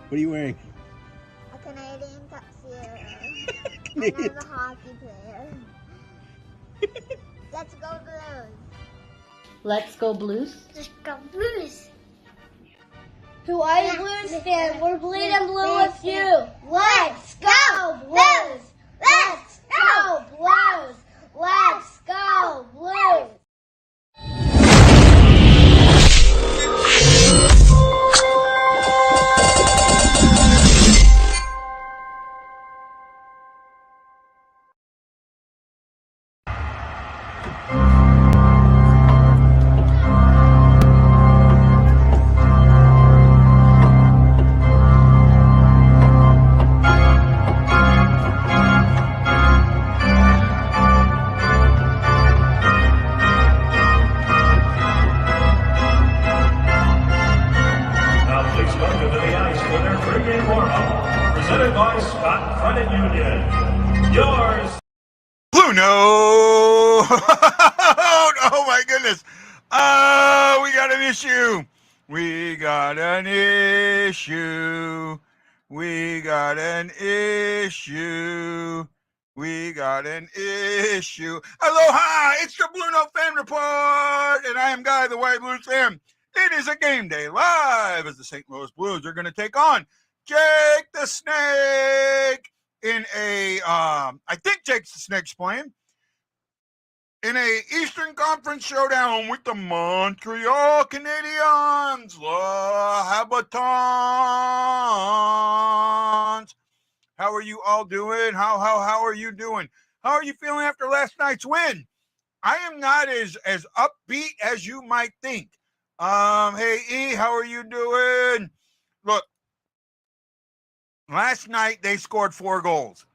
What are you wearing? A Canadian tuxedo. And I'm a hockey player. Let's go Blues. Let's go Blues. Let's go Blues. Who are you, Blues fan? We're bleeding blue with you. Let's go Blues. Let's go Blues. Let's go Blues. BlueNote! Oh my goodness. Oh, we got an issue. We got an issue. We got an issue. We got an issue. Aloha! It's the BlueNote Fan Report, and I am Guy, the White Blues fan. It is a game day live as the St. Louis Blues are going to take on Jake the Snake in a, I think Jake the Snake's playing, in a Eastern Conference showdown with the Montreal Canadiens, Le Habitants. How are you all doing? How are you doing? How are you feeling after last night's win? I am not as upbeat as you might think. Hey E, how are you doing? Look, last night they scored 4 goals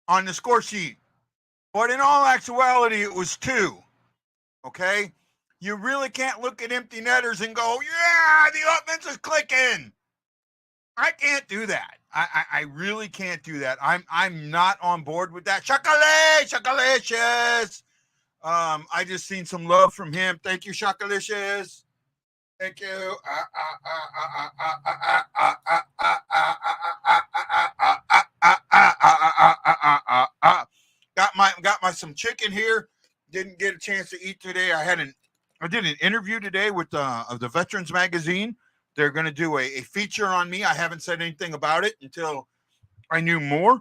on the score sheet, but in all actuality it was 2. Okay, you really can't look at empty netters and go, yeah, the offense is clicking. I can't do that. I really can't do that. I'm not on board with that. Shakalicious. I just seen some love from him. Thank you, Shakalicious. Thank you. Got my some chicken here. Didn't get a chance to eat today. I did an interview today with the Veterans Magazine. They're going to do a feature on me. I haven't said anything about it until I knew more.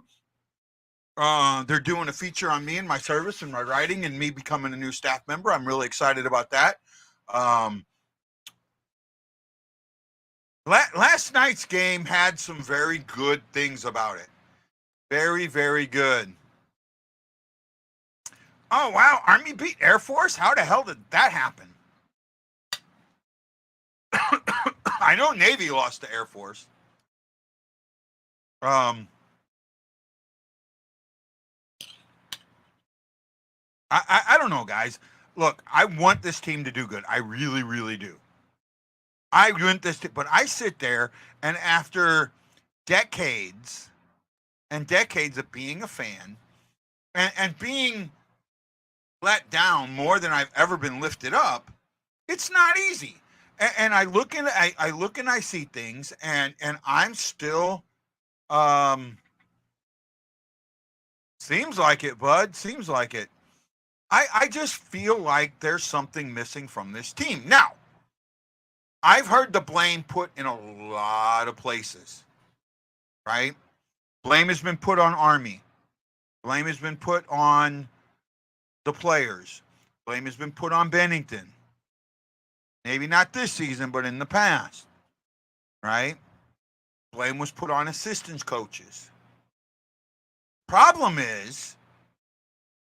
They're doing a feature on me and my service and my writing and me becoming a new staff member. I'm really excited about that. Last night's game had some very good things about it. Very, very good. Oh, wow. Army beat Air Force? How the hell did that happen? I know Navy lost to Air Force. I don't know, guys. Look, I want this team to do good. I really, really do. I want this, but I sit there and after decades and decades of being a fan and being let down more than I've ever been lifted up, it's not easy. And I look and I see things and I'm still, seems like it, bud. Seems like it. I just feel like there's something missing from this team. Now, I've heard the blame put in a lot of places, right? Blame has been put on Army. Blame has been put on the players. Blame has been put on Bennington. Maybe not this season, but in the past, right? Blame was put on assistant coaches. Problem is,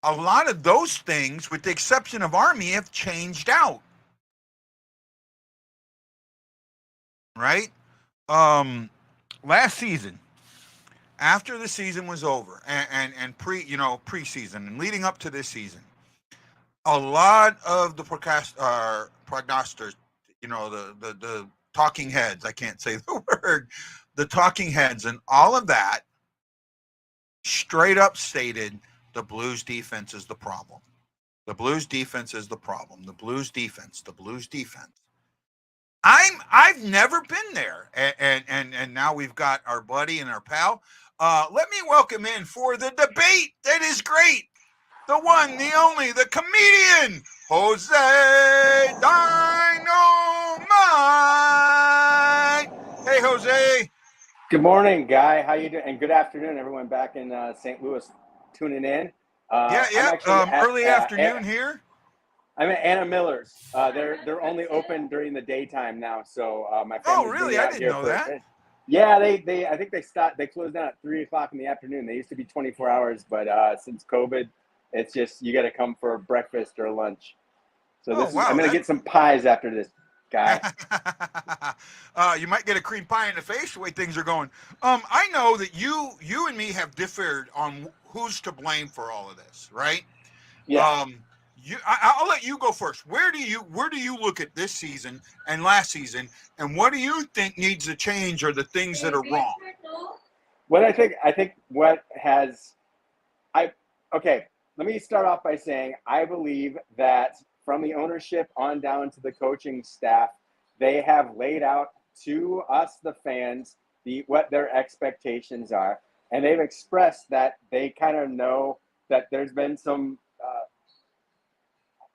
a lot of those things, with the exception of Army, have changed out. Right? Last season, after the season was over and preseason and leading up to this season, a lot of the prognosticators, the talking heads, I can't say the word, the talking heads and all of that straight up stated the Blues defense is the problem. The Blues defense is the problem. The Blues defense. I've never been there, and now we've got our buddy and our pal. Let me welcome in for the debate that is great, the one, the only, the comedian, Jose Dynamite. Hey, Jose. Good morning, Guy. How you doing? And good afternoon, everyone back in St. Louis tuning in. I'm actually Early afternoon here. I'm at Anna Miller's. They're only open during the daytime now, so my family's really? I didn't know that. Yeah, they I think they closed down at 3:00 in the afternoon. They used to be 24 hours, but since COVID, it's just you got to come for breakfast or lunch. So I'm gonna get some pies after this, Guy. You might get a cream pie in the face the way things are going. I know that you and me have differed on who's to blame for all of this, right? Yeah. I'll let you go first. Where do you look at this season and last season, and what do you think needs to change, or the things that are wrong? What I think what has okay, let me start off by saying I believe that from the ownership on down to the coaching staff, they have laid out to us, the fans, what their expectations are. And they've expressed that they kind of know that there's been some,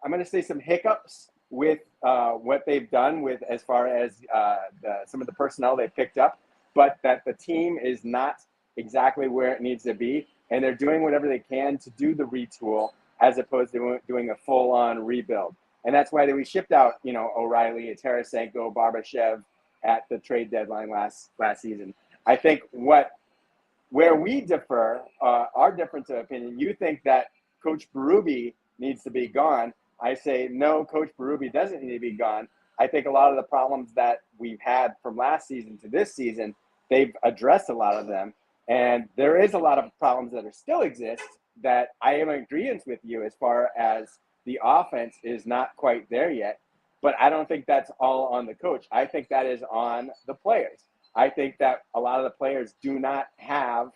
I'm going to say some hiccups with what they've done with as far as some of the personnel they picked up, but that the team is not exactly where it needs to be. And they're doing whatever they can to do the retool, as opposed to doing a full-on rebuild. And that's why we shipped out, O'Reilly, Tarasenko, Barbashev at the trade deadline last season. I think where we differ, our difference of opinion, you think that Coach Berube needs to be gone. I say, no, Coach Berube doesn't need to be gone. I think a lot of the problems that we've had from last season to this season, they've addressed a lot of them. And there is a lot of problems that still exist that I am in agreement with you as far as the offense is not quite there yet. But I don't think that's all on the coach. I think that is on the players. I think that a lot of the players do not have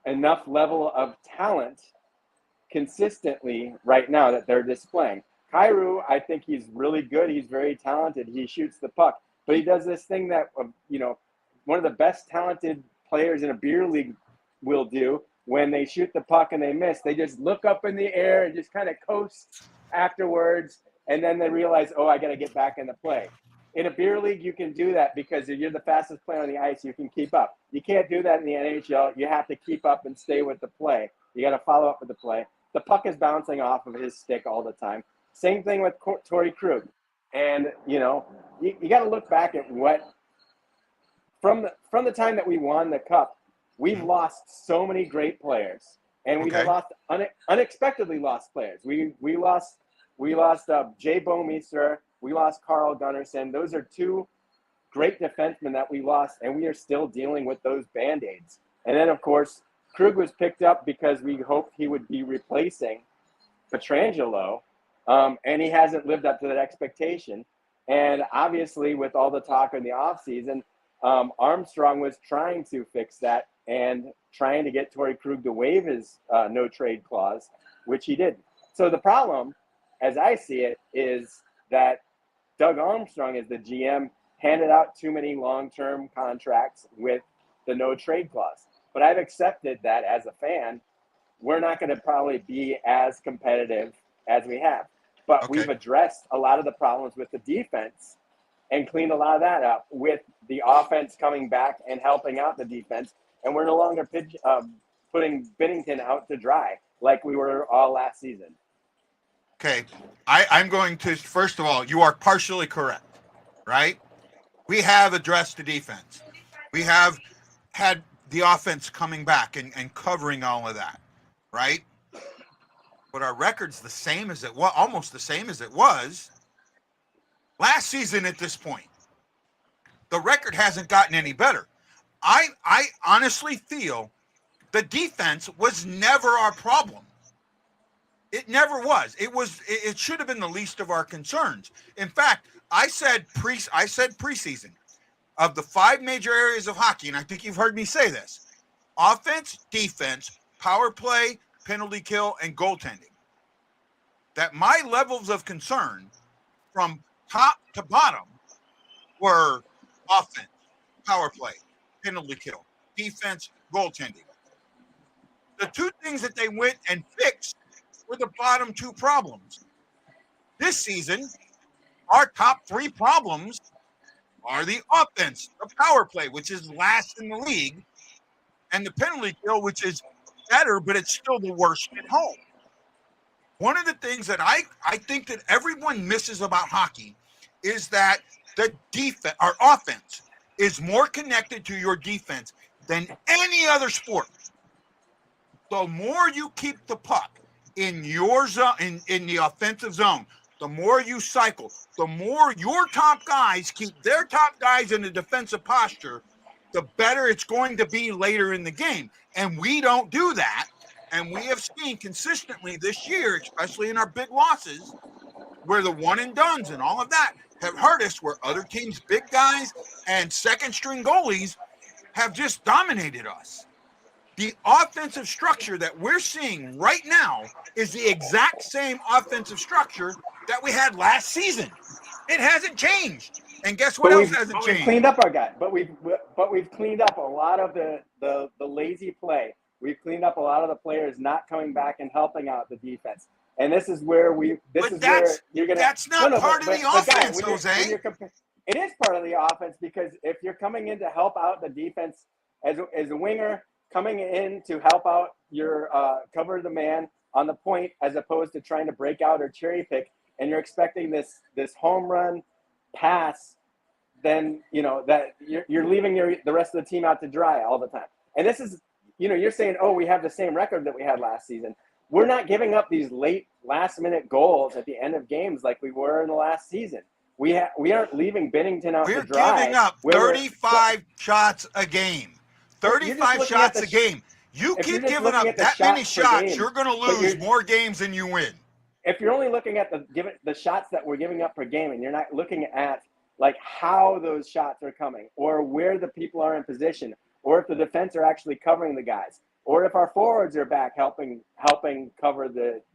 enough level of talent consistently right now that they're displaying. Kyrou, I think he's really good. He's very talented. He shoots the puck. But he does this thing that, one of the best talented players in a beer league will do when they shoot the puck and they miss. They just look up in the air and just kind of coast afterwards, and then they realize, I got to get back in the play. In a beer league, you can do that because if you're the fastest player on the ice, you can keep up. You can't do that in the NHL. You have to keep up and stay with the play. You got to follow up with the play. The puck is bouncing off of his stick all the time. Same thing with Torrey Krug. And, you got to look back at what from the time that we won the cup, we've lost so many great players, and we've lost unexpectedly lost players. We lost Jay Bouwmeester, we lost Carl Gunnarsson. Those are two great defensemen that we lost, and we are still dealing with those Band-Aids. And then, of course, Krug was picked up because we hoped he would be replacing Pietrangelo, and he hasn't lived up to that expectation. And obviously, with all the talk in the offseason, Armstrong was trying to fix that and trying to get Torrey Krug to waive his no-trade clause, which he didn't. So the problem, as I see it, is that Doug Armstrong, as the GM, handed out too many long-term contracts with the no-trade clause. But I've accepted that as a fan, we're not going to probably be as competitive as we have. But we've addressed a lot of the problems with the defense and cleaned a lot of that up with the offense coming back and helping out the defense. And we're no longer putting Binnington out to dry like we were all last season. Okay. I'm going to, first of all, you are partially correct, right? We have addressed the defense. We have had the offense coming back and covering all of that, right? But our record's the same as it was, almost the same as it was last season at this point. The record hasn't gotten any better. I honestly feel the defense was never our problem. It never was. It should have been the least of our concerns. In fact, I said preseason, of the 5 major areas of hockey, and I think you've heard me say this: offense, defense, power play, penalty kill, and goaltending. That my levels of concern from top to bottom were offense, power play, penalty kill, defense, goaltending. The two things that they went and fixed were the bottom two problems. This season, our top three problems are the offense, the power play, which is last in the league, and the penalty kill, which is better, but it's still the worst at home. One of the things that I think that everyone misses about hockey is that the defense, our offense, is more connected to your defense than any other sport. The more you keep the puck in your zone, in the offensive zone, the more you cycle, the more your top guys keep their top guys in the defensive posture, the better it's going to be later in the game. And we don't do that. And we have seen consistently this year, especially in our big losses, where the one and dones and all of that have hurt us, where other teams' big guys and second string goalies have just dominated us. The offensive structure that we're seeing right now is the exact same offensive structure that we had last season. It hasn't changed. And guess what else hasn't changed? We've cleaned up our guy, but we've cleaned up a lot of the lazy play. We've cleaned up a lot of the players not coming back and helping out the defense. And this is where that's not part of the offense, Jose. It is part of the offense, because if you're coming in to help out the defense as a winger, coming in to help out your cover the man on the point, as opposed to trying to break out or cherry pick, and you're expecting this home run pass, then that you're leaving the rest of the team out to dry all the time. And this is, you're saying, oh, we have the same record that we had last season. We're not giving up these late last-minute goals at the end of games like we were in the last season. We aren't leaving Bennington out to dry. We're giving up 35 shots a game. 35 shots a game. You keep giving up that many shots, you're going to lose more games than you win. If you're only looking at the shots that we're giving up per game, and you're not looking at like how those shots are coming, or where the people are in position, or if the defense are actually covering the guys, or if our forwards are back helping cover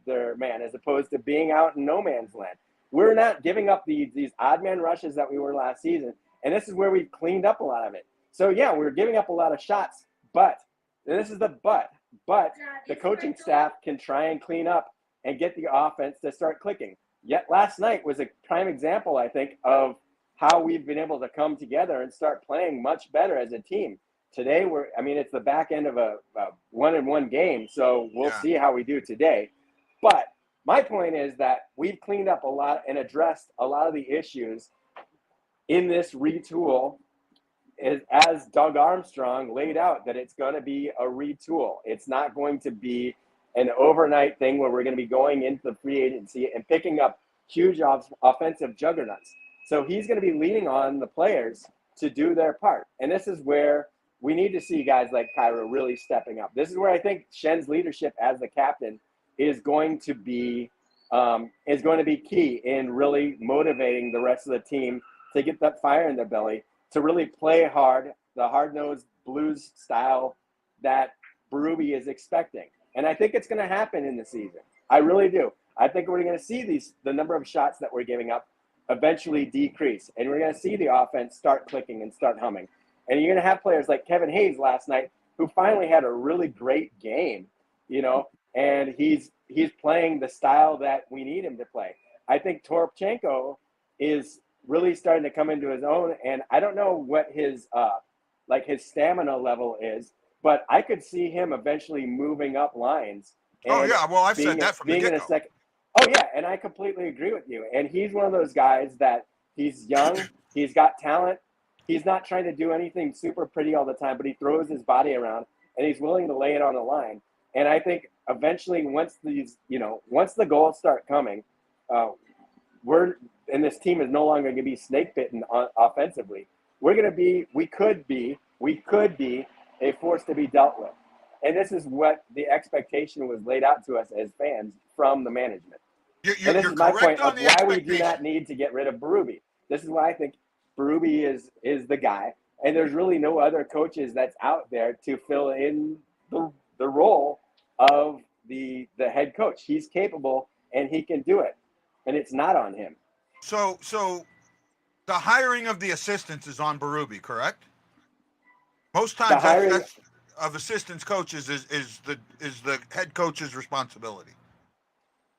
their man, as opposed to being out in no man's land. We're not giving up these odd man rushes that we were last season, and this is where we've cleaned up a lot of it. So yeah, we're giving up a lot of shots, but this is the but the coaching staff can try and clean up and get the offense to start clicking. Yet last night was a prime example, I think, of how we've been able to come together and start playing much better as a team. Today, it's the back end of a 1-1 game, so we'll see how we do today. But my point is that we've cleaned up a lot and addressed a lot of the issues in this retool, as Doug Armstrong laid out, that it's going to be a retool. It's not going to be an overnight thing where we're going to be going into the free agency and picking up huge offensive juggernauts. So he's going to be leaning on the players to do their part. And this is where we need to see guys like Kyrou really stepping up. This is where I think Schen's leadership as the captain is going to be key in really motivating the rest of the team to get that fire in their belly, to really play hard, the hard-nosed Blues style that Berube is expecting. And I think it's going to happen in the season. I really do. I think we're going to see the number of shots that we're giving up eventually decrease, and we're going to see the offense start clicking and start humming. And you're going to have players like Kevin Hayes last night, who finally had a really great game, and he's playing the style that we need him to play. I think Toropchenko is really starting to come into his own, and I don't know what his stamina level is, but I could see him eventually moving up lines. I've said that from the get-go. Oh yeah, and I completely agree with you. And he's one of those guys that he's young, he's got talent. He's not trying to do anything super pretty all the time, but he throws his body around and he's willing to lay it on the line. And I think eventually once the goals start coming, this team is no longer going to be snake bitten offensively. We could be a force to be dealt with. And this is what the expectation was laid out to us as fans from the management. And this is my point of why we do not need to get rid of Berube. This is why I think Berube is the guy. And there's really no other coaches that's out there to fill in the role of the head coach. He's capable and he can do it. And it's not on him. So the hiring of the assistants is on Berube, correct? Most The times hiring, that's of assistants coaches is the head coach's responsibility.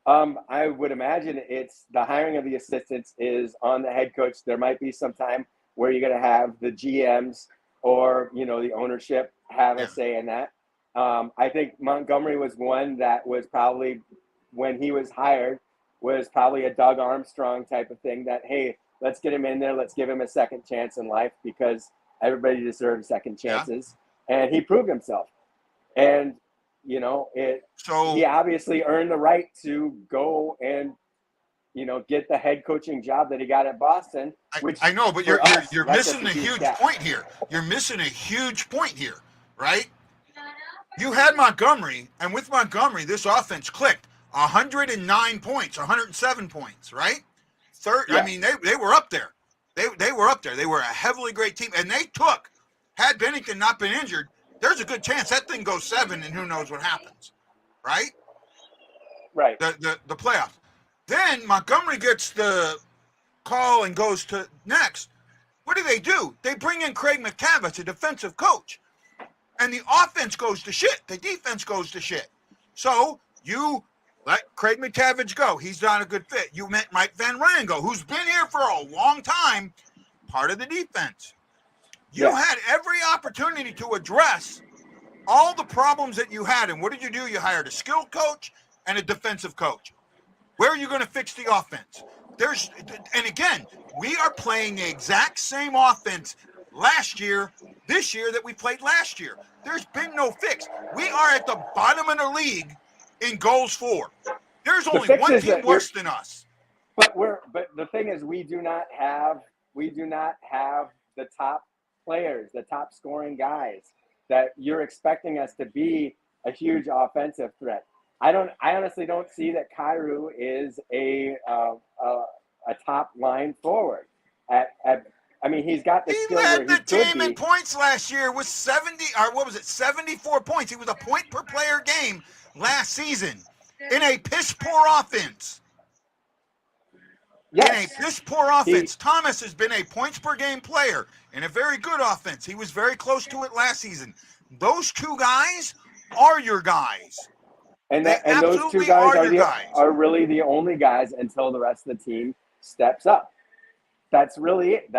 I would imagine it's the hiring of the assistants is on the head coach. There might be some time where you're going to have the GMs or, the ownership have Yeah. a say in that. I think Montgomery was one that was probably, when he was hired, was probably a Doug Armstrong type of thing that, hey, let's get him in there. Let's give him a second chance in life because everybody deserves second chances. Yeah. And he proved himself. And, he obviously earned the right to go and, get the head coaching job that he got at Boston. Which I know, but you're missing a huge point here. You're missing a huge point here, right? You had Montgomery, and with Montgomery, this offense clicked. 109 points, 107 points, right? Yeah. I mean, they were up there. They were up there. They were a heavily great team, and had Bennington not been injured, there's a good chance that thing goes 7, and who knows what happens, right? Right. The playoffs. Then Montgomery gets the call and goes to next. What do? They bring in Craig McTavish, a defensive coach, and the offense goes to shit. The defense goes to shit. So you let Craig McTavish go. He's not a good fit. You let Mike Van Ryn go, who's been here for a long time, part of the defense. You had every opportunity to address all the problems that you had. And what did you do? You hired a skilled coach and a defensive coach. Where are you going to fix the offense? And again, we are playing the exact same offense this year that we played last year. There's been no fix. We are at the bottom of the league in goals for. There's only one team worse than us. But the thing is, we do not have the top players, the top scoring guys that you're expecting us to be a huge offensive threat. I honestly don't see that Kyrou is a top line forward. He's got the skill where he could be. He led the team in points last year with 74 points. He was a point per player game last season in a piss poor offense. Yes. In a piss poor offense. Thomas has been a points per game player in a very good offense. He was very close to it last season. Those two guys are your guys. And those two guys are really the only guys until the rest of the team steps up. That's really it.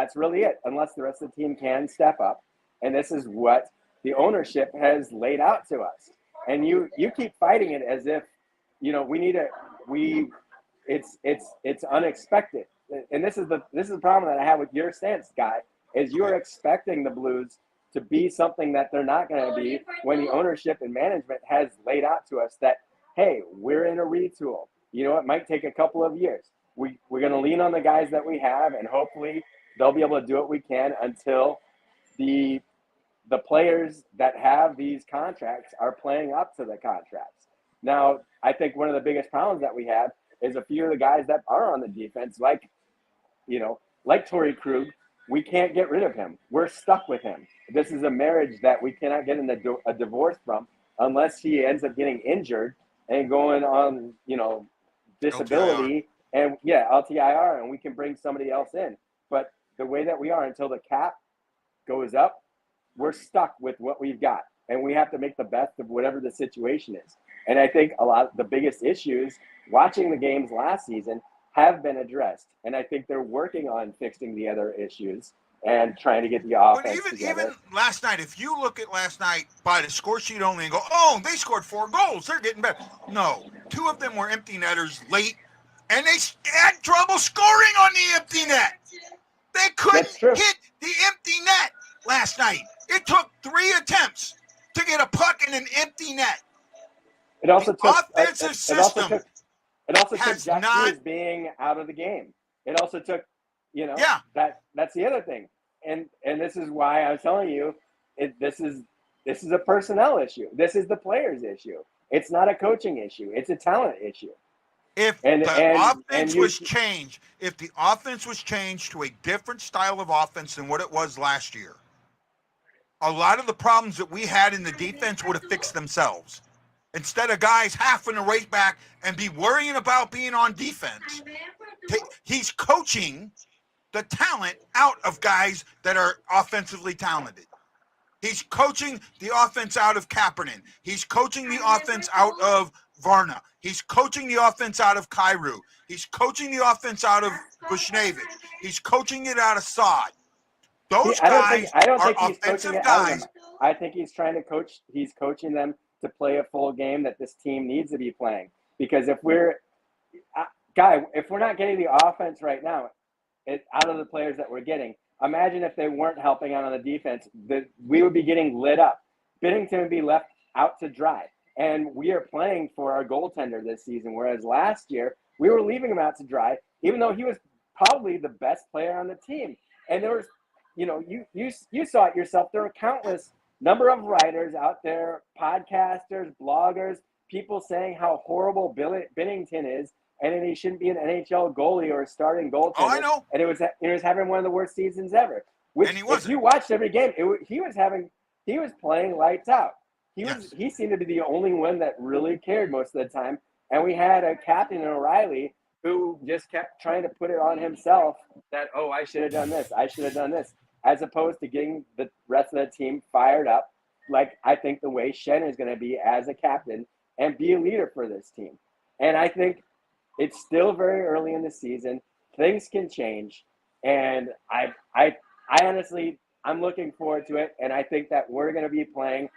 Unless the rest of the team can step up. And this is what the ownership has laid out to us. And you keep fighting it as if, it's unexpected. And this is the problem that I have with your stance, Guy, is you're expecting the Blues to be something that they're not going to be when the ownership and management has laid out to us that, hey, we're in a retool. It might take a couple of years. We're going to lean on the guys that we have, and hopefully they'll be able to do what we can until the players that have these contracts are playing up to the contracts. Now, I think one of the biggest problems that we have is a few of the guys that are on the defense, like Torrey Krug. We can't get rid of him. We're stuck with him. This is a marriage that we cannot get in a divorce from unless he ends up getting injured and going on, disability LTIR, and we can bring somebody else in. But the way that we are until the cap goes up, we're stuck with what we've got, and we have to make the best of whatever the situation is. And I think a lot of the biggest issues watching the games last season have been addressed, and I think they're working on fixing the other issues and trying to get the offense together. Even last night, if you look at last night by the score sheet only and go, oh, they scored 4 goals, they're getting better. No, 2 of them were empty netters late, and they had trouble scoring on the empty net. They couldn't hit the empty net last night. It took 3 attempts to get a puck in an empty net. It also took offensive system. It also took Jack Hughes being out of the game. It also took, that's the other thing. And this is why I was telling you, this is a personnel issue. This is the players' issue. It's not a coaching issue. It's a talent issue. If the offense was changed to a different style of offense than what it was last year, a lot of the problems that we had in the defense would have fixed themselves. Instead of guys having to race back and be worrying about being on defense, He's coaching the talent out of guys that are offensively talented. He's coaching the offense out of Kaepernick. He's coaching the offense out of Varna. He's coaching the offense out of Kyrou. He's coaching the offense out of Bushnevich. He's coaching it out of Saad. Those guys I don't are think he's coaching offensive it out of guys. them. I think he's trying to coach. He's coaching them to play a full game that this team needs to be playing. Because if we're not getting the offense right now, out of the players that we're getting, imagine if they weren't helping out on the defense, we would be getting lit up. Binnington would be left out to dry. And we are playing for our goaltender this season, whereas last year we were leaving him out to dry, even though he was probably the best player on the team. And there was, you saw it yourself. There were countless number of writers out there, podcasters, bloggers, people saying how horrible Binnington is, and then he shouldn't be an NHL goalie or a starting goaltender. Oh, I know. And it was having one of the worst seasons ever. Which, And he wasn't. if you watched every game, he was playing lights out. He seemed to be the only one that really cared most of the time. And we had a captain in O'Reilly who just kept trying to put it on himself that, oh, I should have done this, as opposed to getting the rest of the team fired up, like I think the way Schenn is going to be as a captain and be a leader for this team. And I think it's still very early in the season. Things can change. And I honestly, I'm looking forward to it. And I think that we're going to be playing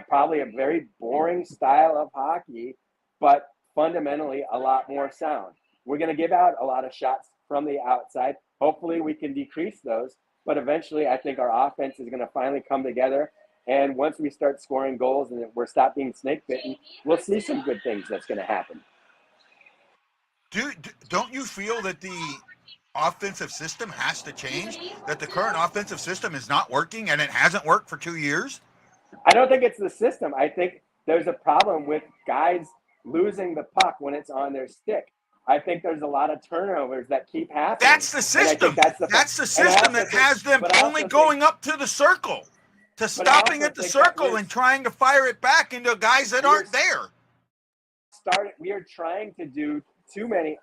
probably a very boring style of hockey, but fundamentally a lot more sound. We're going to give out a lot of shots from the outside. Hopefully we can decrease those. But eventually I think our offense is going to finally come together. And once we start scoring goals and we're stop being snake bitten, we'll see some good things that's going to happen. Don't you feel that the offensive system has to change? That the current offensive system is not working and it hasn't worked for 2 years? I don't think it's the system. I think there's a problem with guys losing the puck when it's on their stick. I think there's a lot of turnovers that keep happening. That's the system. That's the system that has them only going up to the circle, to stopping at the circle and trying to fire it back into guys that aren't there. We are trying to do too many.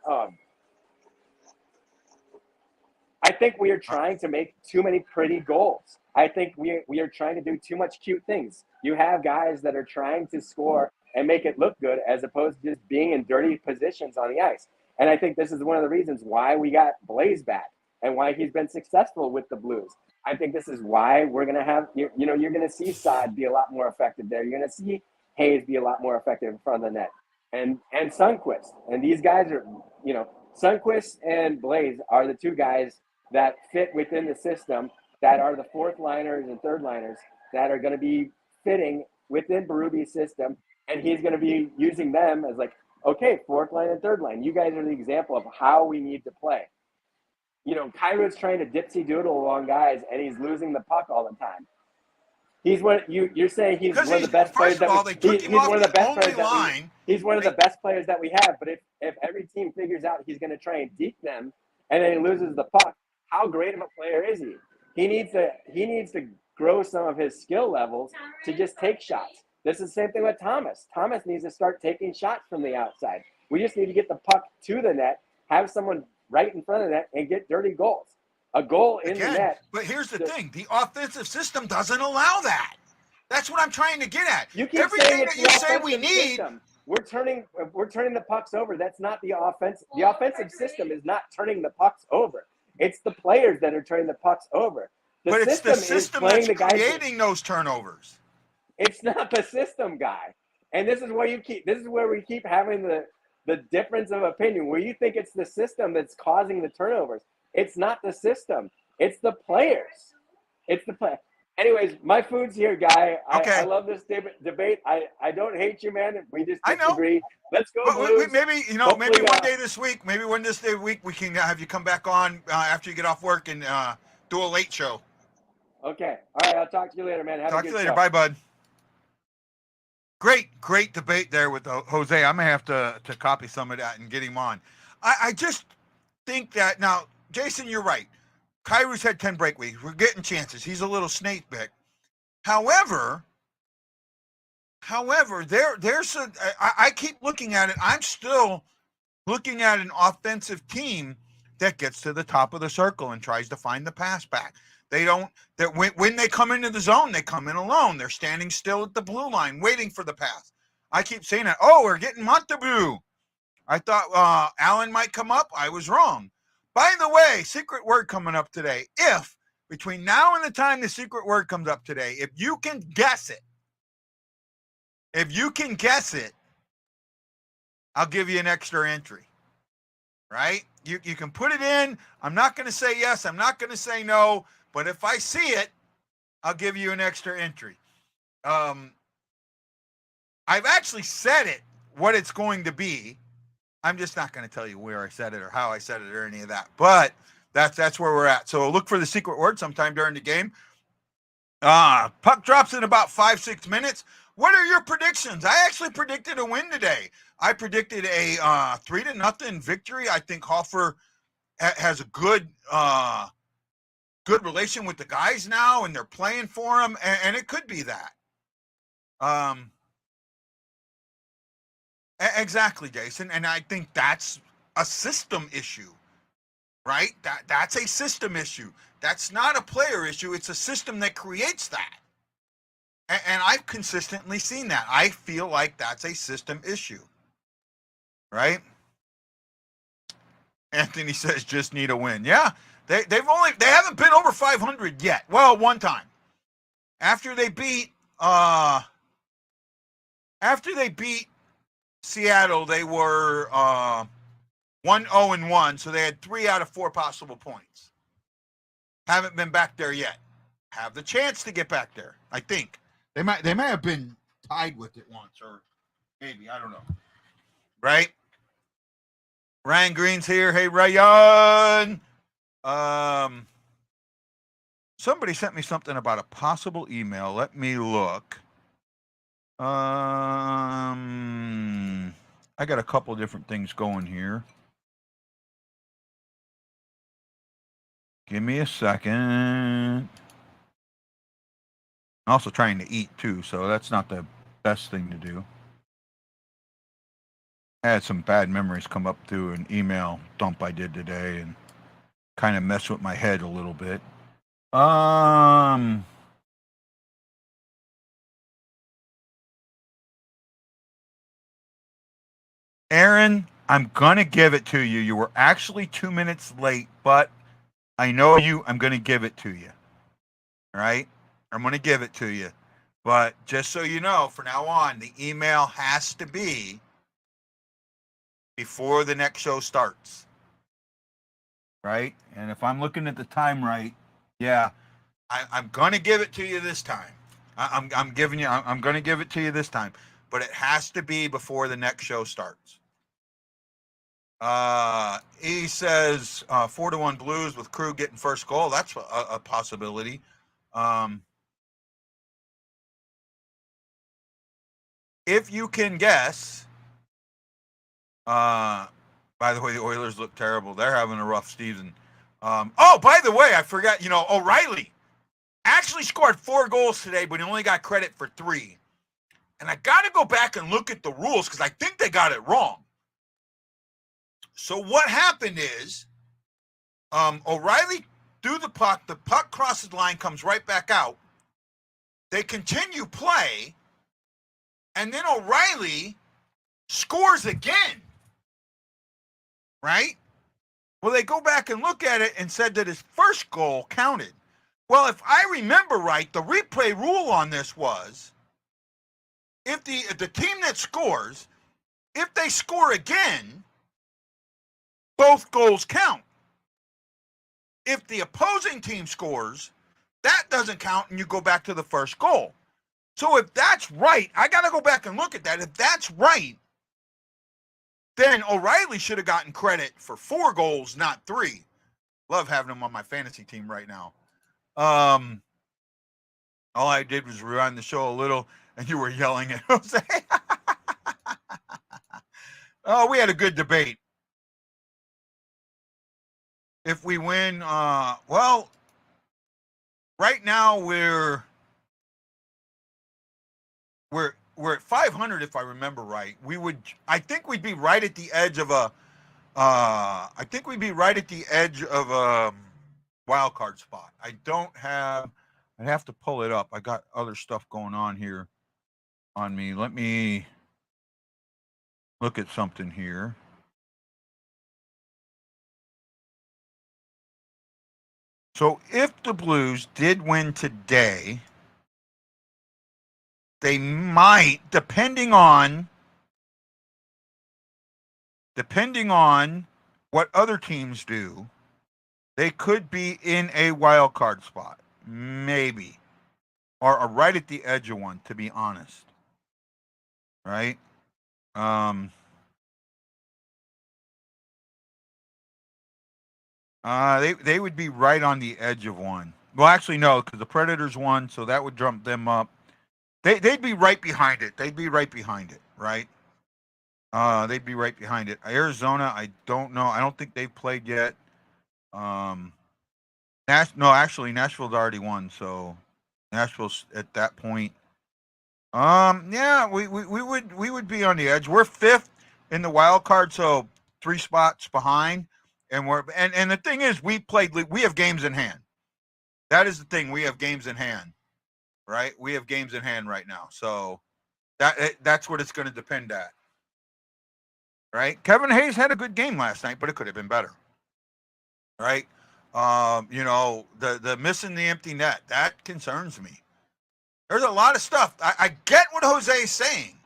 I think we are trying to make too many pretty goals. I think we are trying to do too much cute things. You have guys that are trying to score and make it look good as opposed to just being in dirty positions on the ice. And I think this is one of the reasons why we got Blaze back and why he's been successful with the Blues. I think this is why we're going to have, you're going to see Saad be a lot more effective there. You're going to see Hayes be a lot more effective in front of the net. And Sundqvist. And these guys are, Sundqvist and Blaze are the two guys that fit within the system that are the fourth liners and third liners that are going to be fitting within Berube's system. And he's going to be using them as like, okay, fourth line and third line. You guys are the example of how we need to play. Kyrou's trying to dipsy doodle along guys, and he's losing the puck all the time. He's one. You're saying he's one of the best players that he's one of the best players that he's one of the best players that we have. But if every team figures out he's going to try and deke them, and then he loses the puck, how great of a player is he? He needs to grow some of his skill levels to just take shots. This is the same thing with Thomas. Thomas needs to start taking shots from the outside. We just need to get the puck to the net, have someone right in front of the net, and get dirty goals. A goal in the net. But here's the thing. The offensive system doesn't allow that. That's what I'm trying to get at. You keep Everything that you say we need. System. We're turning the pucks over. That's not the offense. The offensive system is not turning the pucks over. It's the players that are turning the pucks over. But it's the system that's creating those turnovers. It's not the system, guy. And this is where we keep having the difference of opinion, where you think it's the system that's causing the turnovers. It's not the system. It's the players. It's the play. Anyways, my food's here, guy. Okay. I love this debate. I don't hate you, man. We just disagree. Let's go, Blues. Maybe one day this week, we can have you come back on after you get off work and do a late show. Okay. All right. I'll talk to you later, man. Talk to you later. Bye, bud. Great debate there with Jose. I'm going to have to copy some of that and get him on. I just think that now, Jason, you're right. Kyrou's had 10 breakaways. We're getting chances. He's a little snake bit. However, I keep looking at it. I'm still looking at an offensive team that gets to the top of the circle and tries to find the pass back. They don't. That when they come into the zone, they come in alone. They're standing still at the blue line, waiting for the pass. I keep saying that. Oh, we're getting Montabu. I thought Allen might come up. I was wrong. By the way, secret word coming up today. If between now and the time the secret word comes up today, if you can guess it, I'll give you an extra entry. Right? You can put it in. I'm not going to say yes. I'm not going to say no. But if I see it, I'll give you an extra entry. I've actually said it, what it's going to be. I'm just not going to tell you where I said it or how I said it or any of that. But that's where we're at. So look for the secret word sometime during the game. Puck drops in about 5-6 minutes. What are your predictions? I actually predicted a win today. I predicted a 3-0 victory. I think Hoffer has a good relation with the guys now, and they're playing for him, and it could be that. Exactly, Jason, and I think that's a system issue, right? That's a system issue. That's not a player issue. It's a system that creates that. And I've consistently seen that. I feel like that's a system issue, right? Anthony says just need a win. Yeah, they haven't been over 500 yet. Well, one time after they beat Seattle, they were 1-0-1, so they had 3 out of 4 possible points. Haven't been back there yet. Have the chance to get back there. I think they might have been tied with it once, or maybe, I don't know. Right? Ryan Green's here. Hey, Ryan. Somebody sent me something about a possible email. Let me look. I got a couple different things going here. Give me a second. I'm also trying to eat too, so that's not the best thing to do. I had some bad memories come up through an email dump I did today and kind of mess with my head a little bit. Aaron, I'm going to give it to you. You were actually 2 minutes late, but I know you. I'm going to give it to you. All right? I'm going to give it to you. But just so you know, from now on, the email has to be before the next show starts. Right? And if I'm looking at the time right, yeah, I'm going to give it to you this time. I'm going to give it to you this time. But it has to be before the next show starts. He says 4-1 Blues with Krug getting first goal. That's a possibility. If you can guess, by the way, the Oilers look terrible. They're having a rough season. Oh, by the way, I forgot, O'Reilly actually scored 4 goals today, but he only got credit for 3. And I got to go back and look at the rules because I think they got it wrong. So what happened is O'Reilly threw the puck crosses the line, comes right back out. They continue play, and then O'Reilly scores again. Right? Well, they go back and look at it and said that his first goal counted. Well, if I remember right, the replay rule on this was if the team that scores, if they score again, both goals count. If the opposing team scores, that doesn't count and you go back to the first goal. So if that's right, I got to go back and look at that. If that's right, then O'Reilly should have gotten credit for 4 goals, not 3. Love having him on my fantasy team right now. All I did was rewind the show a little, and you were yelling at Jose. Oh, we had a good debate. If we win, well, right now we're at 500, if I remember right. I think we'd be right at the edge of a I think we'd be right at the edge of a wild card spot. I don't have. I have to pull it up. I got other stuff going on here on me. Let me look at something here. So if the Blues did win today, they might, depending on what other teams do, they could be in a wild card spot, maybe, or right at the edge of one. To be honest, right? They would be right on the edge of one. Well, actually, no, because the Predators won, so that would jump them up. They'd be right behind it. They'd be right behind it, right? They'd be right behind it. Arizona, I don't know. I don't think they've played yet. No, actually, Nashville's already won, so Nashville's at that point. Yeah, we would be on the edge. We're fifth in the wild card, so 3 spots behind, and and the thing is, we have games in hand. That is the thing. We have games in hand, right? We have games in hand right now, so that's what it's going to depend at, right? Kevin Hayes had a good game last night, but it could have been better, right? The missing the empty net, that concerns me. There's a lot of stuff. I get what Jose is saying,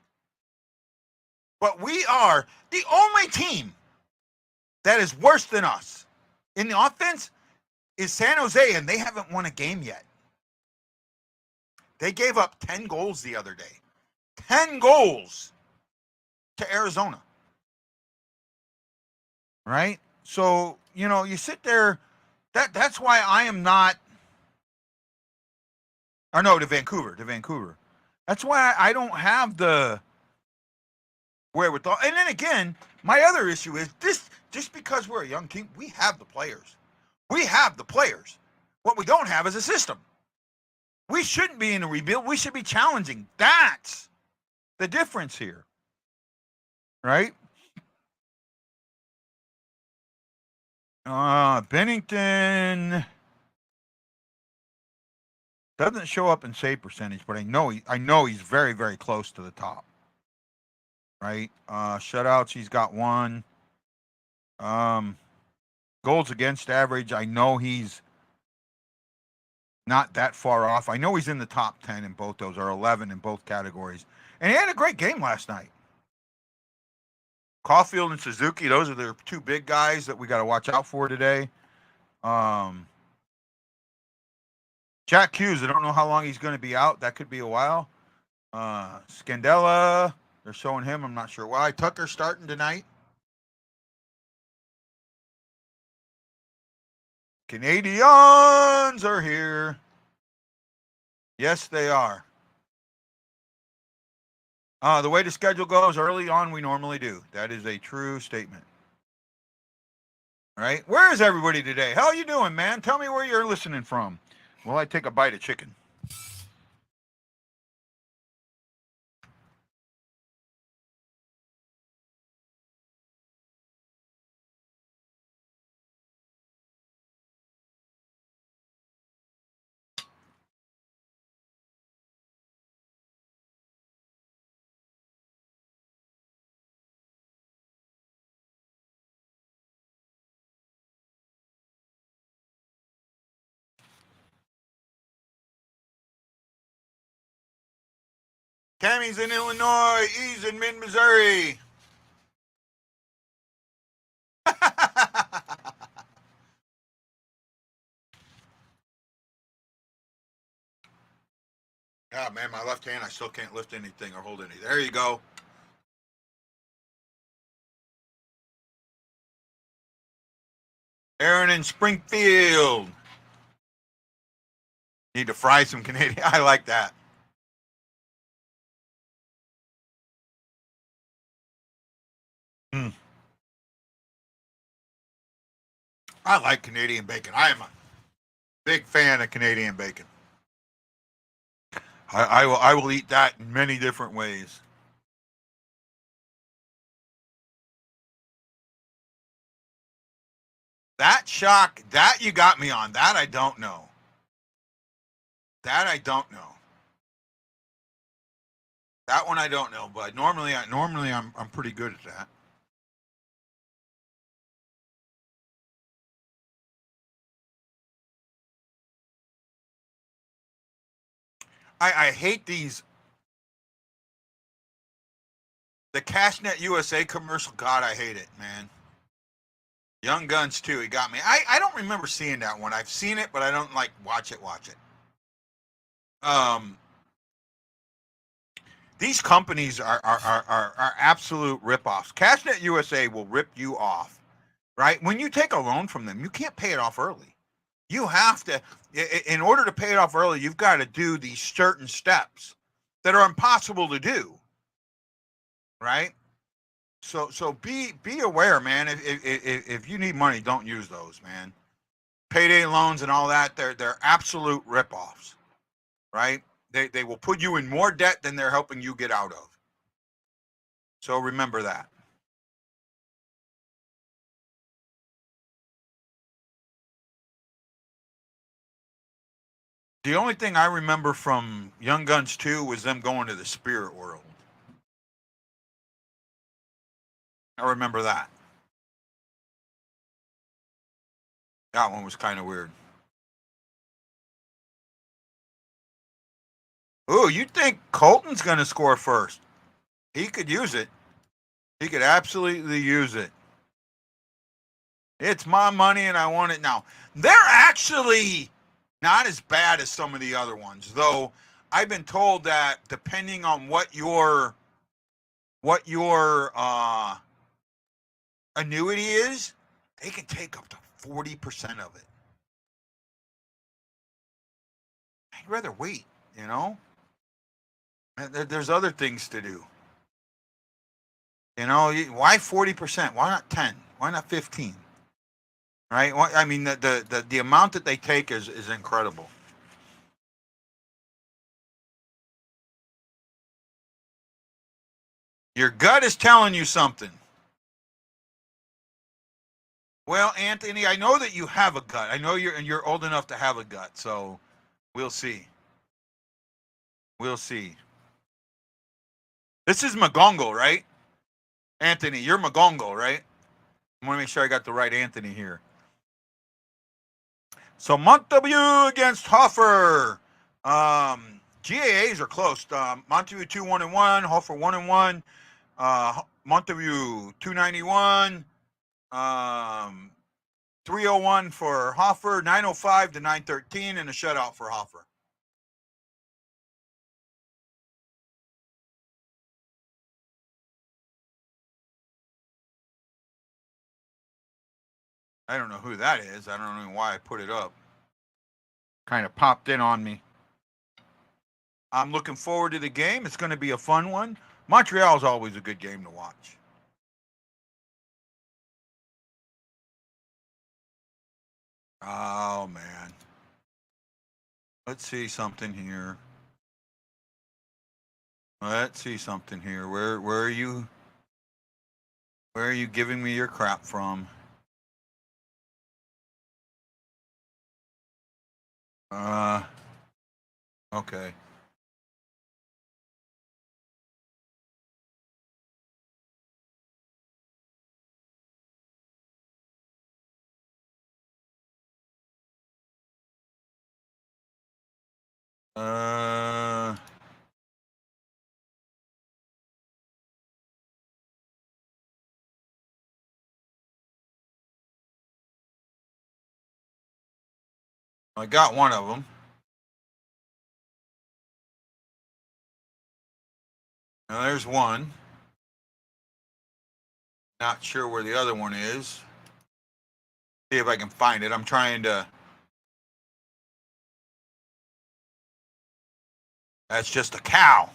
but we are the only team that is worse than us in the offense is San Jose, and they haven't won a game yet. They gave up 10 goals the other day. 10 goals to Arizona. Right? So, you sit there. That's why I am not. Or no, to Vancouver. That's why I don't have the wherewithal. And then again, my other issue is this: just because we're a young team, we have the players. What we don't have is a system. We shouldn't be in a rebuild. We should be challenging. That's the difference here. Right? Bennington doesn't show up in save percentage, but I know he's very, very close to the top. Right? Shutouts, he's got 1. Goals against average, I know he's not that far off. I know he's in the top 10 in both those, or 11 in both categories. And he had a great game last night. Caulfield and Suzuki, those are the 2 big guys that we got to watch out for today. Jack Hughes, I don't know how long he's going to be out. That could be a while. Scandella, they're showing him. I'm not sure why. Tucker's starting tonight. Canadians are here. Yes, they are. The way the schedule goes, early on, we normally do. That is a true statement. All right? Where is everybody today? How you doing, man? Tell me where you're listening from. Will I take a bite of chicken? Tammy's in Illinois. He's in mid-Missouri. Yeah, man, my left hand, I still can't lift anything or hold anything. There you go. Aaron in Springfield. Need to fry some Canadian. I like that. I like Canadian bacon. I am a big fan of Canadian bacon. I will eat that in many different ways. That shock, that you got me on. That I don't know. That I don't know. That one I don't know, but normally I'm pretty good at that. I hate these. The Cashnet USA commercial, God, I hate it, man. Young Guns too, he got me. I don't remember seeing that one. I've seen it, but I don't like watch it. Um, these companies are absolute ripoffs. Cashnet USA will rip you off, right? When you take a loan from them, you can't pay it off early. You have to, in order to pay it off early, you've got to do these certain steps that are impossible to do, right? So be aware, man. If you need money, don't use those, man. Payday loans and all that, they're absolute ripoffs, right? They will put you in more debt than they're helping you get out of. So remember that. The only thing I remember from Young Guns 2 was them going to the spirit world. I remember that. That one was kind of weird. Ooh, you think Colton's going to score first? He could use it. He could absolutely use it. It's my money and I want it now. They're actually not as bad as some of the other ones, though. I've been told that depending on what your annuity is, they can take up to 40% of it. I'd rather wait, you know? There's other things to do. You know, why 40%? Why not 10? Why not 15? Right? I mean, the amount that they take is incredible. Your gut is telling you something. Well, Anthony, I know that you have a gut. I know you're old enough to have a gut, so we'll see. We'll see. This is Magongo, right? Anthony, you're Magongo, right? I want to make sure I got the right Anthony here. So Montague against Hoffer. GAAs are close. Montague 2-1-1, Hoffer 1-1. Montague 291. 301 for Hoffer, 905 to 913, and a shutout for Hoffer. I don't know who that is. I don't know why I put it up. Kind of popped in on me. I'm looking forward to the game. It's going to be a fun one. Montreal is always a good game to watch. Oh, man. Let's see something here. Let's see something here. Where are you? Where are you giving me your crap from? Okay. I got one of them. Now there's one. Not sure where the other one is. See if I can find it. I'm trying to. That's just a cow.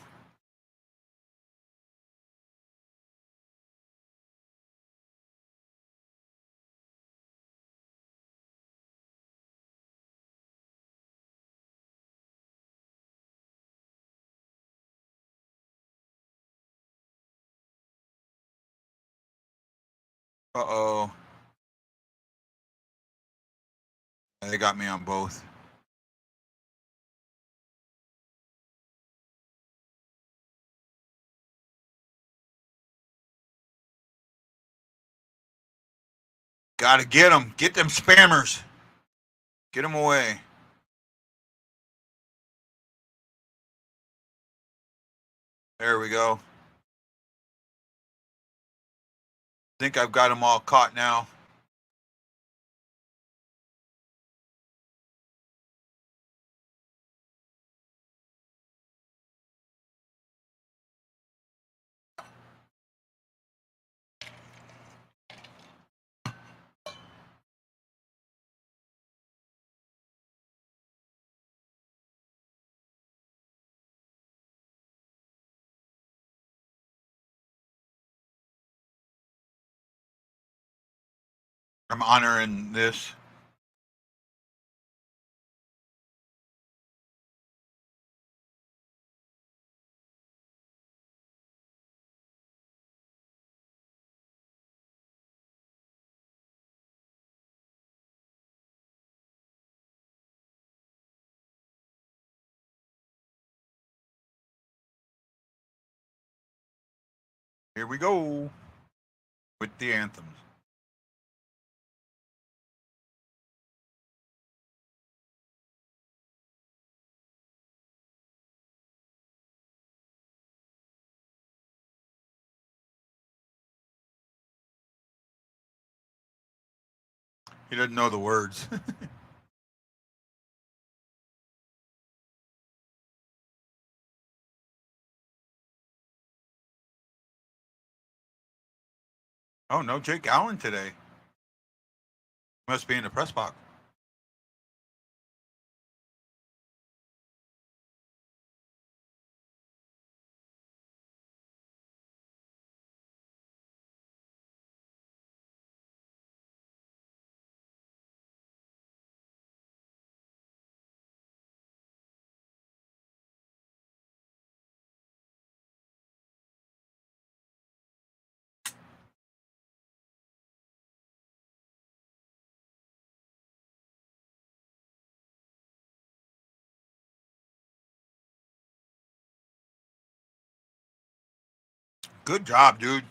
Uh-oh. They got me on both. Gotta get them. Get them spammers. Get them away. There we go. Think I've got them all caught now. I'm honoring this. Here we go with the anthems. He doesn't know the words. Oh, no Jake Allen today. Must be in the press box. Good job, dude.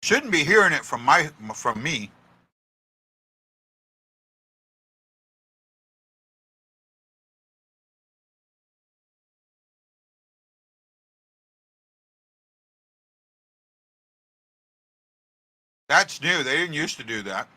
Shouldn't be hearing it from me. That's new. They didn't used to do that.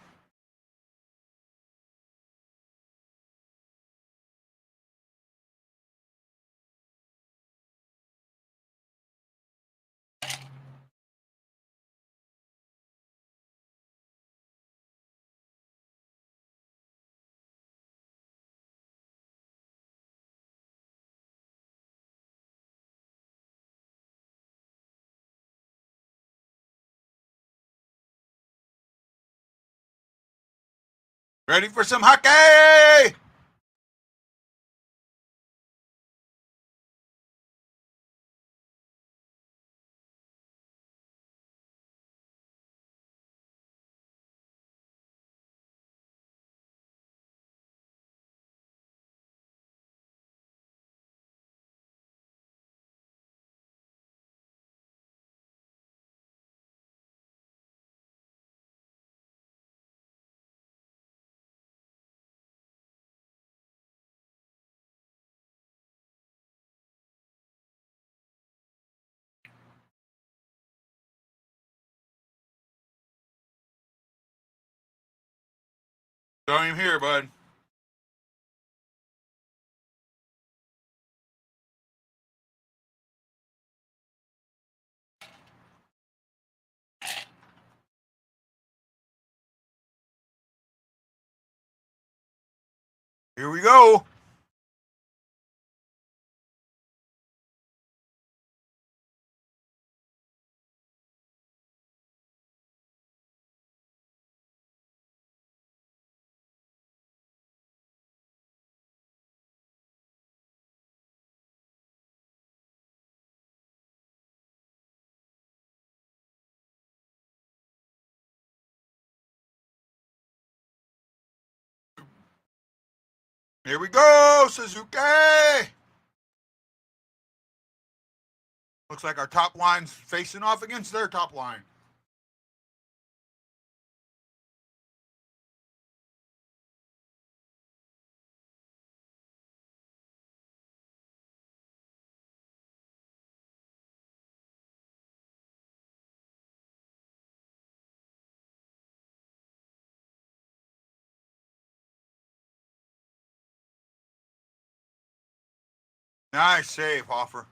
Ready for some hockey? Don't even hear, bud. Here we go. Here we go, Suzuki. Looks like our top line's facing off against their top line. Nice save, Hoffer.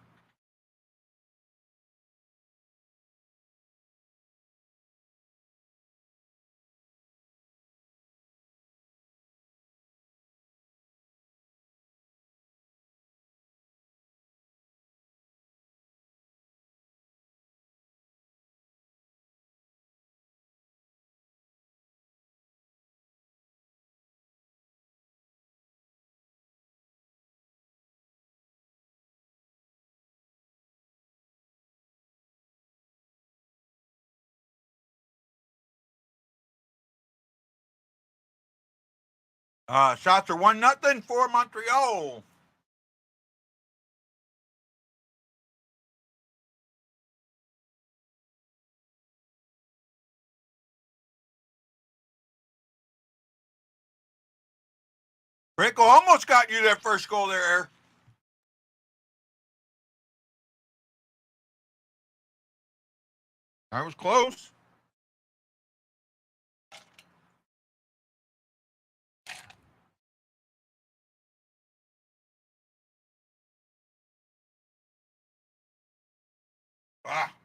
Shots are 1-0 for Montreal. Rico almost got you that first goal there. That was close.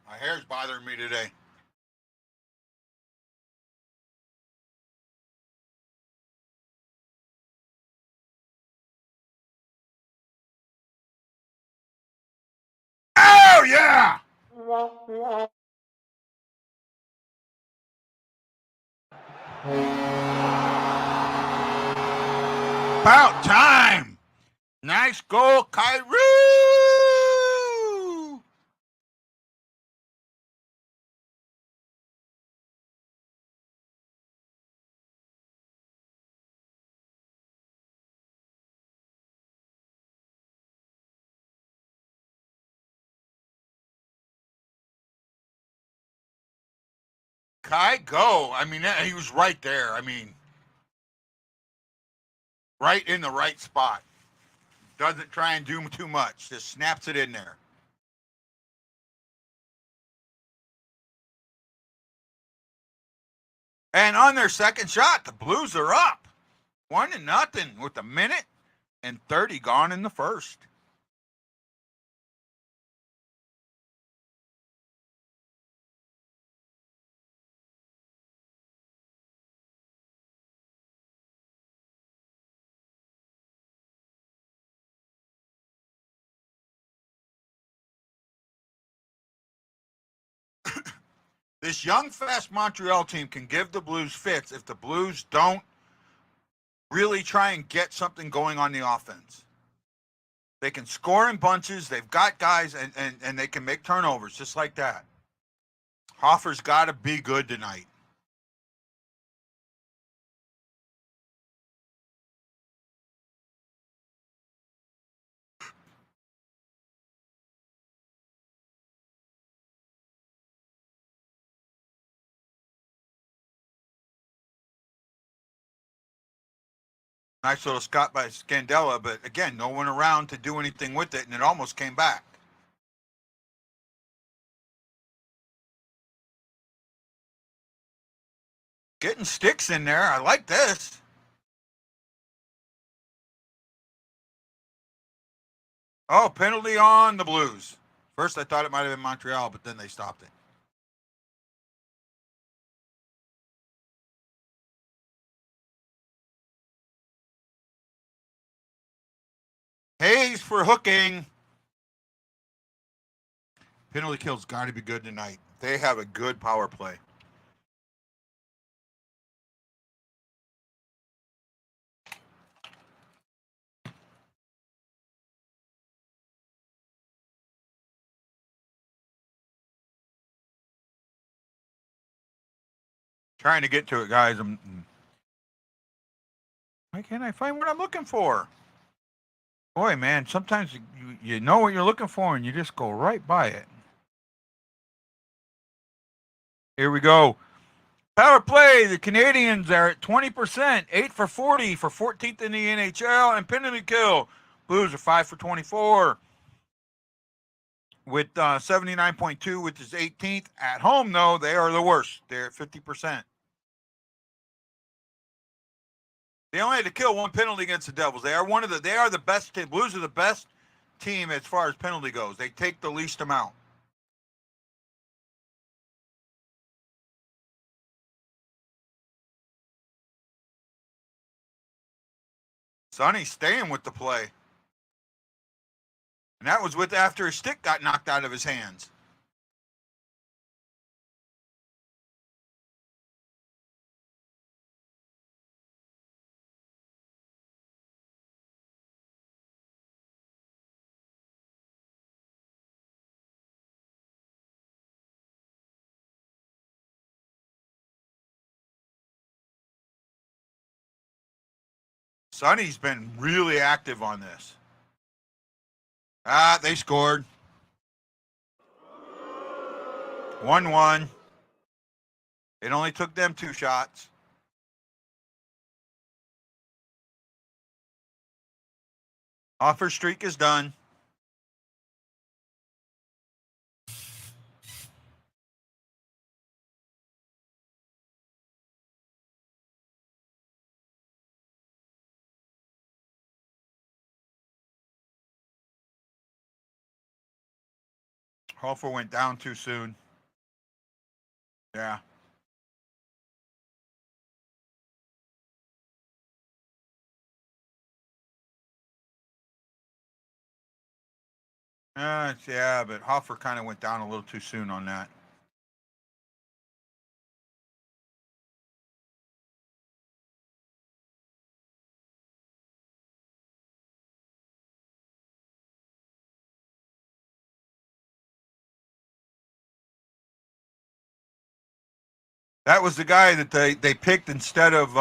My hair's bothering me today. Oh, yeah! About time. Nice goal, Kyrie. Kai, go. I mean, he was right there. I mean, right in the right spot. Doesn't try and do too much. Just snaps it in there. And on their second shot, the Blues are up 1-0 with 1:30 gone in the first. This young, fast Montreal team can give the Blues fits if the Blues don't really try and get something going on the offense. They can score in bunches. They've got guys, and they can make turnovers just like that. Hoffer's got to be good tonight. Nice little shot by Scandella, but again, no one around to do anything with it, and it almost came back. Getting sticks in there. I like this. Oh, penalty on the Blues. First, I thought it might have been Montreal, but then they stopped it. Hayes for hooking. Penalty kill's got to be good tonight. They have a good power play. Trying to get to it, guys. Why can't I find what I'm looking for? Boy, man, sometimes you know what you're looking for and you just go right by it. Here we go. Power play. The Canadians are at 20%, 8 for 40 for 14th in the NHL, and penalty kill. Blues are 5 for 24 with 79.2, which is 18th. At home, though, they are the worst. They're at 50%. They only had to kill one penalty against the Devils. They are the best team. Blues are the best team as far as penalty goes. They take the least amount. Sonny's staying with the play. And that was with after his stick got knocked out of his hands. Sonny's been really active on this. They scored. 1-1. It only took them 2 shots. Hoffer streak is done. Hoffer went down too soon. Yeah. Yeah, but Hoffer kind of went down a little too soon on that. That was the guy that they picked instead of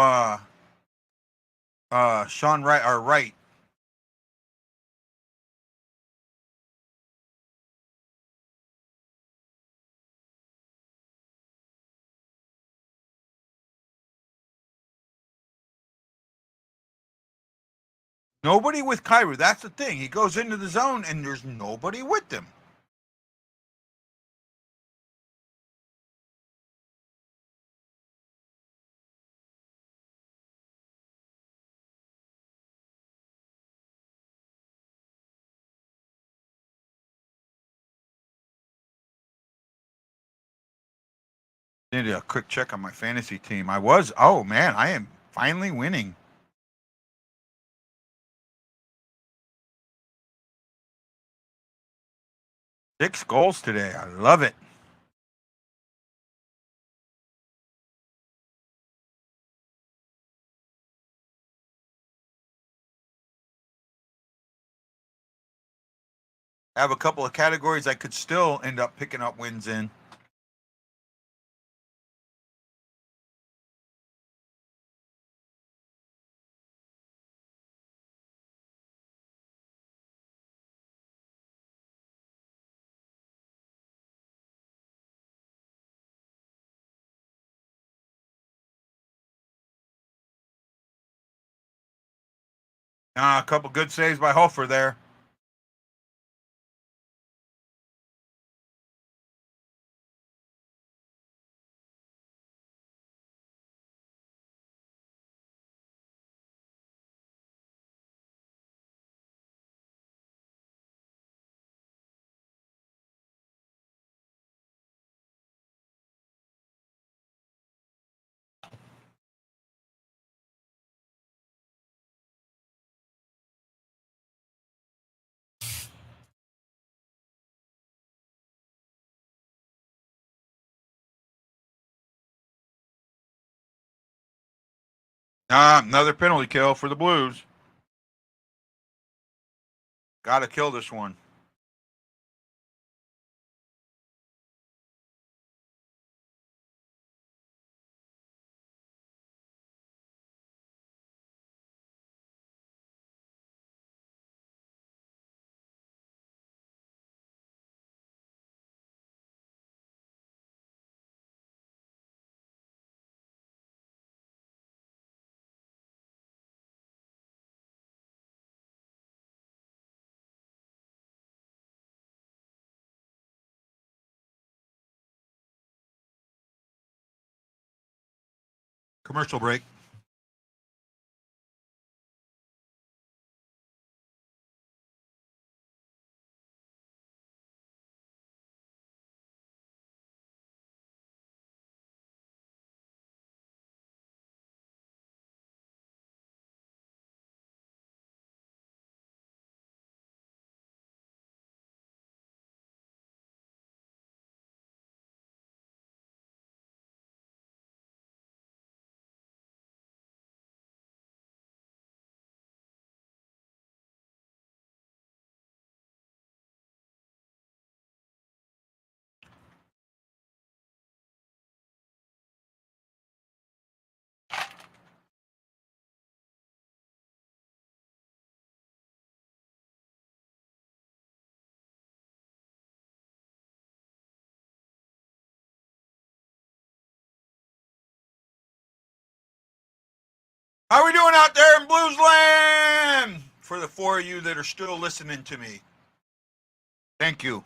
Sean Wright or Wright. Nobody with Kyrou. That's the thing. He goes into the zone and there's nobody with him. Did a quick check on my fantasy team. I am finally winning. Six goals today. I love it. I have a couple of categories I could still end up picking up wins in. A couple good saves by Hoffer there. Another penalty kill for the Blues. Got to kill this one. Commercial break. How are we doing out there in Blues Land? For the 4 of you that are still listening to me, thank you.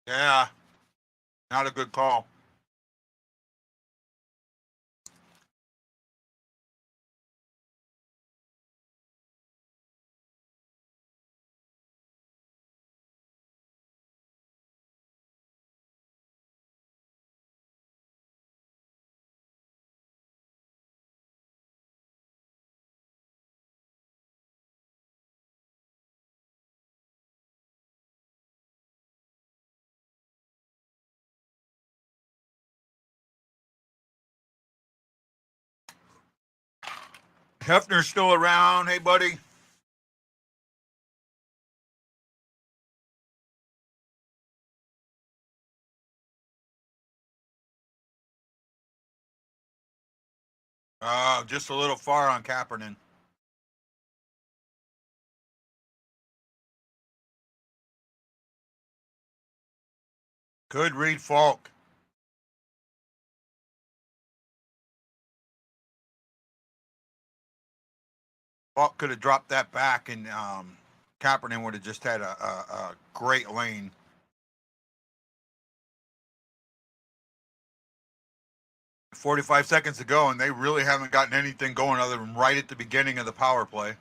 Yeah, not a good call. Hefner's still around. Hey, buddy. Just a little far on Kaepernick. Could read Falk. Falk could have dropped that back, and Kaepernick would have just had a great lane. 45 seconds to go, and they really haven't gotten anything going other than right at the beginning of the power play.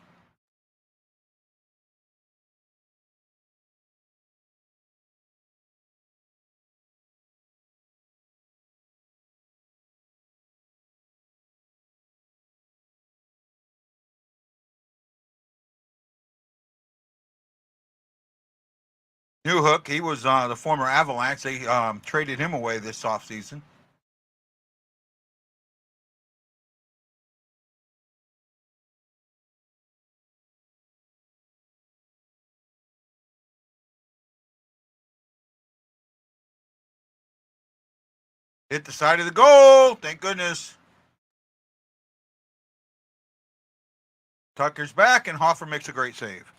Newhook, he was the former Avalanche. They traded him away this offseason. Hit the side of the goal. Thank goodness. Tucker's back, and Hoffer makes a great save.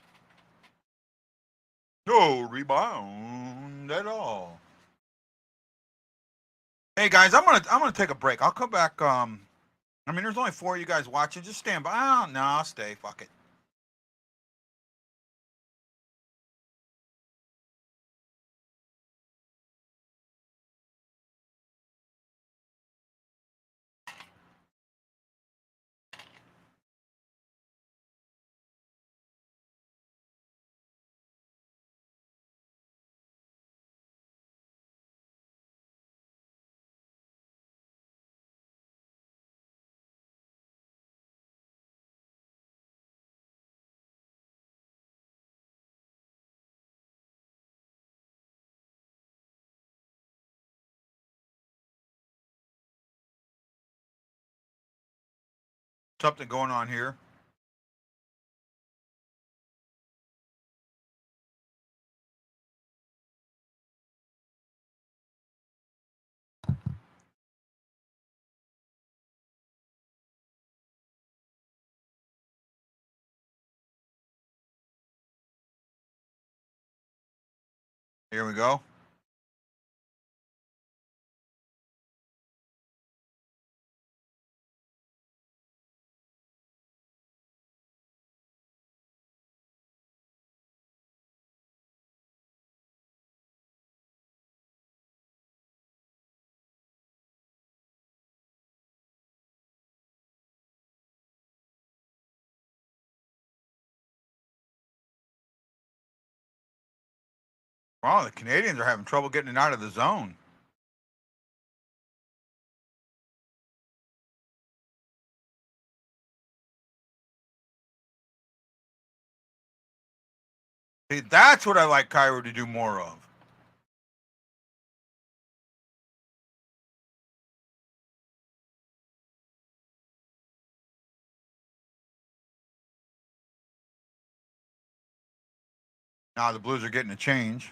No rebound at all. Hey guys, I'm gonna take a break. I'll come back. I mean, there's only 4 of you guys watching. Just stand by. Oh, no, I'll stay. Fuck it. something going on here. Here we go. Wow, the Canadians are having trouble getting it out of the zone. See, that's what I like Cairo to do more of. Now the Blues are getting a change.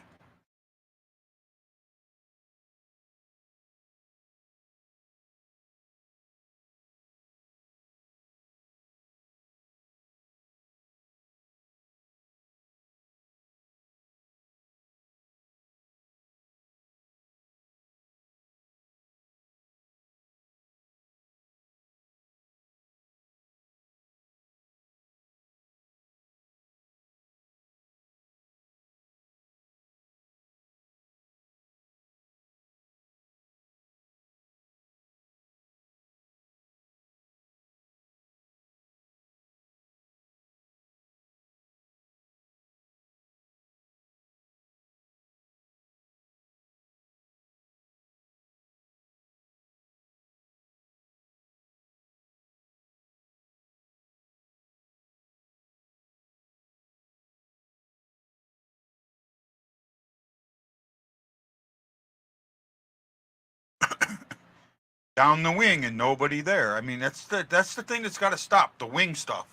Down the wing and nobody there. I mean, that's the thing that's got to stop, the wing stuff.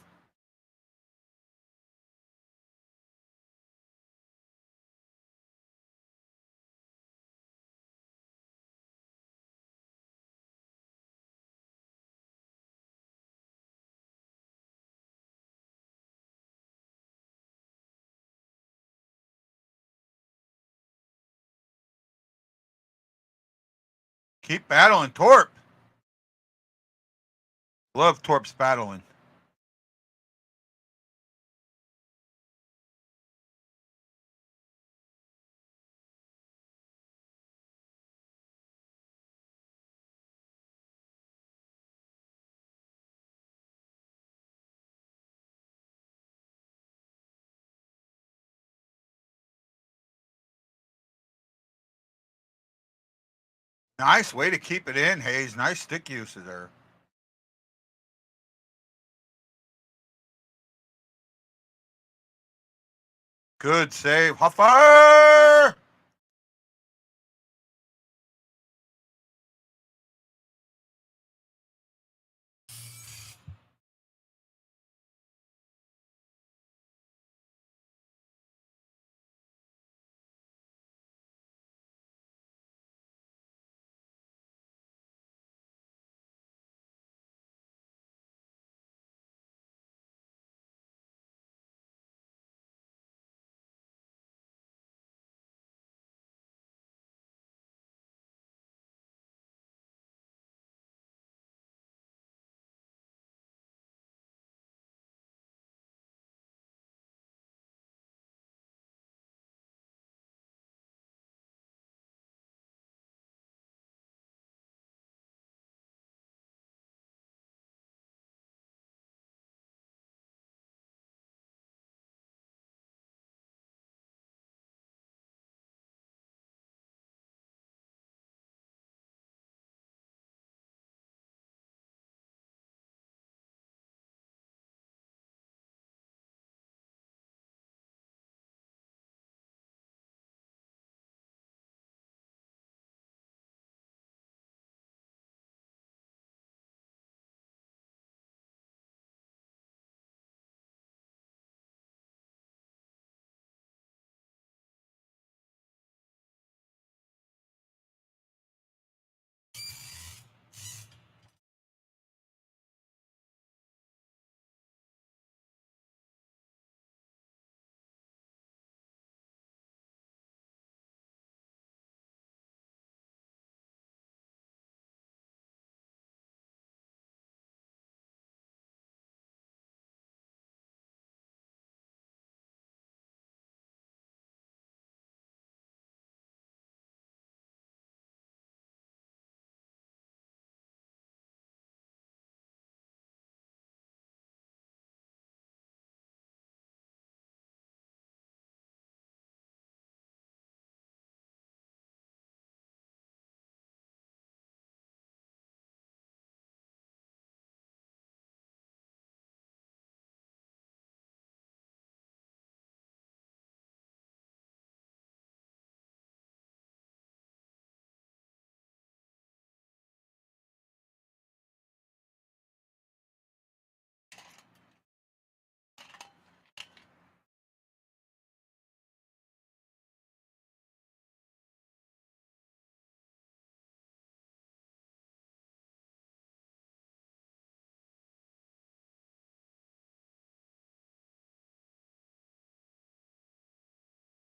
Keep battling, Torp. Love Torp's battling. Nice way to keep it in, Hayes. Nice stick usage there. Good save, Hoffer.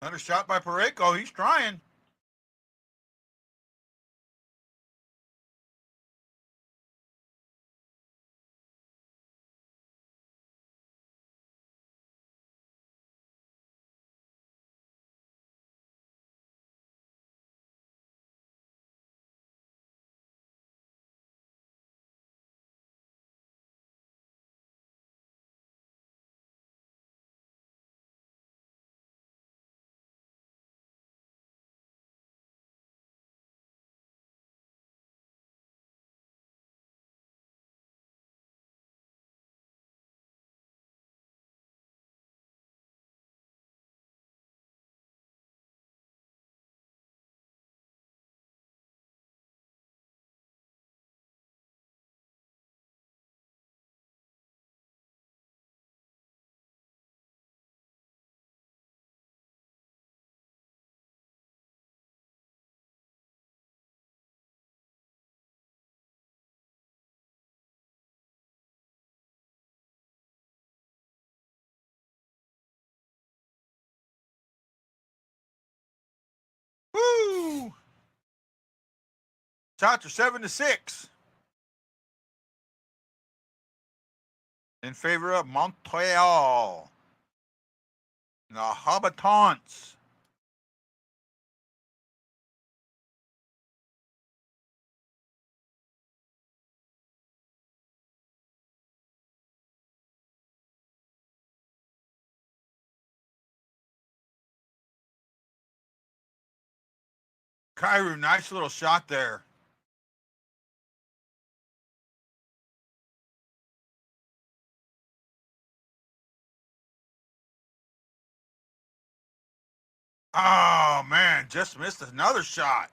Another shot by Parayko. He's trying. Woo! Shots are 7-6 in favor of Montreal. The Habitants. Kyrou, nice little shot there. Oh, man, just missed another shot.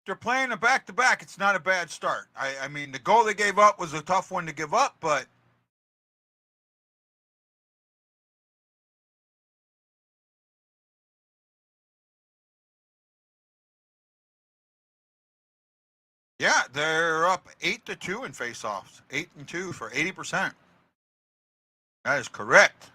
They're playing a back-to-back. It's not a bad start. I mean, the goal they gave up was a tough one to give up, but yeah, they're up 8-2 in faceoffs. 8-2 for 80%. That is correct.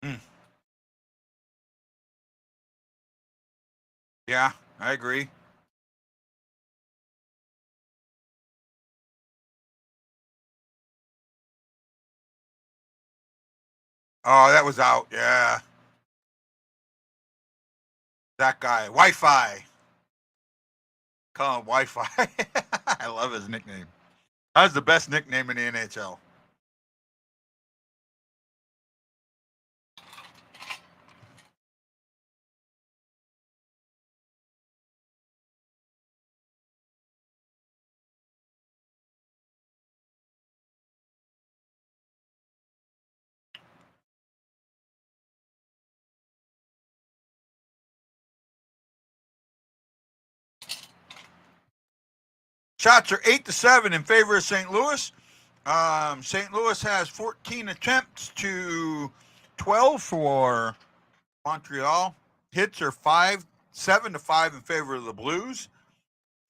Mm. Yeah, I agree. Oh, that was out. Yeah. That guy. Wi-Fi. Call him Wi-Fi. I love his nickname. That's the best nickname in the NHL. Shots are 8-7 in favor of St. Louis. St. Louis has 14 attempts to 12 for Montreal. Hits are 7-5 in favor of the Blues.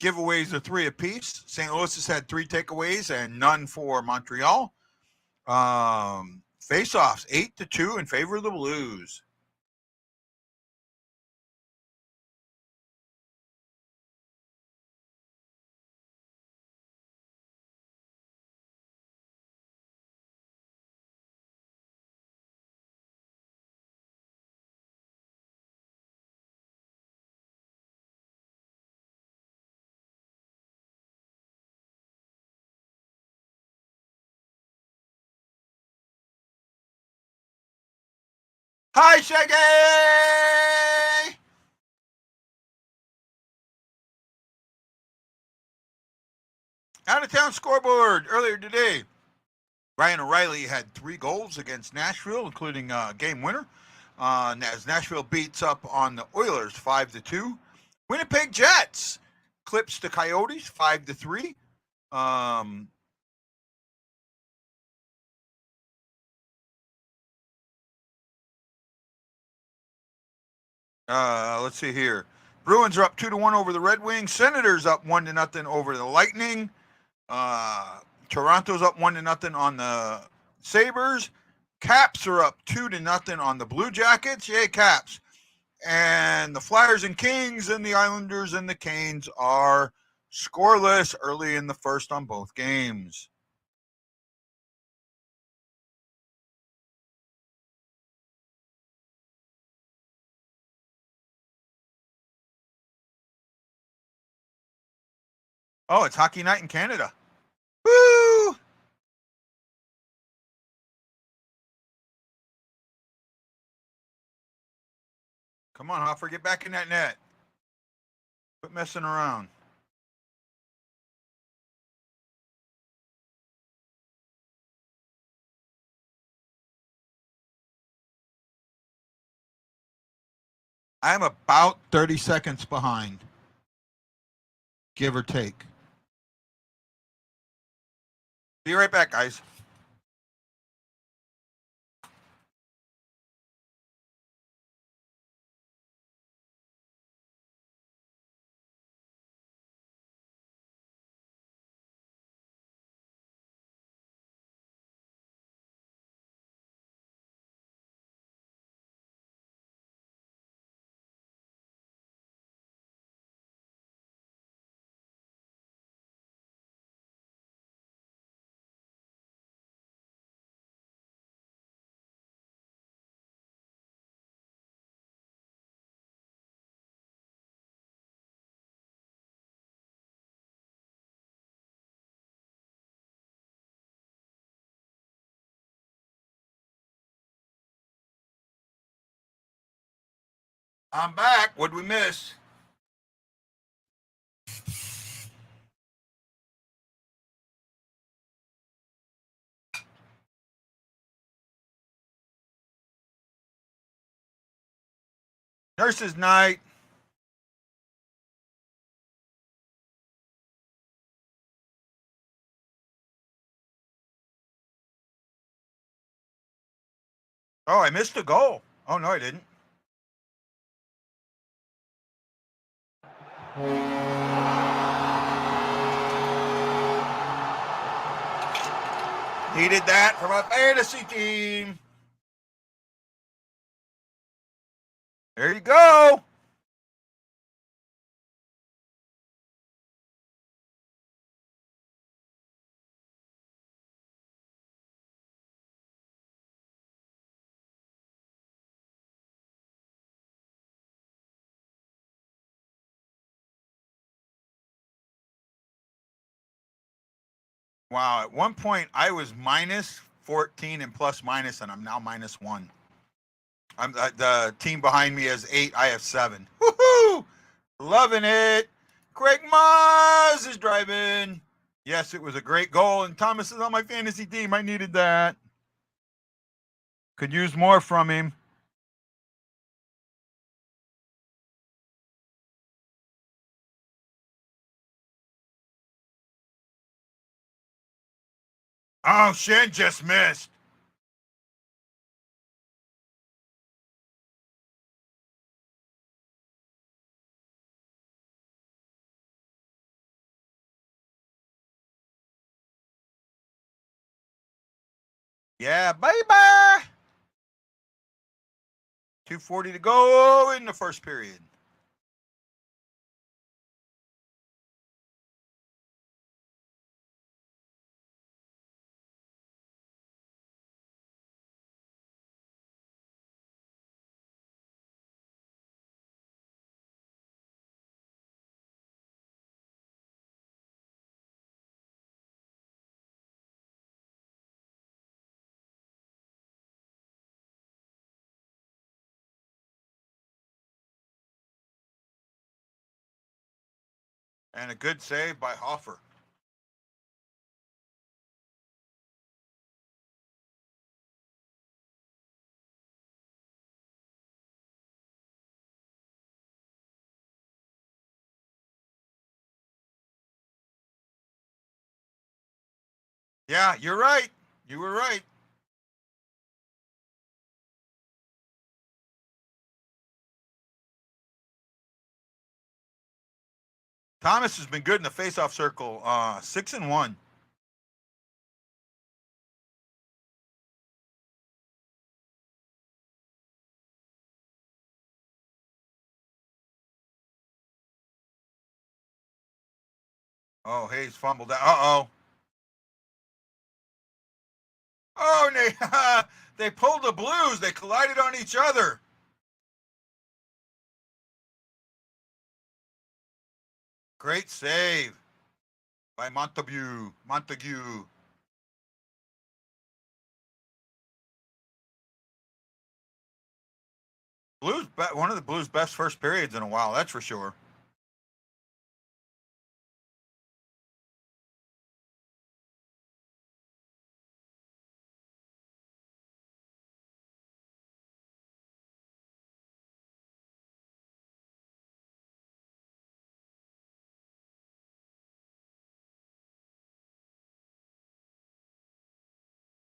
Giveaways are 3 apiece. St. Louis has had 3 takeaways and none for Montreal. Face-offs 8-2 in favor of the Blues. Hi, Shaggy! Out of town scoreboard earlier today. Ryan O'Reilly had 3 goals against Nashville, including a game winner. As Nashville beats up on the Oilers 5-2. Winnipeg Jets clips the Coyotes 5-3. Let's see here. Bruins are up 2-1 over the Red Wings. Senators up 1-0 over the Lightning. Toronto's up 1-0 on the Sabres. Caps are up 2-0 on the Blue Jackets. Yay, Caps. And the Flyers and Kings and the Islanders and the Canes are scoreless early in the first on both games. Oh, it's hockey night in Canada. Woo! Come on, Hoffer, get back in that net. Quit messing around. I'm about 30 seconds behind, give or take. Be right back, guys. I'm back. What'd we miss? Nurses night. Oh, I missed a goal. Oh, no, I didn't. Needed that for my fantasy team. There you go. Wow, at one point I was minus 14 and plus minus, and I'm now minus 1. I'm the team behind me has 8. I have 7. Woohoo! Loving it. Craig Maz is driving. Yes, it was a great goal, and Thomas is on my fantasy team. I needed that. Could use more from him. Oh, Shen just missed. Yeah, baby. 2:40 to go in the first period. And a good save by Hoffer. Yeah, you're right. You were right. Thomas has been good in the faceoff circle. 6-1. Oh, Hayes fumbled. Uh-oh. Oh, and they pulled the Blues. They collided on each other. Great save by Montague. Blues, one of the Blues' best first periods in a while, that's for sure.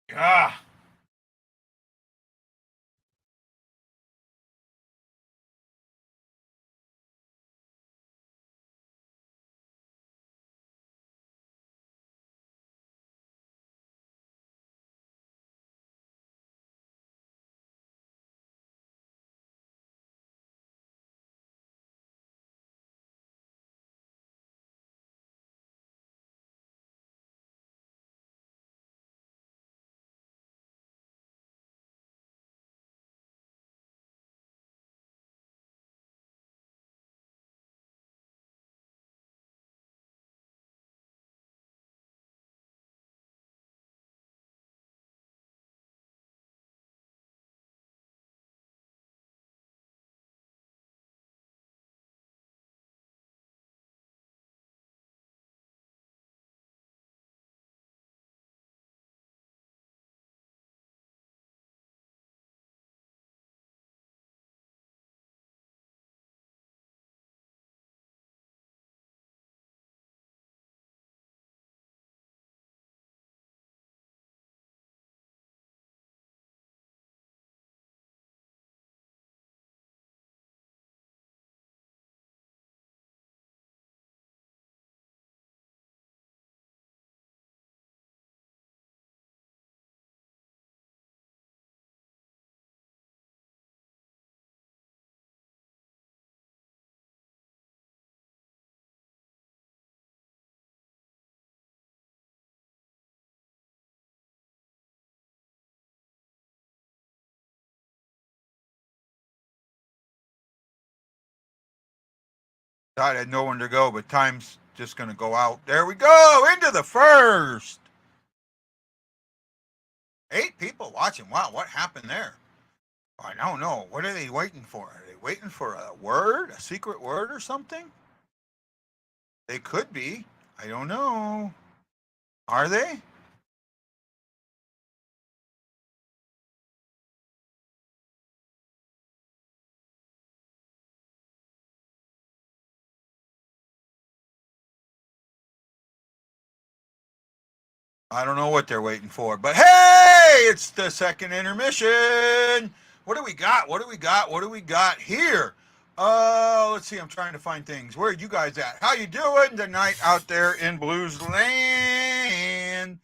Yeah. God had nowhere to go, but time's just going to go out. There we go, into the first. 8 people watching. Wow, what happened there? I don't know. What are they waiting for? Are they waiting for a word, a secret word or something? They could be. I don't know. Are they? I don't know what they're waiting for, but hey, it's the second intermission. What do we got? What do we got? What do we got here? Let's see. I'm trying to find things. Where are you guys at? How you doing tonight out there in Blues land?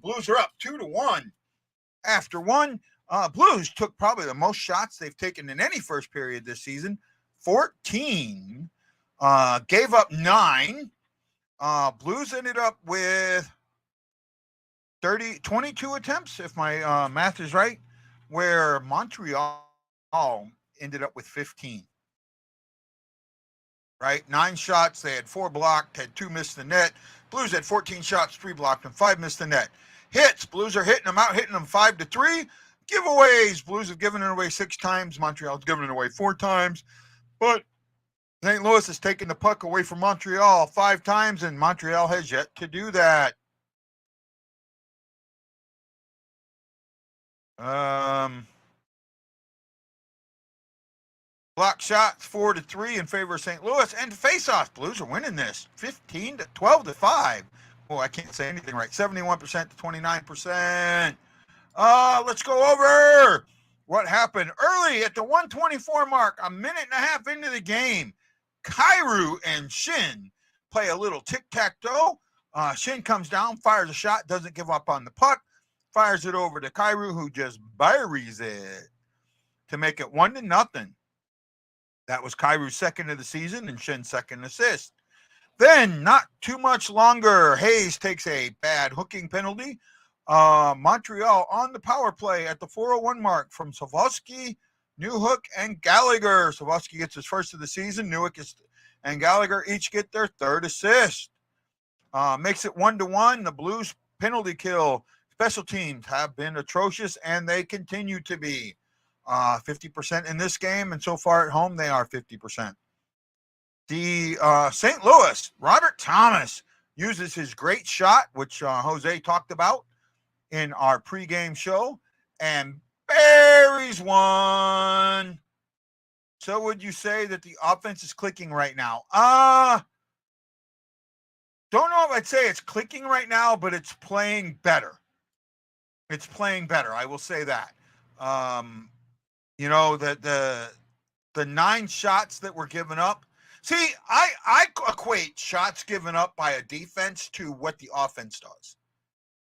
Blues are up 2-1 after one. Blues took probably the most shots they've taken in any first period this season, 14. Gave up 9. Blues ended up with 22 attempts, if my math is right, where Montreal ended up with 15. Right? 9 shots, they had 4 blocked, had 2 missed the net. Blues had 14 shots, 3 blocked, and 5 missed the net. Hits, Blues are hitting them out, hitting them 5-3. Giveaways, Blues have given it away 6 times. Montreal's given it away 4 times. But St. Louis has taken the puck away from Montreal 5 times, and Montreal has yet to do that. Block shots 4-3 in favor of St. Louis, and face-offs. Blues are winning this 12-5. Oh, I can't say anything right. 71% to 29%. Let's go over what happened early at the 124 mark, a minute and a half into the game. Kyrou and Shin play a little tic-tac-toe. Shin comes down, fires a shot, doesn't give up on the puck, fires it over to Kyrou, who just buries it to make it 1-0. That was Kyrou's second of the season and Shin's second assist. Then, not too much longer, Hayes takes a bad hooking penalty. Montreal on the power play at the 4:01 mark from Savosky, Newhook, and Gallagher. Savosky gets his first of the season. Newhook and Gallagher each get their third assist. Makes it 1-1. The Blues penalty kill special teams have been atrocious, and they continue to be. 50% in this game, and so far at home they are 50%. The St. Louis, Robert Thomas uses his great shot, which Jose talked about in our pregame show, and buries one. So would you say that the offense is clicking right now? Don't know if I'd say it's clicking right now, but it's playing better. It's playing better. I will say that. You know, the 9 shots that were given up. See, I equate shots given up by a defense to what the offense does,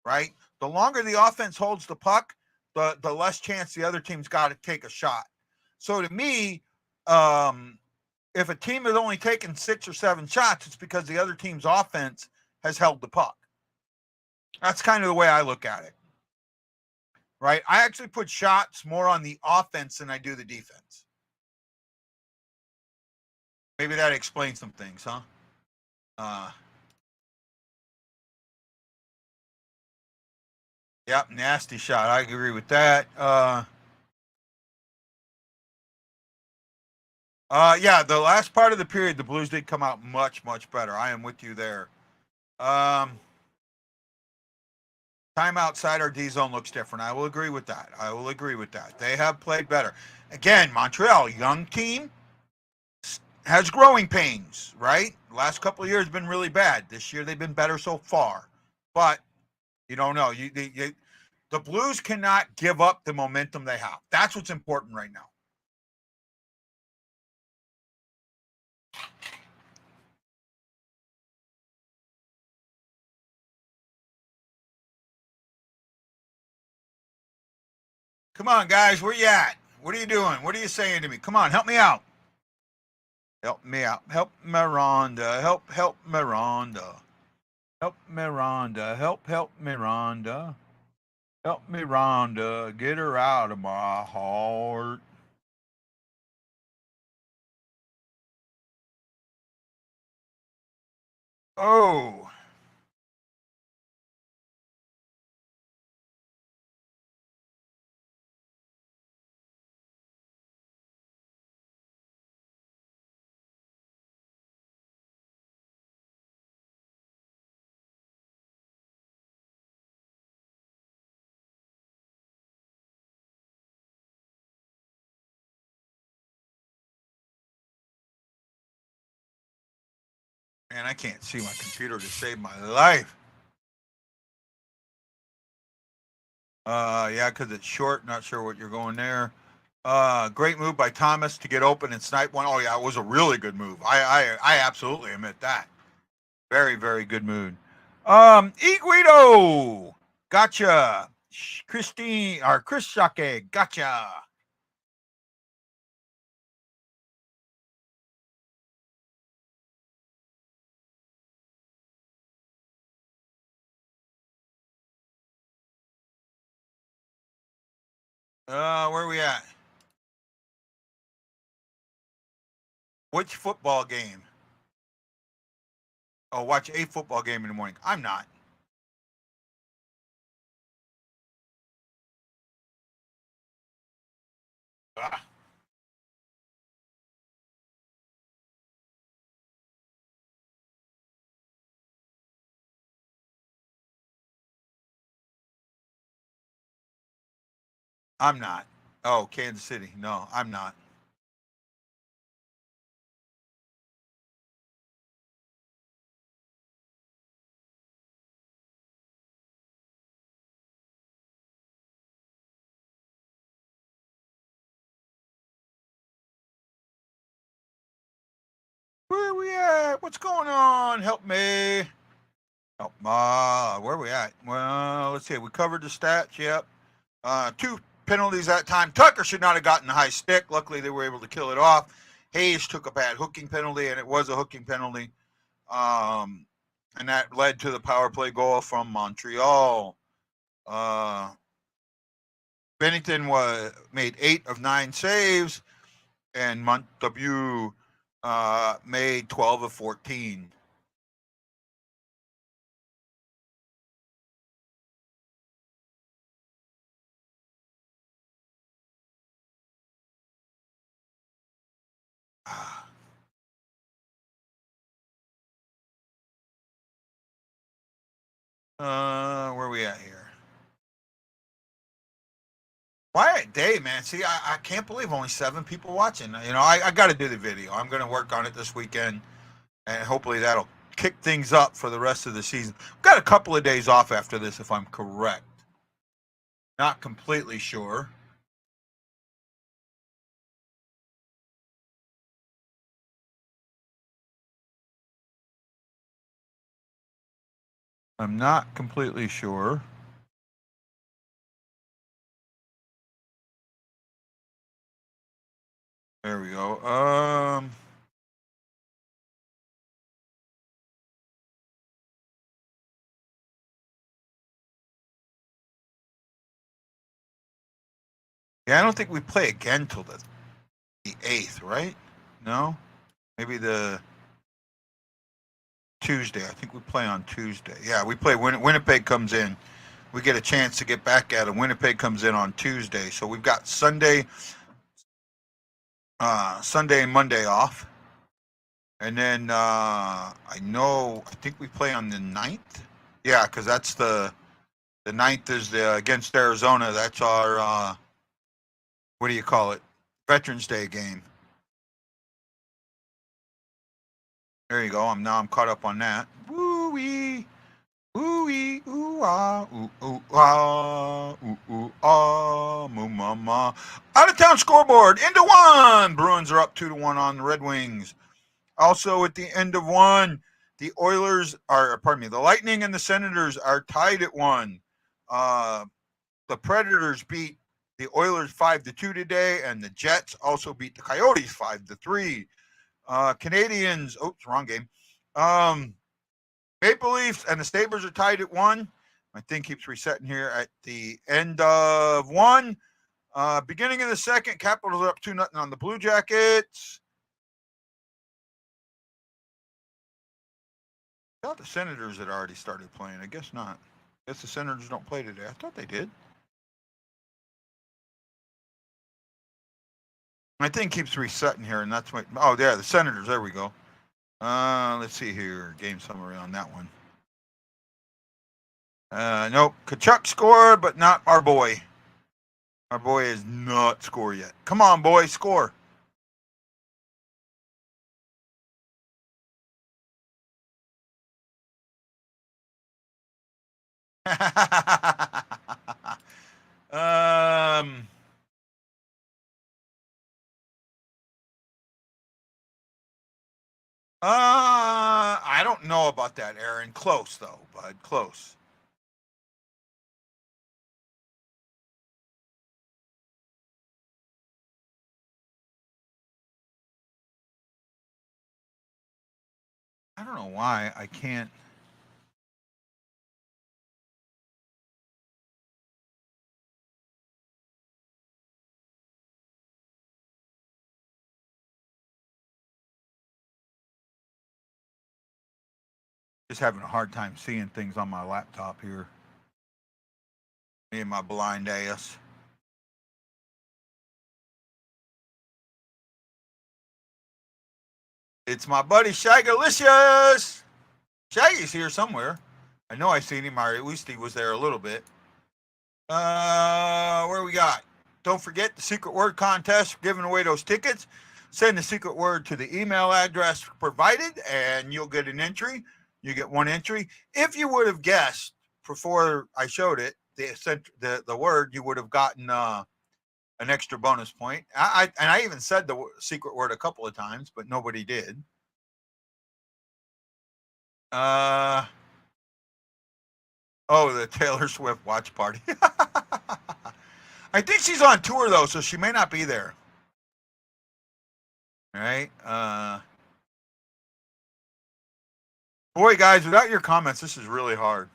right? The longer the offense holds the puck, the less chance the other team's got to take a shot. So to me, if a team has only taken 6 or 7 shots, it's because the other team's offense has held the puck. That's kind of the way I look at it, right? I actually put shots more on the offense than I do the defense. Maybe that explains some things, huh? Yep, nasty shot. I agree with that. Yeah, the last part of the period, the Blues did come out much, much better. I am with you there. Time outside our D zone looks different. I will agree with that. They have played better. Again, Montreal, young team, has growing pains, right? The last couple of years have been really bad. This year they've been better so far. But you don't know. The Blues cannot give up the momentum they have. That's what's important right now. Come on, guys. Where you at? What are you doing? What are you saying to me? Come on, help me out. Help me out. Help Miranda. Help Miranda. Help Miranda. Help Miranda. Help Miranda. Get her out of my heart. Oh. Man, I can't see my computer to save my life. Yeah, because it's short. Not sure what you're going there. Great move by Thomas to get open and snipe one. Oh yeah, it was a really good move. I absolutely admit that. Very, very good move. Iguido, gotcha. Christine or Chris Shake, gotcha. Where are we at? Which football game? Oh, watch a football game in the morning. I'm not. Ah. I'm not. Oh, Kansas City. No, I'm not. Where are we at? What's going on? Help me. Help. Where are we at? Well, let's see. We covered the stats. Yep. 2 penalties that time. Tucker should not have gotten the high stick. Luckily, they were able to kill it off. Hayes took a bad hooking penalty, and it was a hooking penalty. And that led to the power play goal from Montreal. Bennington made 8 of 9 saves, and Montague made 12 of 14. Where are we at here? Quiet day, man. See, I can't believe only 7 people watching. You know, I got to do the video. I'm going to work on it this weekend, and hopefully that'll kick things up for the rest of the season. I've got a couple of days off after this, if I'm correct. Not completely sure. I'm not completely sure. There we go. Yeah, I don't think we play again till the 8th, right? No? Maybe the Tuesday. I think we play on Tuesday. Yeah, we play Winnipeg comes in. We get a chance to get back at it. Winnipeg comes in on Tuesday. So we've got Sunday and Monday off. And then I think we play on the 9th. Yeah, because that's the 9th is against Arizona. That's our, what do you call it? Veterans Day game. There you go. I'm caught up on that. Woo-wee. Ooh-wee, ooh-ah, ooh-ah, ooh-ah, moo-ma-ma. Out-of-town scoreboard, into 1. Bruins are up 2-1 on the Red Wings. Also at the end of 1, the Lightning and the Senators are tied at 1. The Predators beat the Oilers 5-2 today, and the Jets also beat the Coyotes 5-3. Canadians, wrong game. Maple Leafs and the Sabres are tied at 1. My thing keeps resetting here at the end of 1. Beginning of the second, Capitals are up 2-0 on the Blue Jackets. I thought the Senators had already started playing. I guess not. I guess the Senators don't play today. I thought they did. My thing keeps resetting here, and that's what. Oh, yeah, the Senators. There we go. Let's see here. Game summary on that one. Nope. Kachuk scored, but not our boy. Our boy is not scored yet. Come on, boy, score. I don't know about that, Aaron. Close though, bud. Close. I don't know why I can't. Just having a hard time seeing things on my laptop here. Me and my blind ass. It's my buddy Shagalicious. Shaggy's here somewhere. I know I seen him, or at least he was there a little bit. Where we got? don't forget the secret word contest. We're giving away those tickets. Send the secret word to the email address provided, and you'll get an entry. You get one entry. If you would have guessed before I showed it, the word, you would have gotten an extra bonus point. I even said the secret word a couple of times, but nobody did. Oh, the Taylor Swift watch party. I think she's on tour though, so she may not be there. All right. Boy, guys, without your comments, this is really hard.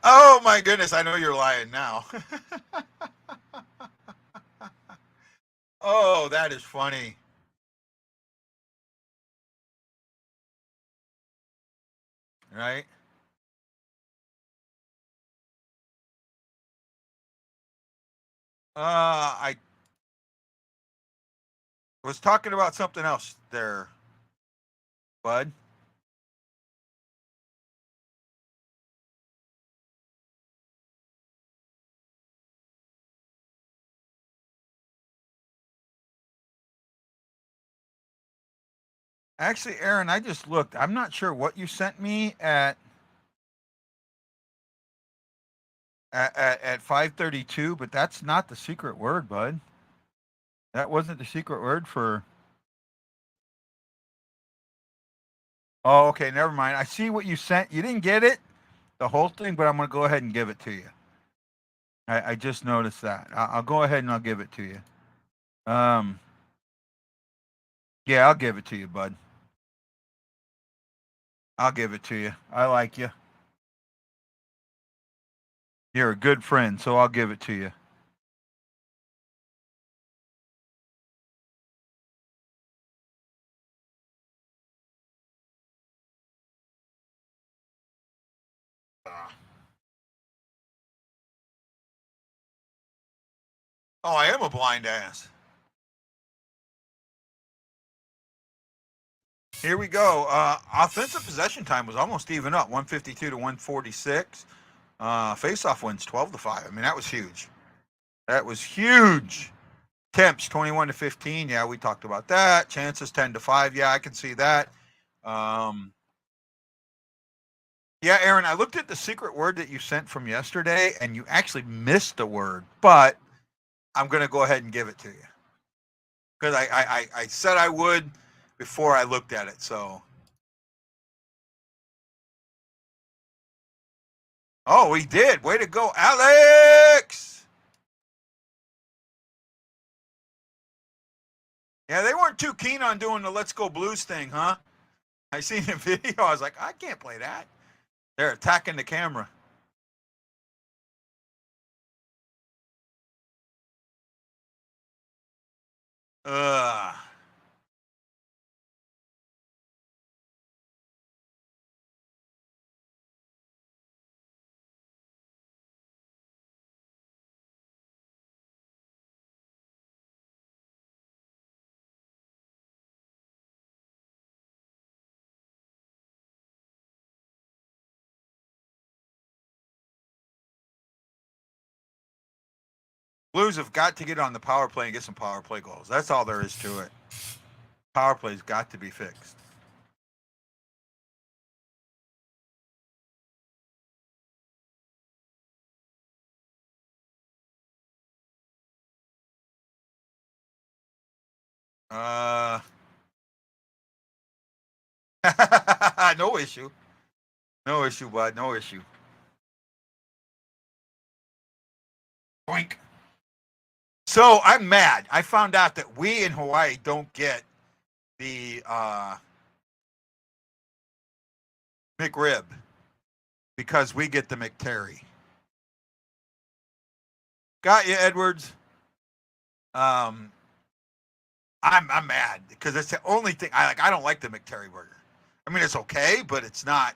Oh my goodness, I know you're lying now. Oh, that is funny. Right? I was talking about something else there, bud. Actually, Aaron, I just looked. I'm not sure what you sent me at 5:32, but that's not the secret word, bud. That wasn't the secret word for. Oh, okay, never mind. I see what you sent. You didn't get it, the whole thing, but I'm going to go ahead and give it to you. I just noticed that. I'll go ahead and I'll give it to you. Yeah, I'll give it to you, bud. I'll give it to you. I like you. You're a good friend, so I'll give it to you. Oh, I am a blind ass. Here we go. Offensive possession time was almost even up, 152 to 146. Face-off wins 12-5. I mean, that was huge. That was huge. Temps 21 to 15. Yeah, we talked about that. Chances 10 to 5. Yeah, I can see that. Yeah, Aaron, I looked at the secret word that you sent from yesterday, and you actually missed the word, but I'm going to go ahead and give it to you because I said I would before I looked at it. So, oh, we did. Way to go, Alex. Yeah, they weren't too keen on doing the Let's Go Blues thing, huh? I seen the video. I was like, I can't play that. They're attacking the camera. Ugh. Blues have got to get on the power play and get some power play goals. That's all there is to it. Power play's got to be fixed. No issue. No issue, bud. No issue. Boink. So I'm mad. I found out that we in Hawaii don't get the McRib because we get the McTerry. Got you, Edwards. I'm mad because it's the only thing I like. I don't like the McTerry burger. I mean, it's okay, but it's not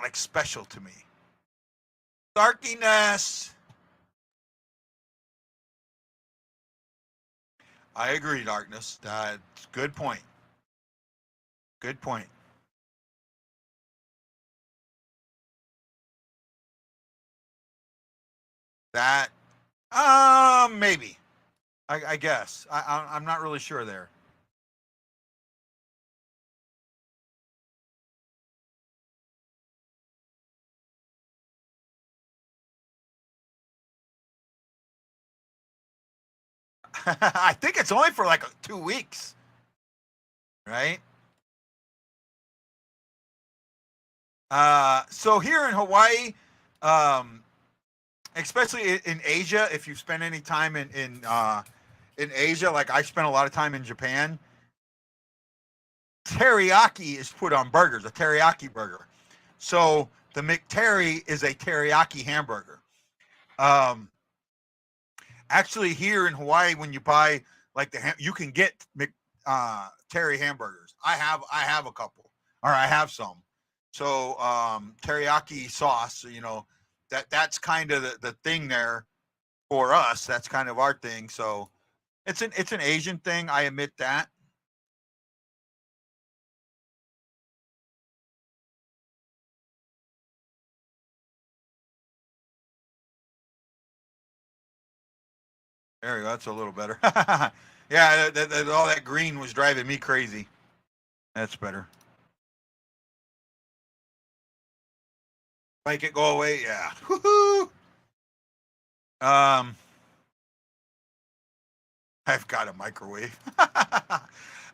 like special to me. Darkiness. I agree, Darkness. That's good point. Good point. That, maybe. I guess. I'm not really sure there. I think it's only for like 2 weeks, right? So here in Hawaii, um, especially in Asia, if you spend any time in Asia, like I spent a lot of time in Japan, teriyaki is put on burgers, a teriyaki burger. So the McTerry is a teriyaki hamburger. Um, Actually, here in Hawaii, when you buy like you can get Terry hamburgers. I have a couple, or I have some. So teriyaki sauce, that's kind of the thing there for us. That's kind of our thing. So it's an Asian thing. I admit that. There you go. That's a little better. Yeah, all that green was driving me crazy. That's better. Make it go away. Yeah. Woohoo! Um, I've got a microwave.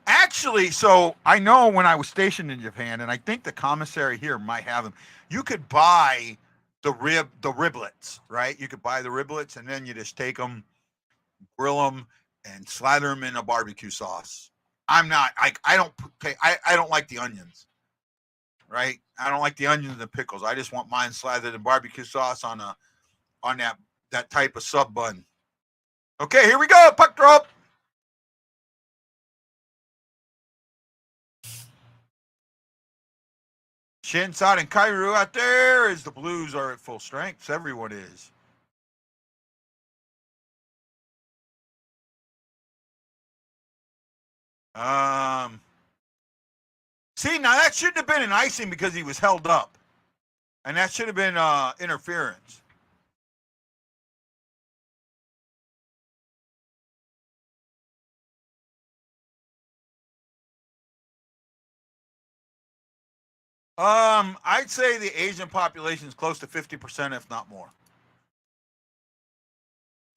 Actually, so I know when I was stationed in Japan, and I think the commissary here might have them. You could buy the riblets, right? You could buy the riblets, and then you just take them, grill them, and slather them in a barbecue sauce. I'm not. I don't. Okay, I don't like the onions, right? I don't like the onions and pickles. I just want mine slathered in barbecue sauce on that type of sub bun. Okay, here we go. Puck drop. Shinsad and Kairu out there as the Blues are at full strength. Everyone is. Um, See, now that shouldn't have been an icing because he was held up, and that should have been interference. I'd say the Asian population is close to 50%, if not more.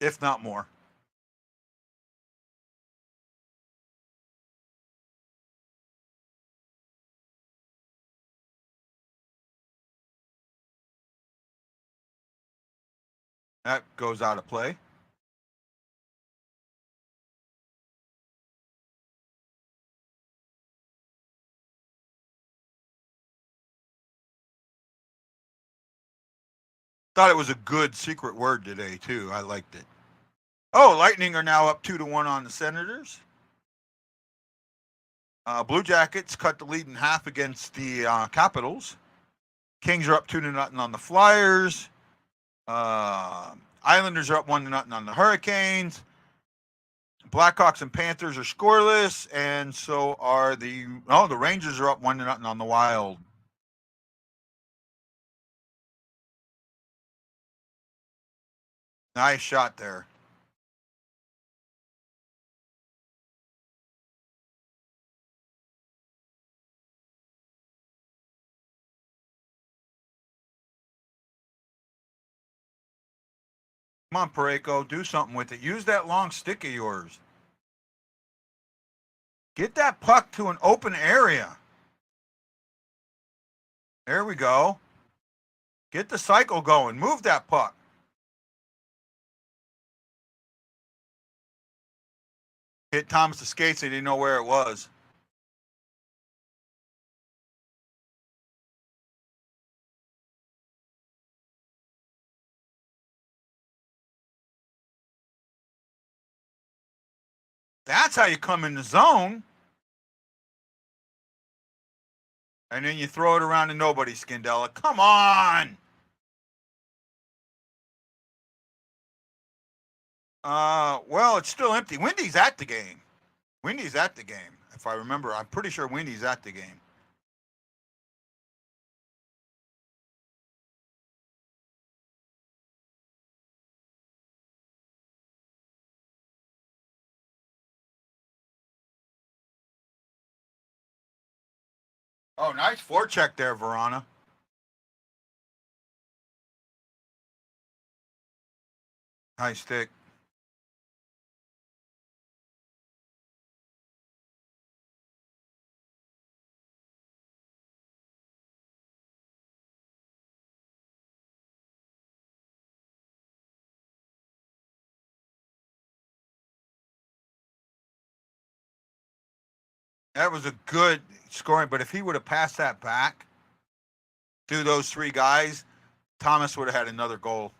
If not more. That goes out of play. Thought it was a good secret word today, too. I liked it. Oh, Lightning are now up 2-1 on the Senators. Blue Jackets cut the lead in half against the Capitals. Kings are up 2-0 on the Flyers. Islanders are up 1-0 on the Hurricanes. Blackhawks and Panthers are scoreless, and so are the Rangers are up 1-0 on the Wild. Nice shot there. Come on, Pareko, do something with it. Use that long stick of yours. Get that puck to an open area. There we go. Get the cycle going. Move that puck. Hit Thomas the skates. He didn't know where it was. That's how you come in the zone. And then you throw it around to nobody, Scandella. Come on. Well, it's still empty. Wendy's at the game. Wendy's at the game. If I remember, I'm pretty sure Wendy's at the game. Oh, nice forecheck there, Verona. Nice stick. That was a good scoring, but if he would have passed that back through those three guys, Thomas would have had another goal.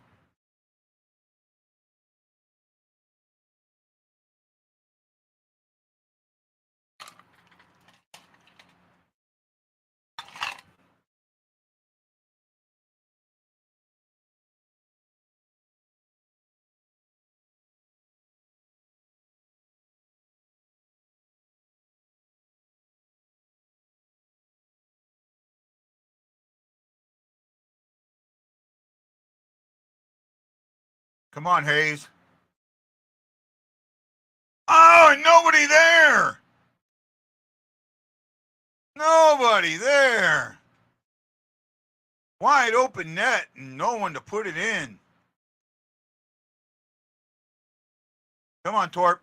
Come on, Hayes. Oh, and nobody there. Nobody there. Wide open net and no one to put it in. Come on, Torp.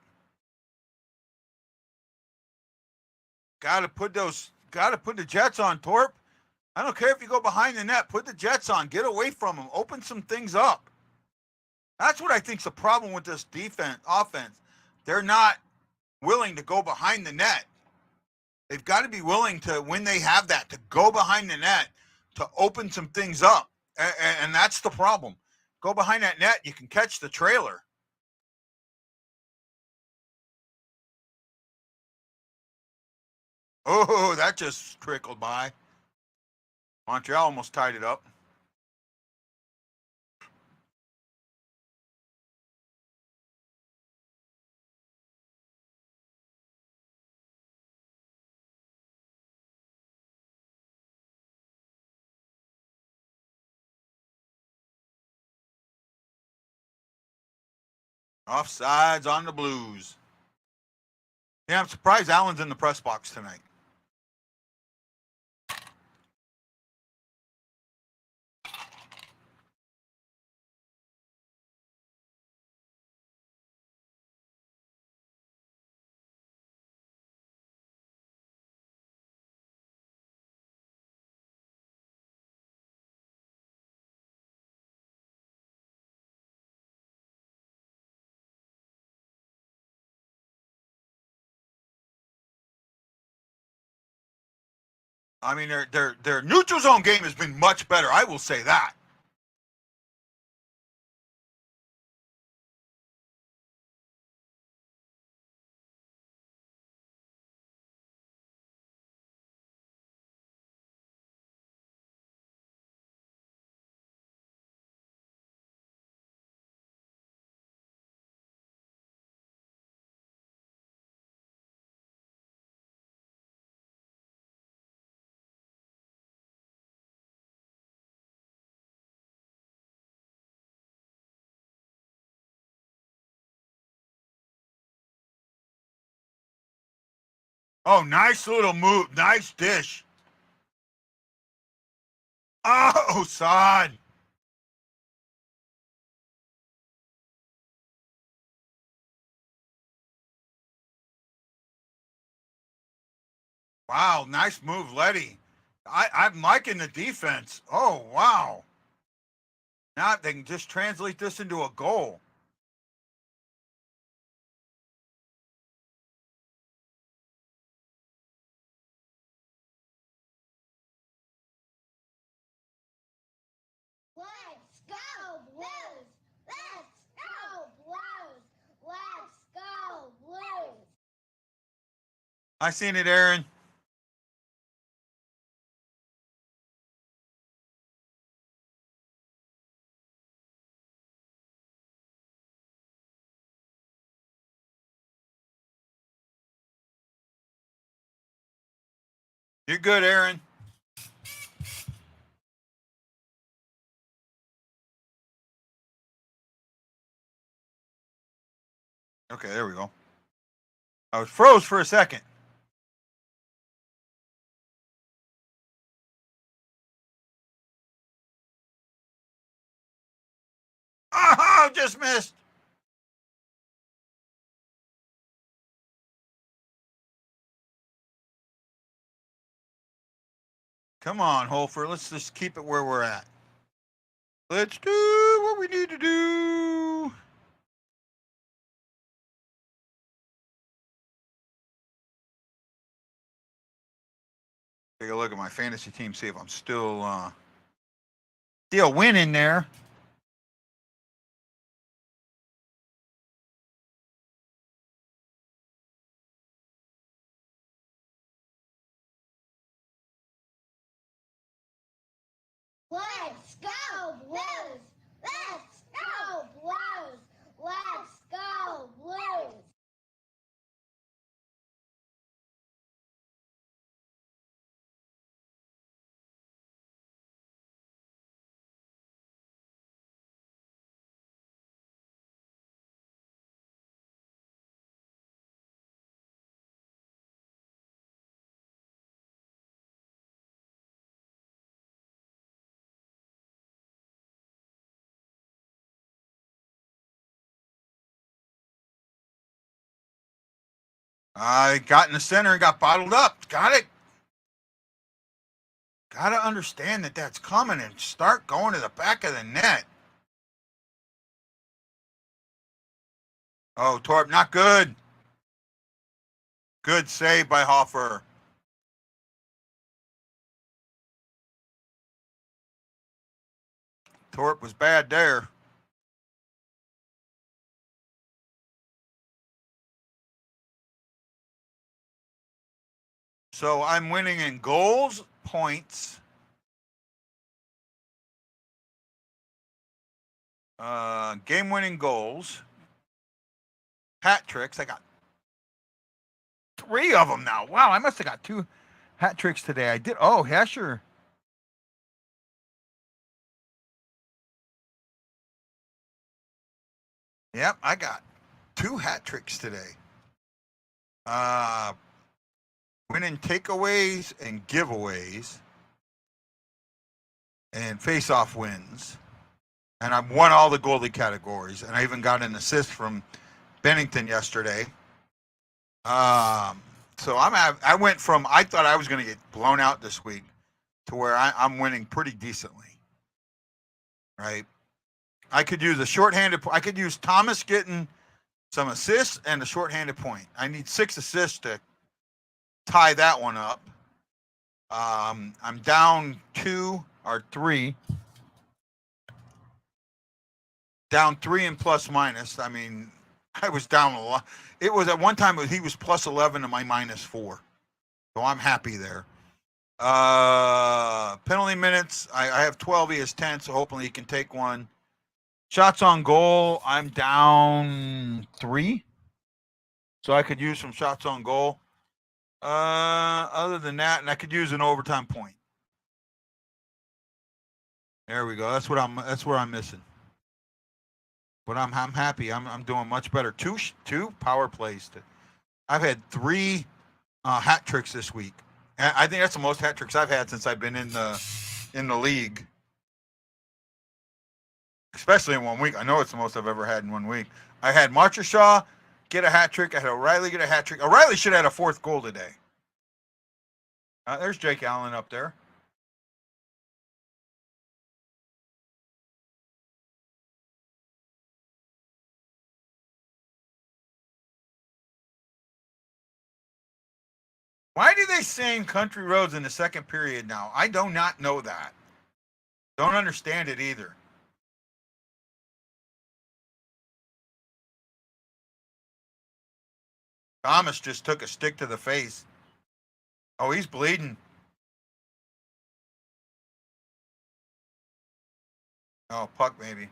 Got to put the Jets on, Torp. I don't care if you go behind the net. Put the Jets on. Get away from them. Open some things up. That's what I think's the problem with this offense. They're not willing to go behind the net. They've got to be willing to, when they have that, to go behind the net, to open some things up. And that's the problem. Go behind that net, you can catch the trailer. Oh, that just trickled by. Montreal almost tied it up. Offsides on the Blues. Yeah, I'm surprised Allen's in the press box tonight. I mean, their neutral zone game has been much better. I will say that. Oh, nice little move. Nice dish. Oh, son. Wow, nice move, Letty. I'm liking the defense. Oh, wow. Now they can just translate this into a goal. Let's go, Blues! Let's go, Blues! Let's go, Blues! I seen it, Aaron. You're good, Aaron. Okay, there we go. I was froze for a second. Oh, just missed. Come on, Hoffer. Let's just keep it where we're at. Let's do what we need to do. Take a look at my fantasy team, see if I'm still winning there. Let's go, Blues! Let's go, Blues! Let's go, Blues! I got in the center and got bottled up. Got it. Got to understand that that's coming and start going to the back of the net. Oh, Torp, not good. Good save by Hoffer. Torp was bad there. So I'm winning in goals, points, game-winning goals, hat tricks. I got 3 of them now. Wow, I must have got 2 hat tricks today. I did. Oh, yeah, sure. Yep, I got 2 hat tricks today. Winning takeaways and giveaways and face-off wins. And I've won all the goalie categories. And I even got an assist from Bennington yesterday. So I went from, I thought I was going to get blown out this week to where I'm winning pretty decently. Right? I could use I could use Thomas getting some assists and a shorthanded point. I need 6 assists to tie that one up. I'm down 2 or 3. Down 3 in plus minus. I mean, I was down a lot. It was at one time he was plus 11 and my minus 4. So I'm happy there. Penalty minutes. I have 12. He has 10. So hopefully he can take one. Shots on goal. I'm down 3. So I could use some shots on goal. Other than that, and I could use an overtime point. There we go. That's where I'm missing. But I'm happy. I'm doing much better. Two power plays. I've had 3 hat tricks this week. And I think that's the most hat tricks I've had since I've been in the league. Especially in 1 week. I know it's the most I've ever had in 1 week. I had Marchessault get a hat trick. I had O'Reilly get a hat trick. O'Reilly should have had a 4th goal today. There's Jake Allen up there. Why do they sing Country Roads in the second period now? I do not know that. Don't understand it either. Thomas just took a stick to the face. Oh, he's bleeding. Oh, puck maybe.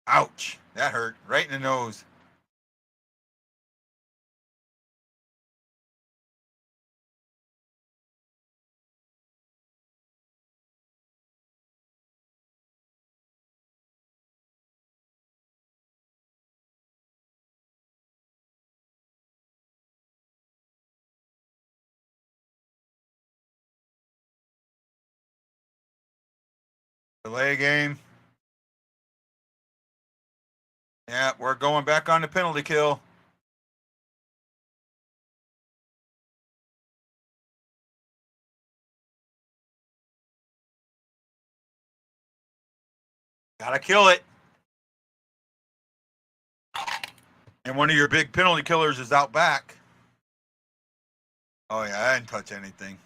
Ouch. That hurt. Right in the nose. Delay game. Yeah, we're going back on the penalty kill. Gotta kill it. And one of your big penalty killers is out back. Oh, yeah, I didn't touch anything.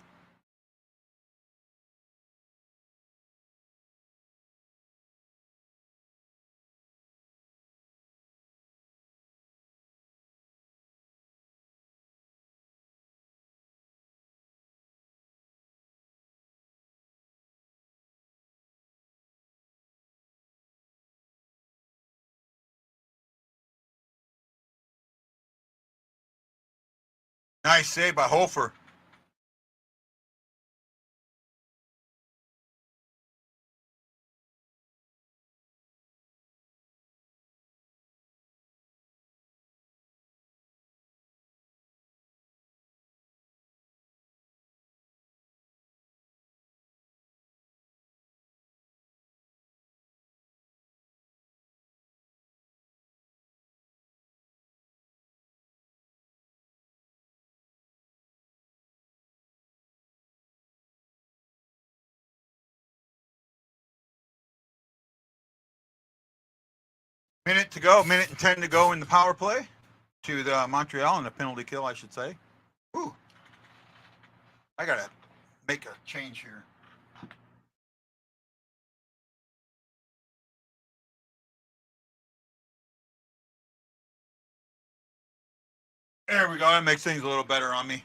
Nice save by Hoffer. Minute to go, minute and 10 to go in the power play to the Montreal, and the penalty kill, I should say. Ooh. I gotta make a change here. There we go. That makes things a little better on me.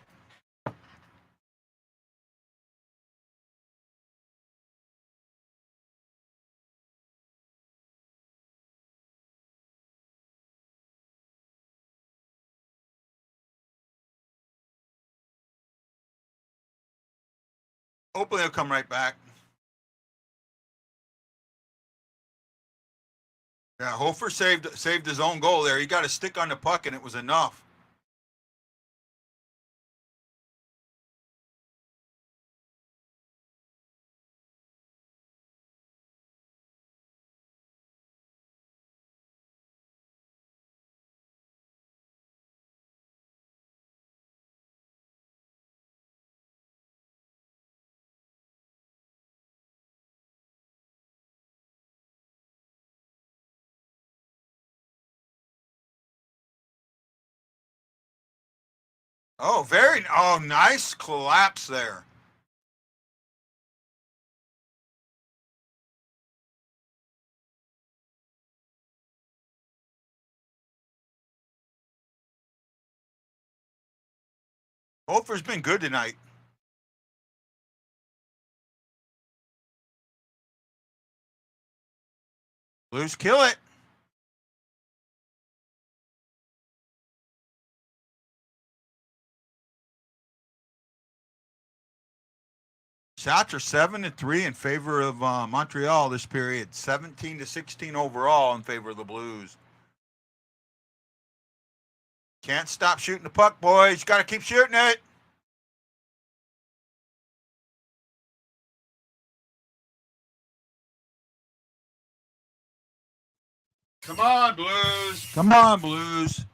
Hopefully he'll come right back. Yeah, Hofer saved his own goal there. He got a stick on the puck, and it was enough. Oh, nice collapse there. Hofer's been good tonight. Blues kill it. Shots are 7-3 in favor of Montreal this period. 17-16 overall in favor of the Blues. Can't stop shooting the puck, boys. Got to keep shooting it. Come on, Blues. Come on, Blues.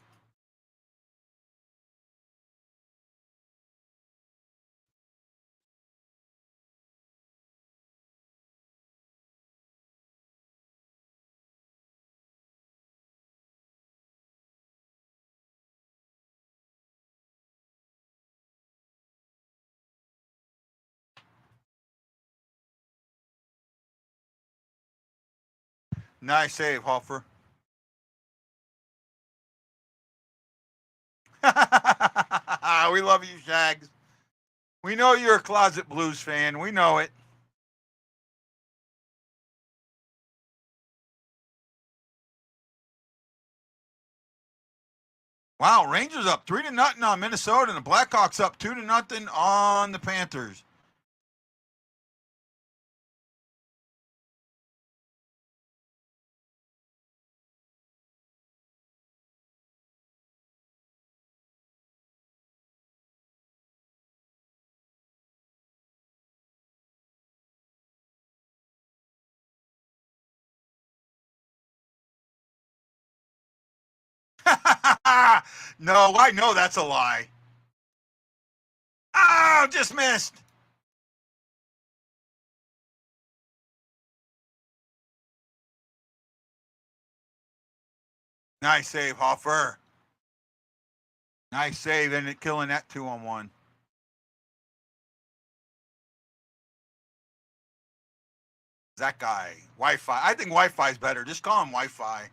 Nice save, Hoffer. We love you, Shags. We know you're a closet Blues fan. We know it. Wow, Rangers up 3-0 on Minnesota, and the Blackhawks up 2-0 on the Panthers. No, I know that's a lie. Oh, just missed. Nice save, Hoffer. Nice save, and it killing that 2-on-1. That guy, Wi-Fi. I think Wi-Fi's better. Just call him Wi-Fi.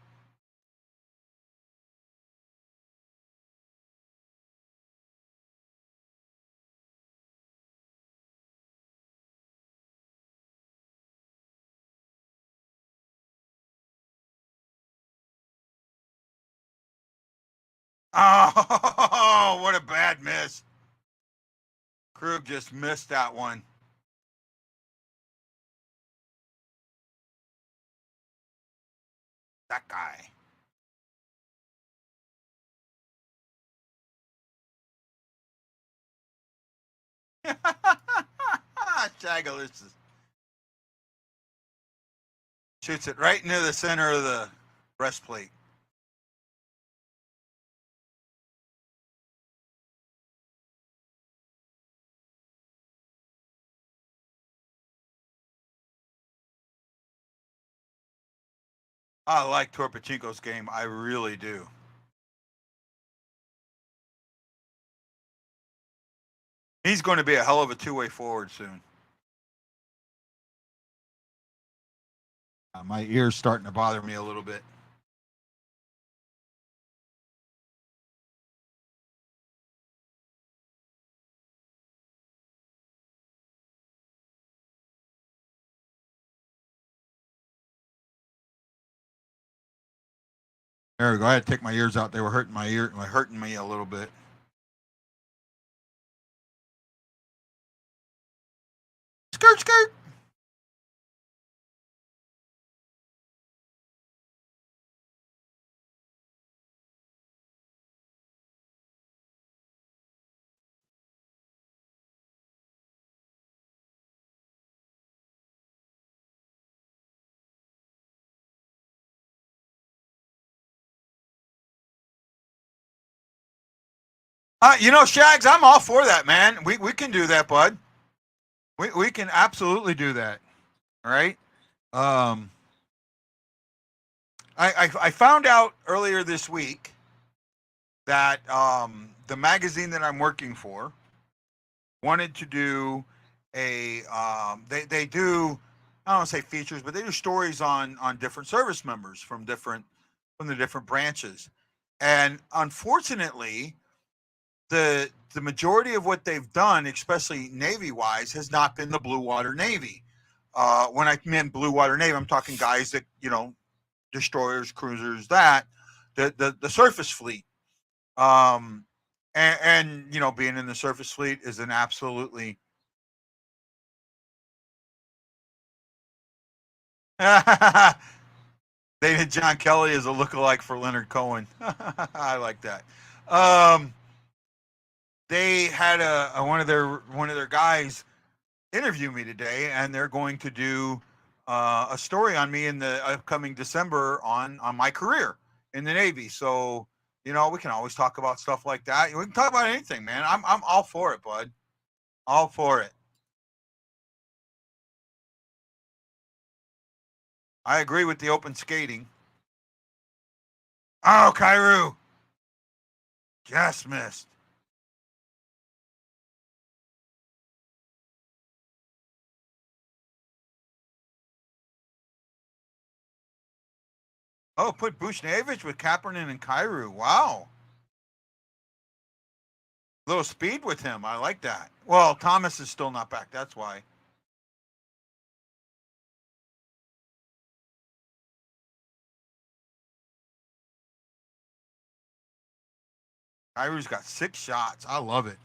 Oh, what a bad miss. Krug just missed that one. That guy. Shagalicious. Shoots it right into the center of the breastplate. I like Torpachinko's game. I really do. He's going to be a hell of a two-way forward soon. My ear's starting to bother me a little bit. There we go. I had to take my ears out. They were hurting hurting me a little bit. Skirt, skirt. Shags, I'm all for that, man. We can do that, bud. We can absolutely do that. All right. I found out earlier this week that the magazine that I'm working for wanted to do they do, I don't want to say features, but they do stories on different service members from the different branches, and unfortunately, the majority of what they've done, especially Navy wise, has not been the Blue Water Navy. When I mean Blue Water Navy, I'm talking guys that destroyers, cruisers, that the surface fleet. And being in the surface fleet is an absolutely David John Kelly is a lookalike for Leonard Cohen. I like that. They had one of their guys interview me today, and they're going to do a story on me in the upcoming December on my career in the Navy. So we can always talk about stuff like that. We can talk about anything, man. I'm all for it, bud. All for it. I agree with the open skating. Oh, Kairu. Just missed. Oh, put Bushnevich with Kaepernick and Kairu. Wow. A little speed with him. I like that. Well, Thomas is still not back. That's why. Kyrie's got 6 shots. I love it.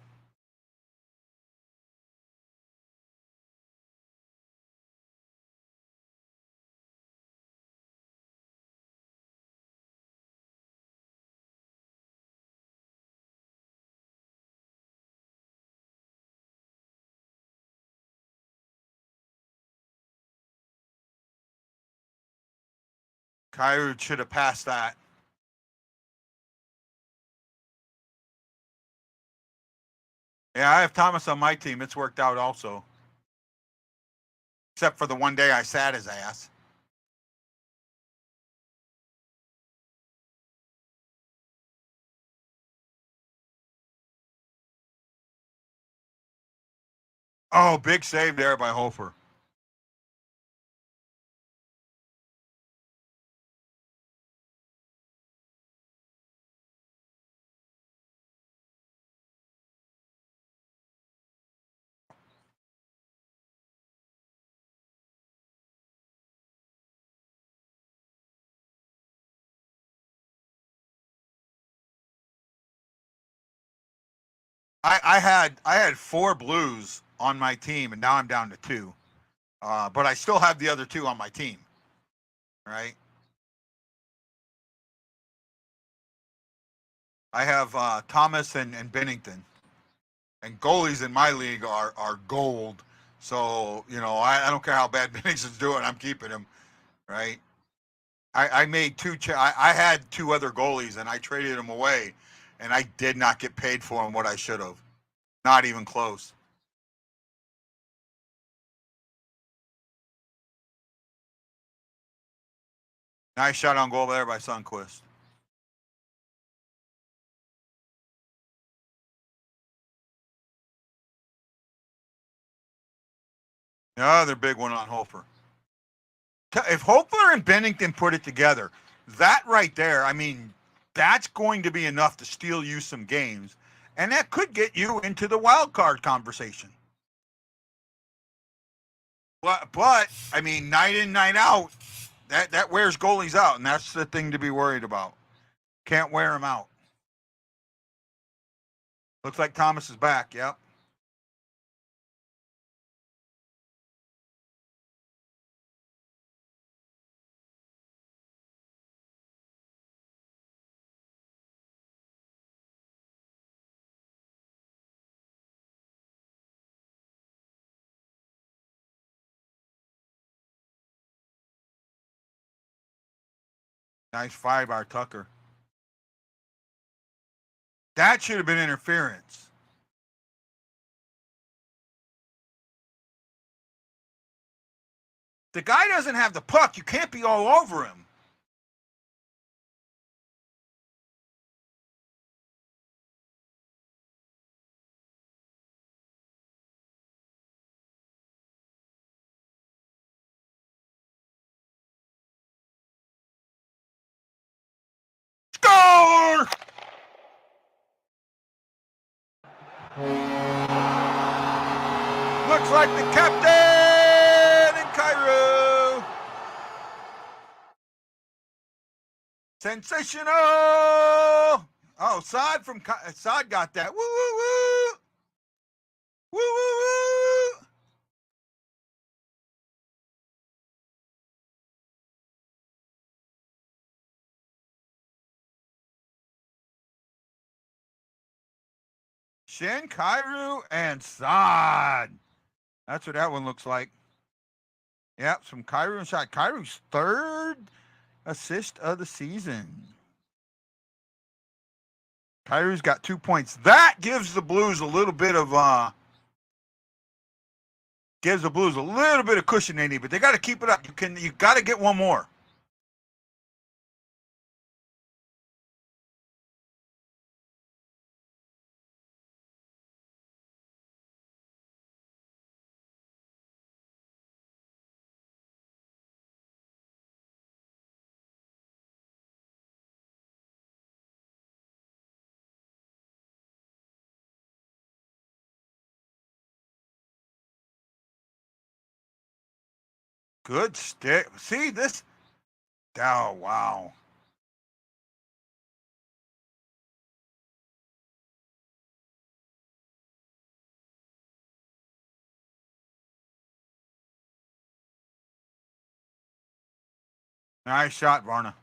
Kyrie should have passed that. Yeah, I have Thomas on my team. It's worked out also. Except for the one day I sat his ass. Oh, big save there by Hoffer. I had 4 Blues on my team, and now I'm down to 2. But I still have the other 2 on my team. Right? I have Thomas and Bennington. And goalies in my league are gold. So, you know, I don't care how bad Bennington's doing, I'm keeping him. Right? I made 2 I had 2 other goalies, and I traded them away, and I did not get paid for them what I should have. Not even close. Nice shot on goal there by Sundqvist. The other big one on Hofer. If Hofer and Bennington put it together, that right there, I mean, that's going to be enough to steal you some games, and that could get you into the wild card conversation. But I mean, night in, night out, that wears goalies out, and that's the thing to be worried about. Can't wear them out. Looks like Thomas is back. Yep. Nice 5 by Tucker. That should have been interference. The guy doesn't have the puck. You can't be all over him. Score! Looks like the captain in Cairo. Sensational! Oh, Saad got that. Woo woo woo! Woo woo woo! Shen, Cairo, and Saad. That's what that one looks like. Yep, some Cairo and Saad. Cairo's 3rd assist of the season. Cairo's got 2 points. That gives the Blues a little bit of cushion they need, but they got to keep it up. You got to get one more. Good stick. See this? Oh, wow. Nice shot, Varna.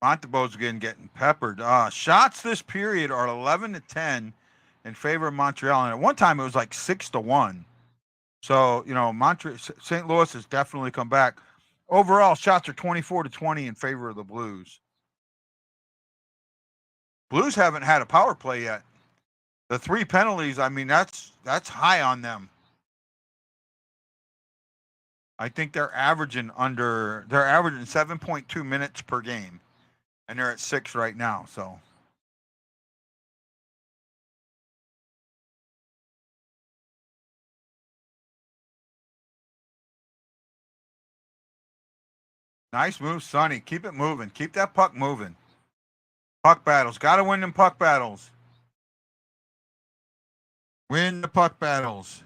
Montebo's again getting peppered. Shots this period are 11-10 in favor of Montreal. And at one time, it was like 6-1. So, St. Louis has definitely come back. Overall, shots are 24-20 in favor of the Blues. Blues haven't had a power play yet. The 3 penalties, I mean, that's high on them. I think they're averaging 7.2 minutes per game. And they're at 6 right now, so. Nice move, Sonny. Keep it moving. Keep that puck moving. Puck battles. Got to win them puck battles. Win the puck battles.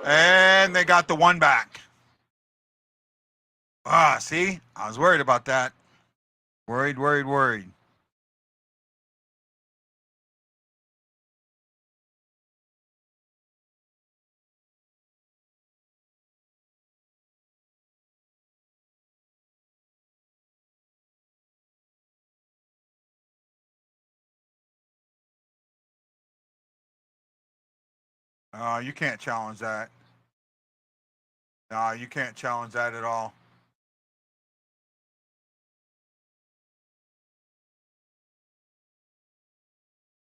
And they got the one back. See? I was worried about that. Worried. You can't challenge that. No, you can't challenge that at all.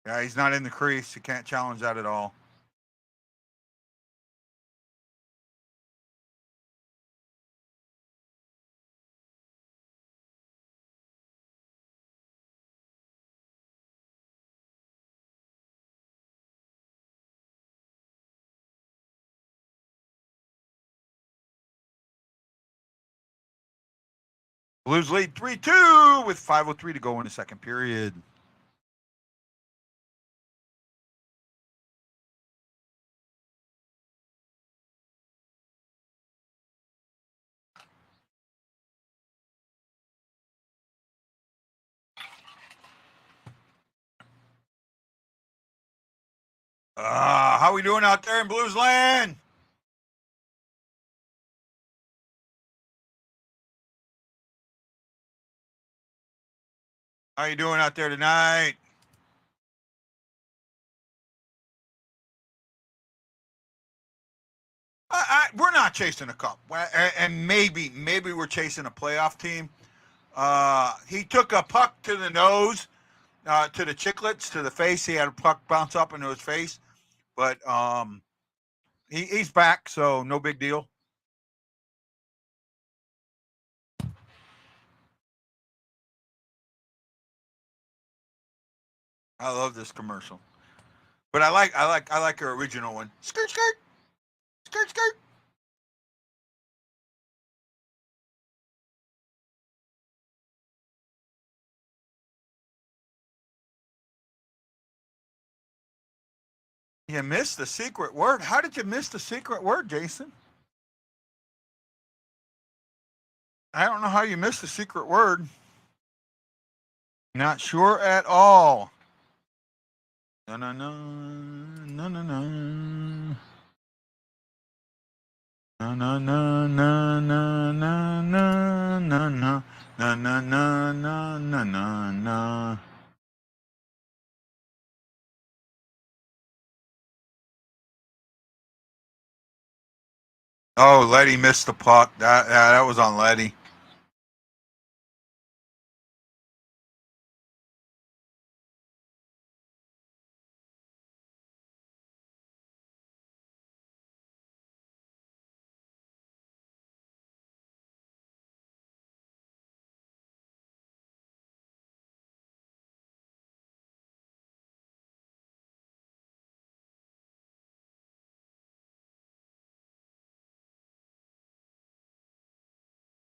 Yeah, he's not in the crease. You can't challenge that at all. Blues lead 3-2 with 5:03 to go in the second period. How we doing out there in Blues land? How you doing out there tonight? We're not chasing a cup, and maybe we're chasing a playoff team. He took a puck to the nose, to the chiclets, to the face. He had a puck bounce up into his face, but he's back, so no big deal. I love this commercial, but I like her original one. Skirt, skirt, skirt, skirt. You missed the secret word. How did you miss the secret word, Jason? I don't know how you missed the secret word. Not sure at all. No. No. Oh, Letty missed the puck. That was on Letty.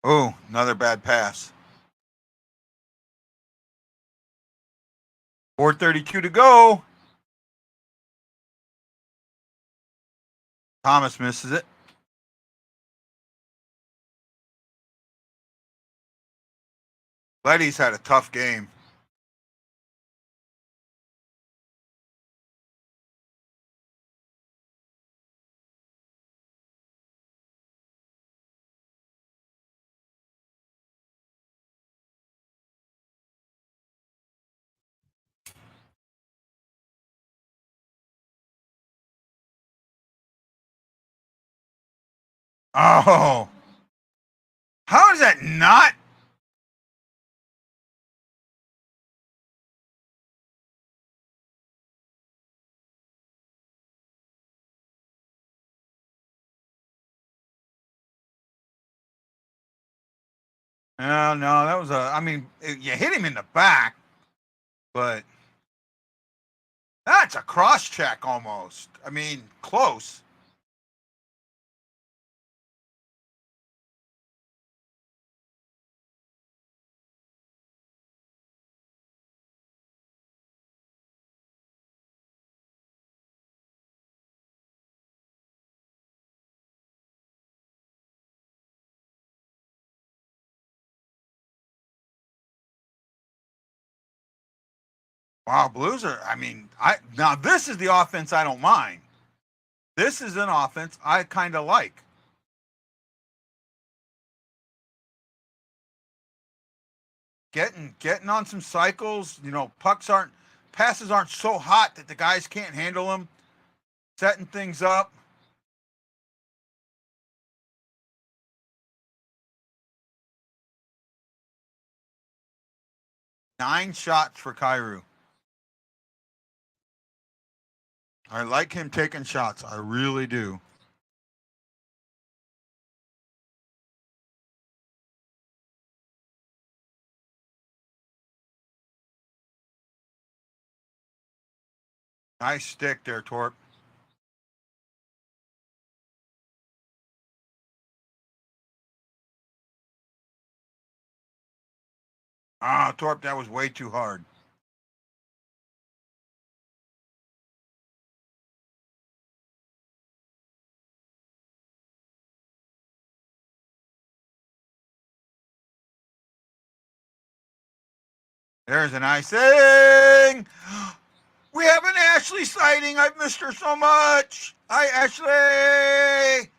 Oh, another bad pass. 4:32 to go. Thomas misses it. Letty's had a tough game. Oh, how is that not? No, that was I mean, you hit him in the back, but that's a cross check almost. I mean, close. Wow, Blues are. I mean, now this is the offense I don't mind. This is an offense I kind of like. Getting on some cycles. You know, passes aren't so hot that the guys can't handle them. Setting things up. Nine shots for Kyrou. I like him taking shots. I really do. Nice stick there, Torp. Torp, that was way too hard. There's an icing. We have an Ashley sighting. I've missed her so much. Hi, Ashley.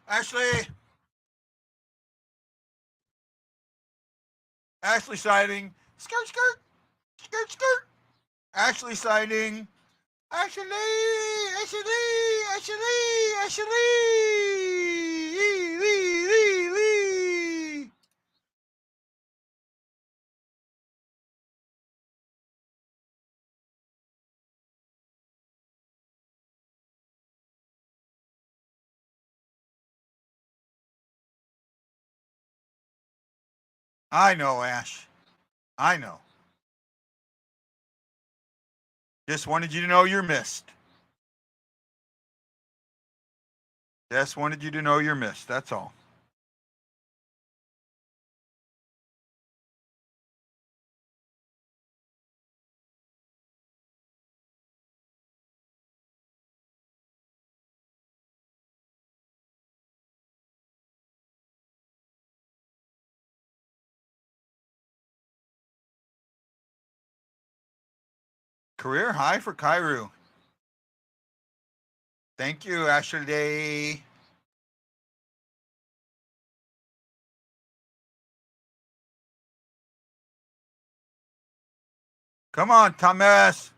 Ashley sighting. Skirt. Ashley sighting. Ashley. I know, Ash. I know. Just wanted you to know you're missed. Just wanted you to know you're missed. That's all. Career high for Kyrou. Thank you, Ashley. Come on, Thomas.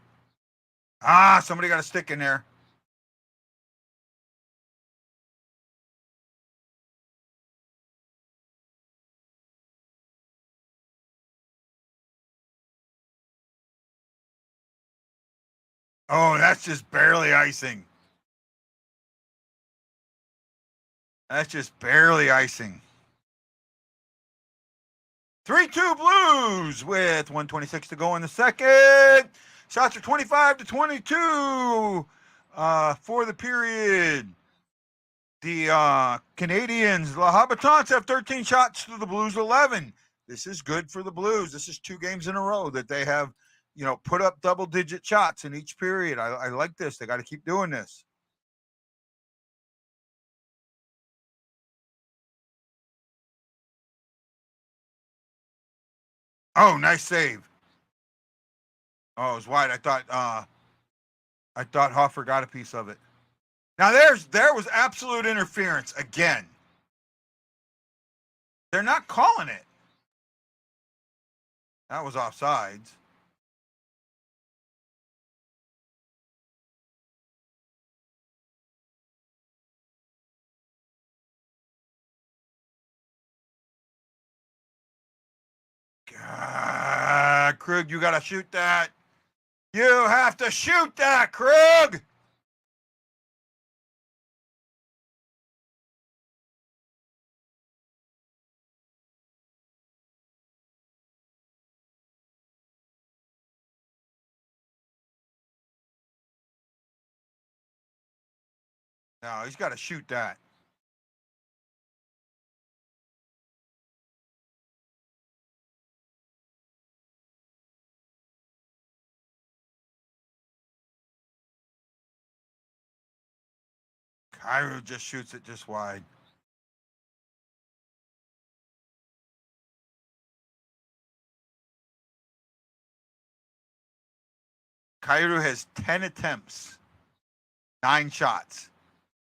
Somebody got a stick in there. Oh, that's just barely icing. That's just barely icing. 3-2 Blues with 1:26 to go in the second. Shots are 25-22 for the period. The Canadians, the Habitants, have 13 shots to the Blues 11. This is good for the Blues. This is 2 games in a row that they have, put up double-digit shots in each period. I like this. They got to keep doing this. Oh, nice save. Oh, it was wide. I thought Hoffer got a piece of it. Now there was absolute interference again. They're not calling it. That was offsides. God, Krug, you gotta shoot that. You have to shoot that, Krug. No, he's got to shoot that. Kyrou just shoots it just wide. Kyrou has 10 attempts, 9 shots.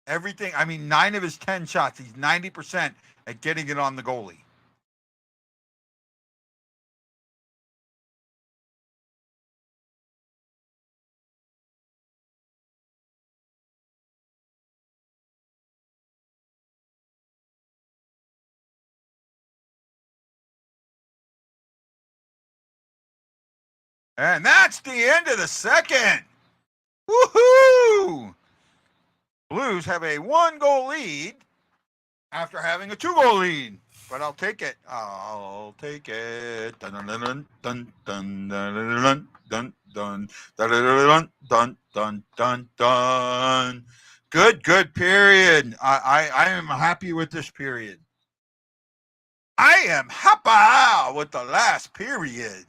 Everything, 9 of his 10 shots, he's 90% at getting it on the goalie. And that's the end of the second. Woohoo! Blues have a 1-goal lead after having a 2-goal lead. But I'll take it. I'll take it. Dun dun dun dun dun dun dun dun dun dun dun dun dun. Good period. I am happy with this period. I am happy with the last period.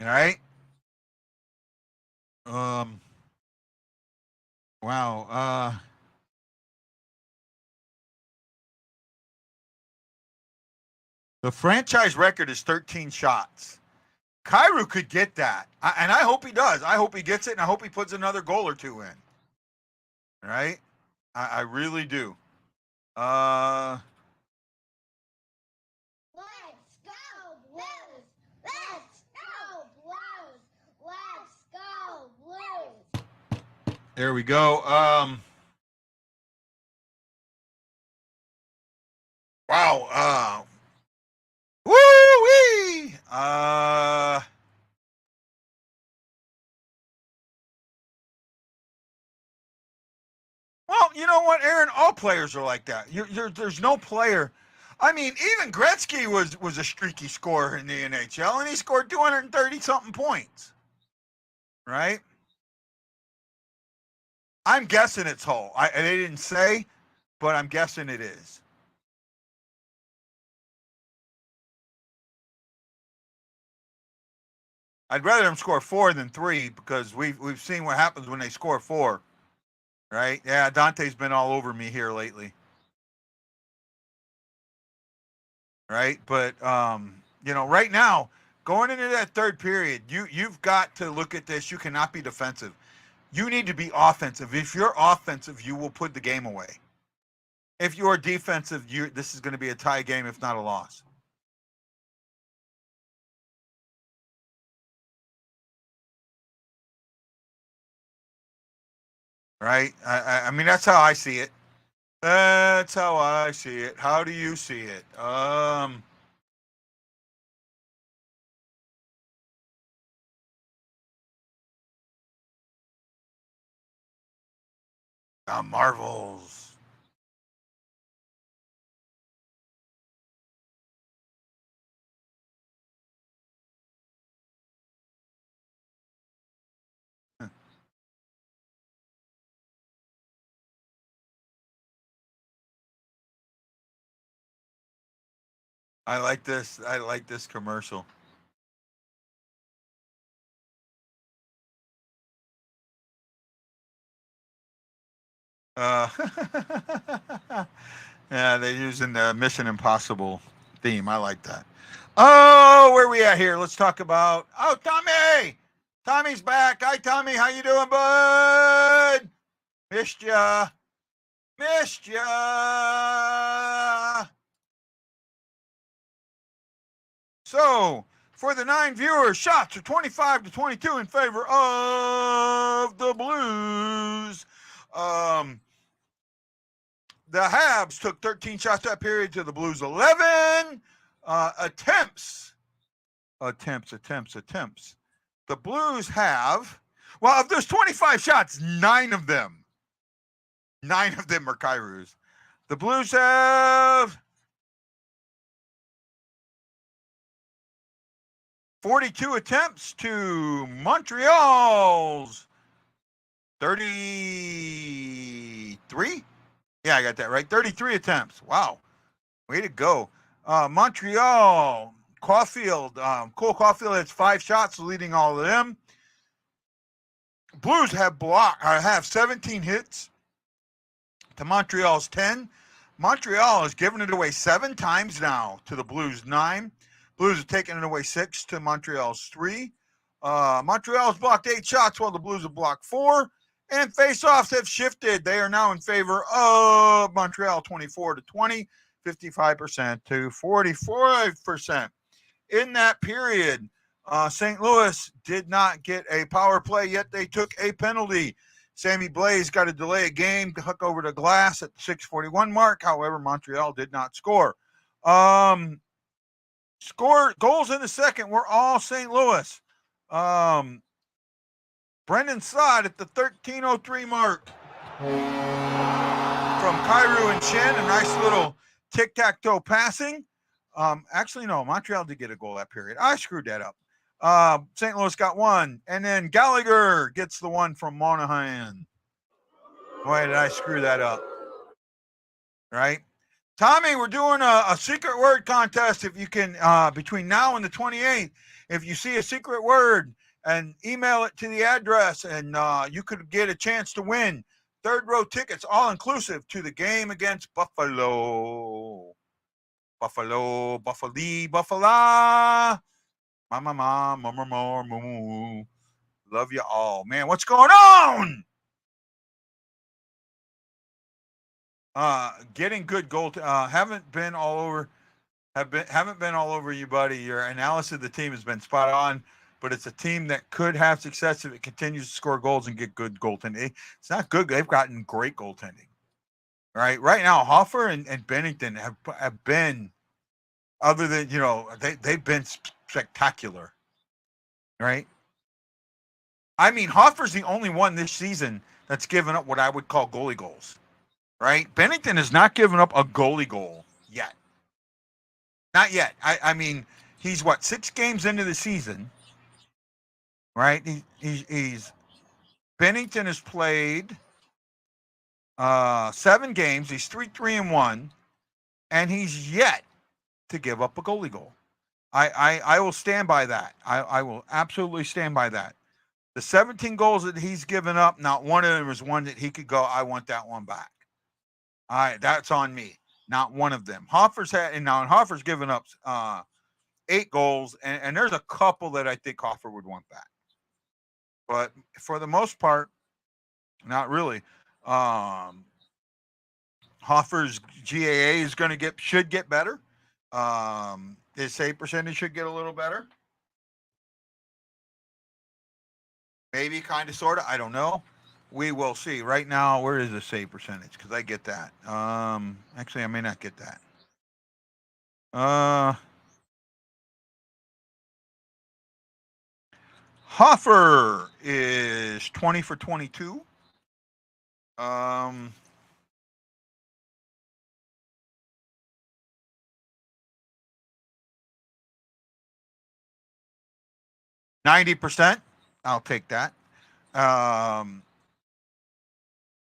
All right. Wow. The franchise record is 13 shots. Kyrou could get that, and I hope he does. I hope he gets it, and I hope he puts another goal or 2 in. All right? I really do. Let's go Blues! Let's go Blues! Let's go Blues! There we go. Wow. Woo-wee! Well, you know what, Aaron? All players are like that. There's no player. Even Gretzky was a streaky scorer in the NHL, and he scored 230-something points. Right? I'm guessing it's Hull. They didn't say, but I'm guessing it is. I'd rather them score 4 than 3 because we've seen what happens when they score 4. Right? Yeah, Dante's been all over me here lately. Right? But right now, going into that third period, you've got to look at this. You cannot be defensive. You need to be offensive. If you're offensive, you will put the game away. If you're defensive, this is going to be a tie game, if not a loss. Right? That's how I see it. That's how I see it. How do you see it? The Marvels. I like this. I like this commercial. Uh, yeah, they're using the Mission Impossible theme. I like that. Oh, where we at here? Let's talk about. Oh, Tommy. Tommy's back. Hi, Tommy. How you doing, bud? Missed ya. Missed ya. So, for the 9 viewers, shots are 25-22 in favor of the Blues. The Habs took 13 shots that period to the Blues 11. Attempts. The Blues have, well, if there's 25 shots, 9 of them are Kairos. The Blues have 42 attempts to Montreal's 33. Yeah, I got that right. 33 attempts. Wow. Way to go. Montreal, Caulfield. Cole Caulfield has 5 shots, leading all of them. Blues have 17 hits to Montreal's 10. Montreal has given it away 7 times now to the Blues 9. Blues have taken it away 6 to Montreal's 3. Montreal's blocked 8 shots while the Blues have blocked 4. And faceoffs have shifted. They are now in favor of Montreal 24-20, 55% to 45%. In that period, St. Louis did not get a power play, yet they took a penalty. Sammy Blais got a delay a game to hook over the glass at the 6:41 mark. However, Montreal did not score. Goals in the second were all St. Louis. Brendan Saad at the 13:03 mark from Kyrou and Shen, a nice little tic-tac-toe passing. Actually, no, Montreal did get a goal that period. I screwed that up. St. Louis got one, and then Gallagher gets the one from Monahan. Why did I screw that up? Right? Tommy, we're doing a secret word contest. If you can, between now and the 28th, if you see a secret word, and email it to the address, and you could get a chance to win 3rd row tickets, all inclusive, to the game against Buffalo. Buffalo, Buffala. Mama. Love you all. Man, what's going on? Getting good goal. Haven't been all over you, buddy. Your analysis of the team has been spot on. But it's a team that could have success if it continues to score goals and get good goaltending. It's not good. They've gotten great goaltending. Right now, Hoffer and Bennington have been, other than, they've been spectacular. Right? I mean, Hoffer's the only one this season that's given up what I would call goalie goals. Right? Bennington has not given up a goalie goal yet. Not yet. I mean, he's 6 games into the season. Right, he's Bennington has played 7 games. He's 3-1, and he's yet to give up a goalie goal. I will stand by that. I will absolutely stand by that. The 17 goals that he's given up, not one of them is one that he could go, I want that one back. All right, that's on me. Not one of them. Hoffer's given up 8 goals, and there's a couple that I think Hoffer would want back. But for the most part, not really. Hoffer's GAA should get better. His save percentage should get a little better. Maybe, kind of, sort of. I don't know. We will see. Right now, where is the save percentage? Because I get that. Actually, I may not get that. Hoffer is 20 for 22. 90%. I'll take that.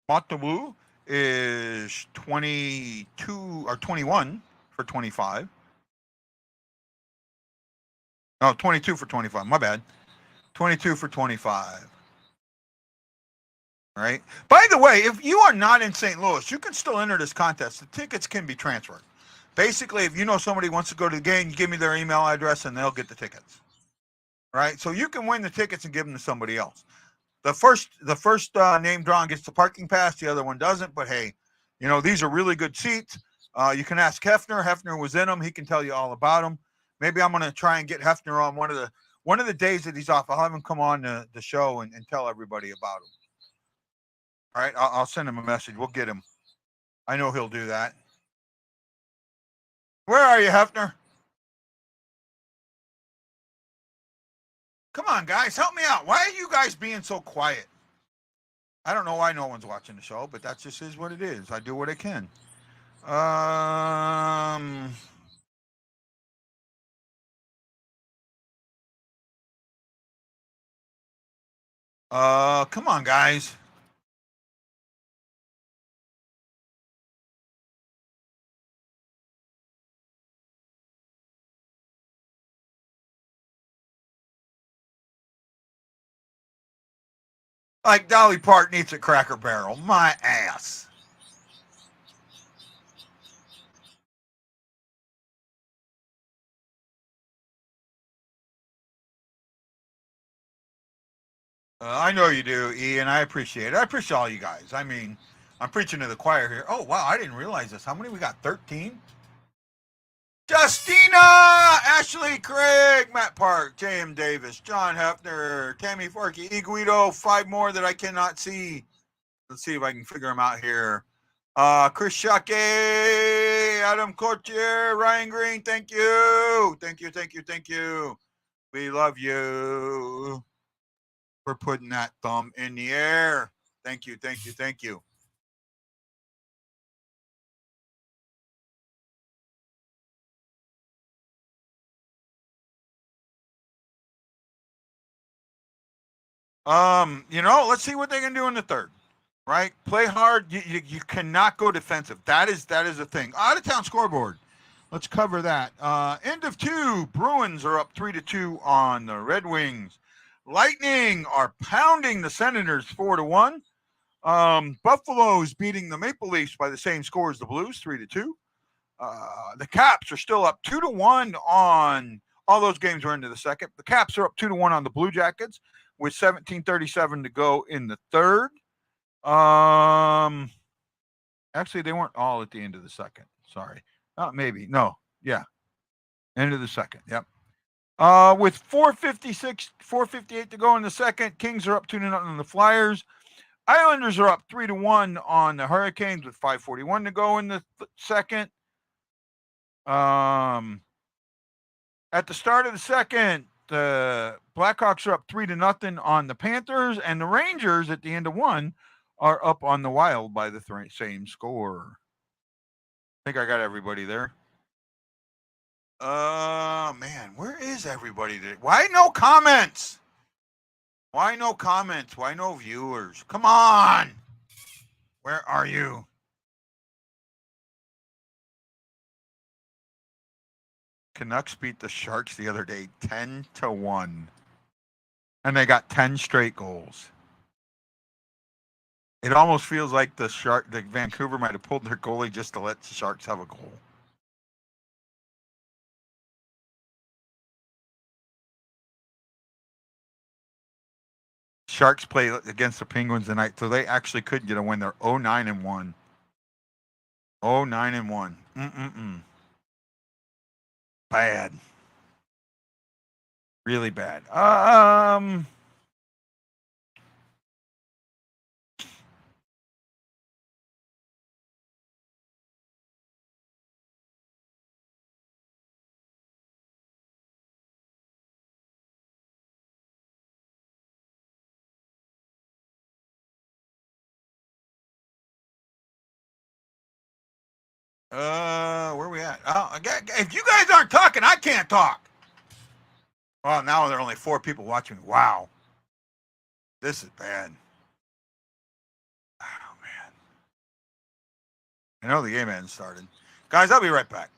Montabu is 22 or 21 for 25. Oh, 22 for 25. My bad. 22 for 25. All right. By the way, if you are not in St. Louis, you can still enter this contest. The tickets can be transferred. Basically, if you know somebody wants to go to the game, you give me their email address and they'll get the tickets. Right? So you can win the tickets and give them to somebody else. The first name drawn gets the parking pass. The other one doesn't. But hey, these are really good seats. You can ask Hefner. Hefner was in them. He can tell you all about them. Maybe I'm going to try and get Hefner on one of the days that he's off. I'll have him come on the show and tell everybody about him. All right, I'll send him a message. We'll get him. I know he'll do that. Where are you, Hefner? Come on, guys, help me out. Why are you guys being so quiet? I don't know why no one's watching the show, but that just is what it is. I do what I can. Come on, guys. Like Dolly Parton eats at Cracker Barrel. My ass. I know you do, Ian. I appreciate it. I appreciate all you guys. I mean, I'm preaching to the choir here. Oh, wow. I didn't realize this. How many we got? 13? Justina, Ashley, Craig, Matt Park, J.M. Davis, John Hefner, Tammy Forky, Iguido, 5 more that I cannot see. Let's see if I can figure them out here. Chris Shake, Adam Cotier, Ryan Green, thank you. Thank you, thank you, thank you. We love you for putting that thumb in the air. Thank you, thank you, thank you. Let's see what they can do in the third. Right? Play hard. You cannot go defensive. That is a thing. Out of town scoreboard. Let's cover that. End of 2. Bruins are up 3-2 on the Red Wings. Lightning are pounding the Senators 4-1. Buffalo's beating the Maple Leafs by the same score as the Blues, 3-2. The Caps are still up 2-1 on all those games are into the second. The Caps are up 2-1 on the Blue Jackets with 17:37 to go in the third. Actually, they weren't all at the end of the second. Sorry. Maybe. No. Yeah. End of the second. Yep. With 4:58 to go in the second, Kings are up 2-0 on the Flyers. Islanders are up 3-1 on the Hurricanes with 5:41 to go in the second. At the start of the second, the Blackhawks are up 3-0 on the Panthers, and the Rangers at the end of 1 are up on the Wild by the same score. I think I got everybody there. Man, where is everybody today? Why no comments? Why no comments? Why no viewers? Come on. Where are you? Canucks beat the Sharks the other day 10-1. And they got 10 straight goals. It almost feels like the Vancouver might have pulled their goalie just to let the Sharks have a goal. Sharks play against the Penguins tonight, so they actually could get a win. They're 0-9-1. 0-9-1. Bad. Really bad. Where are we at? If you guys aren't talking, I can't talk. Well, now there are only 4 people watching. Wow. This is bad. Oh, man. I know the game hasn't started. Guys, I'll be right back.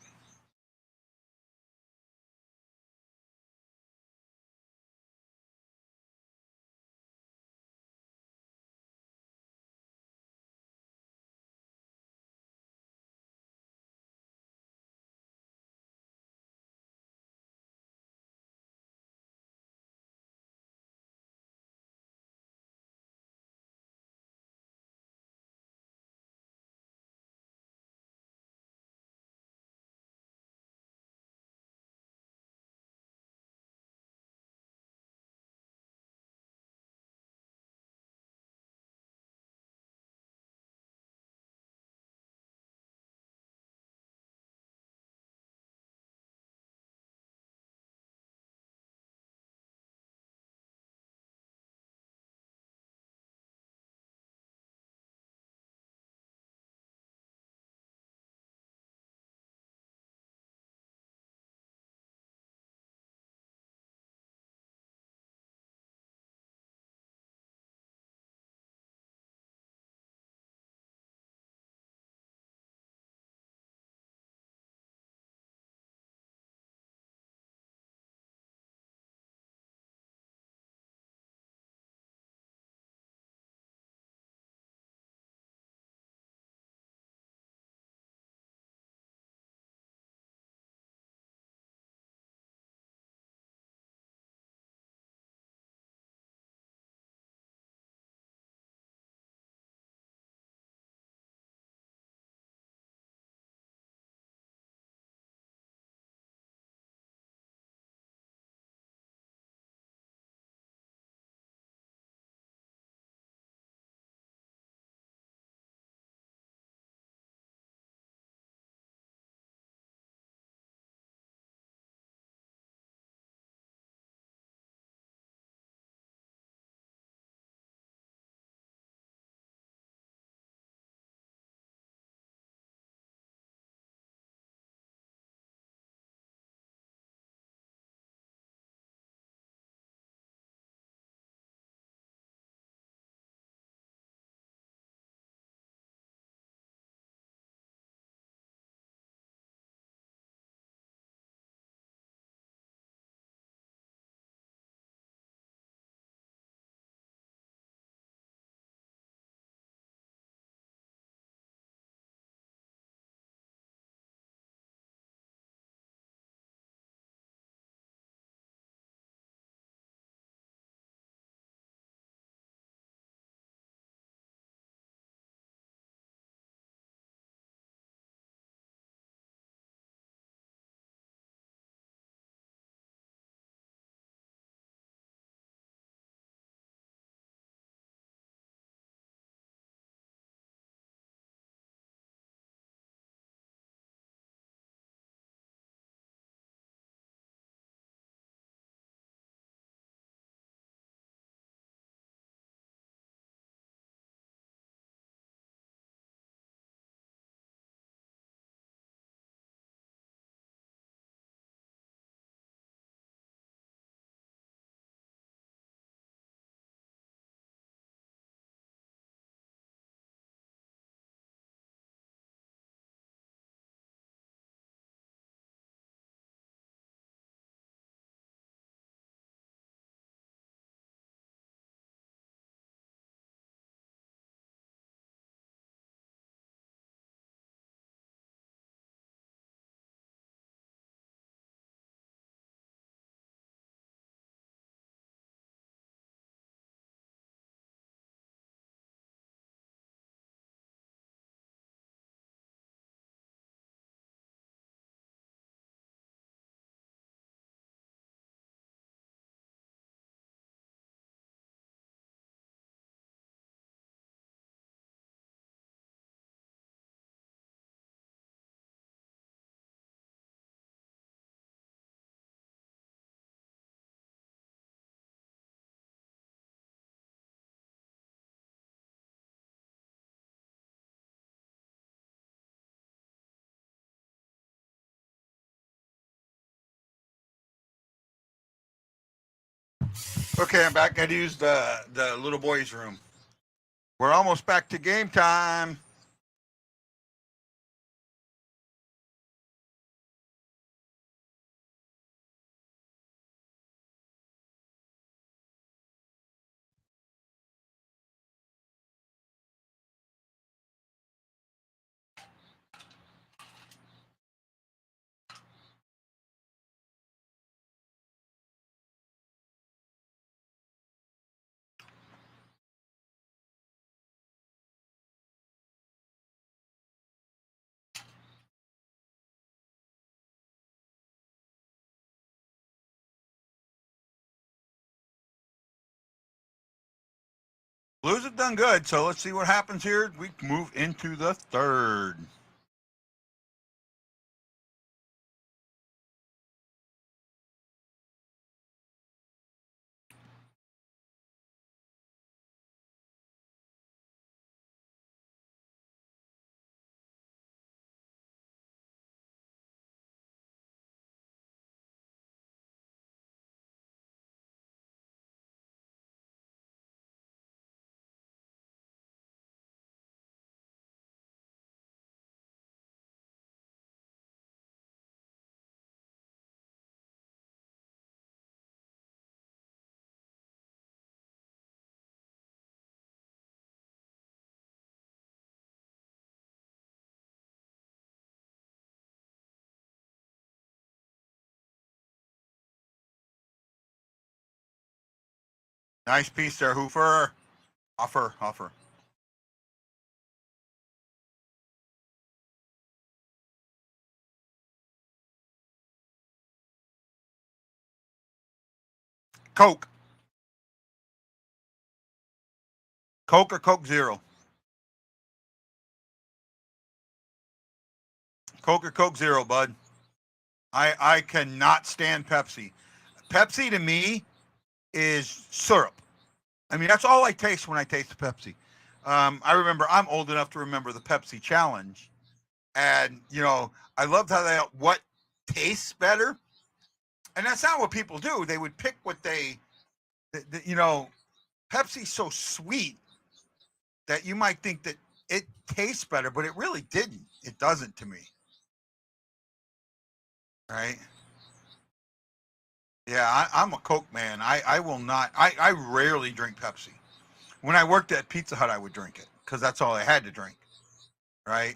Okay, I'm back. I had to use the little boy's room. We're almost back to game time. Blues have done good, so let's see what happens here. We move into the third. Nice piece there, Hoofer. Hoffer. Coke. Coke or Coke Zero? Coke or Coke Zero, bud. I cannot stand Pepsi. Pepsi to me is syrup. I mean, that's all I taste when I taste Pepsi. I remember I'm old enough to remember the Pepsi challenge, and I loved how what tastes better, and that's not what people do. They would pick what Pepsi's so sweet that you might think that it tastes better, but it really didn't. It doesn't to me. Right? Yeah, I'm a Coke man. I will not. I rarely drink Pepsi. When I worked at Pizza Hut, I would drink it because that's all I had to drink. Right?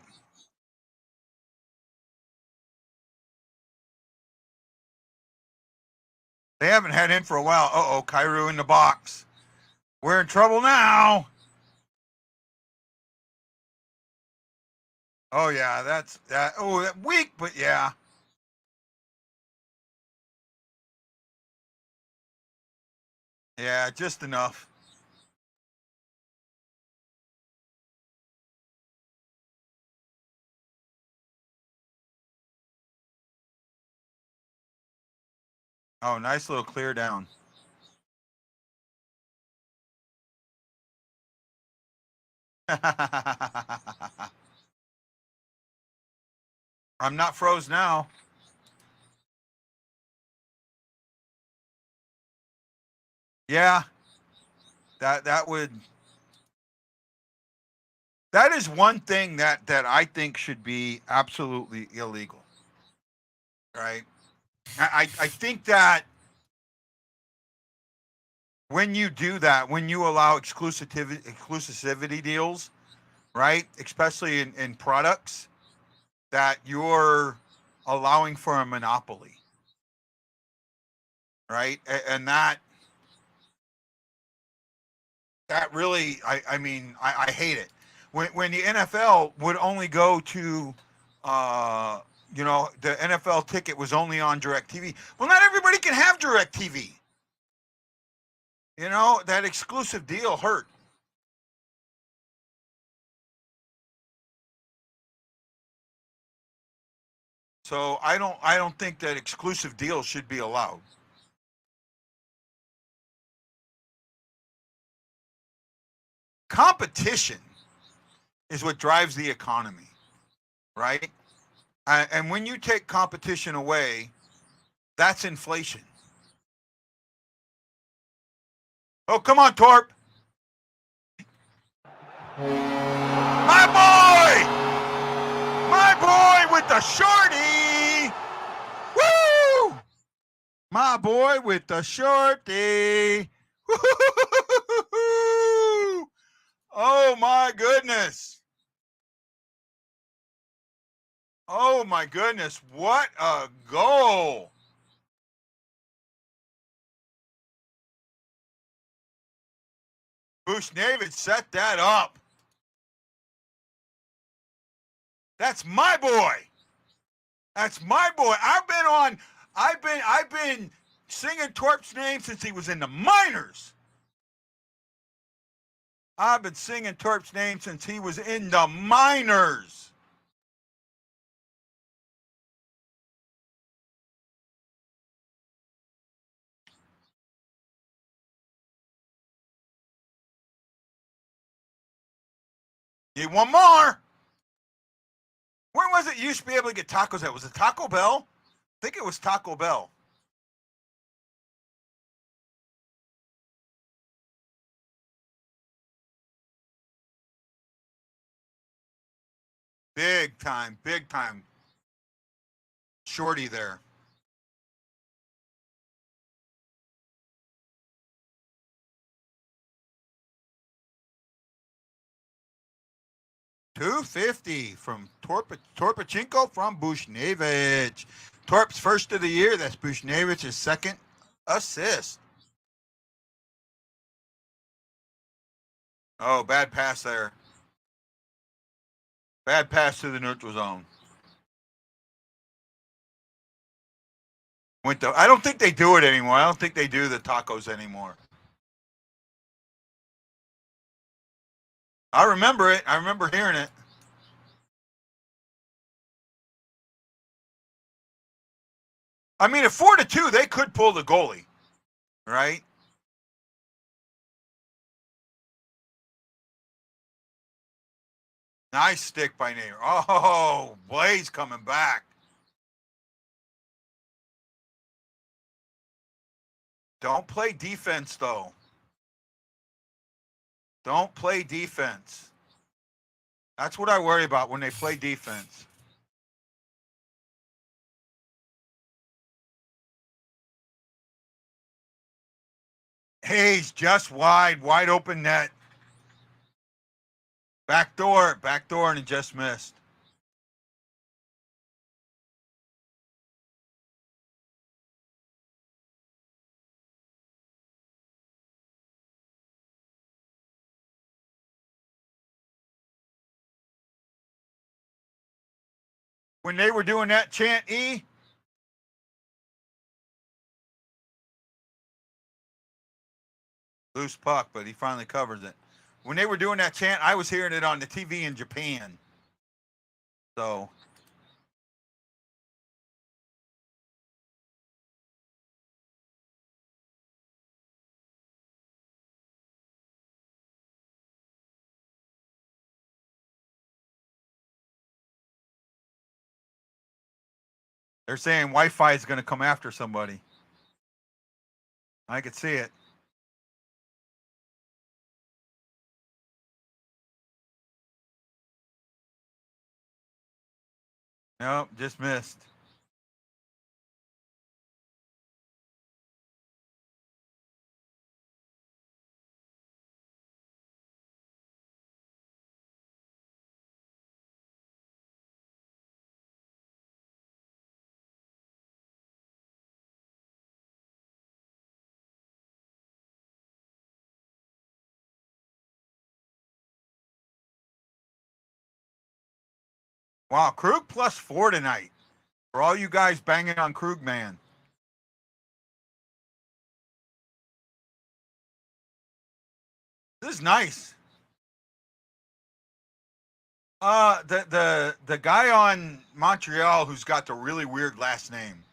They haven't had in for a while. Uh-oh, Cairo in the box. We're in trouble now. Oh yeah, that's that. Oh, that weak, but yeah. Yeah, just enough. Oh, nice little clear down. I'm not froze now. Yeah, that that is one thing that I think should be absolutely illegal. Right? I think that when you do that, when you allow exclusivity deals, right, especially in products, that you're allowing for a monopoly, right? And that really, I mean, I hate it. When the NFL would only go to, the NFL ticket was only on DirecTV. Well, not everybody can have DirecTV. That exclusive deal hurt. So I don't think that exclusive deals should be allowed. Competition is what drives the economy, right? And when you take competition away, that's inflation. Oh, come on, Torp. My boy! My boy with the shorty! Woo! My boy with the shorty! Woo-hoo-hoo-hoo-hoo-hoo! Oh, my goodness. Oh, my goodness. What a goal. Bushnevich set that up. That's my boy. That's my boy. I've been singing Torp's name since he was in the minors. I've been singing Torp's name since he was in the minors. Need one more. Where was it you used to be able to get tacos at? Was it Taco Bell? I think it was Taco Bell. Big time. Shorty there. $250 from Torpachenko from Bushnevich. Torp's first of the year. That's Bushnevich's second assist. Oh, bad pass there. Bad pass to the neutral zone. I don't think they do it anymore. I don't think they do the tacos anymore. I remember it. I remember hearing it. I mean, at 4-2, they could pull the goalie, right? Nice stick by Nader. Oh, Blaze coming back. Don't play defense, though. Don't play defense. That's what I worry about when they play defense. Hayes just wide open net. Back door, and it just missed. When they were doing that chant, E, loose puck, but he finally covers it. When they were doing that chant, I was hearing it on the TV in Japan. So they're saying Wi-Fi is going to come after somebody. I could see it. Nope, just missed. Wow, Krug +4 tonight. For all you guys banging on Krug, man. This is nice. The guy on Montreal who's got the really weird last name.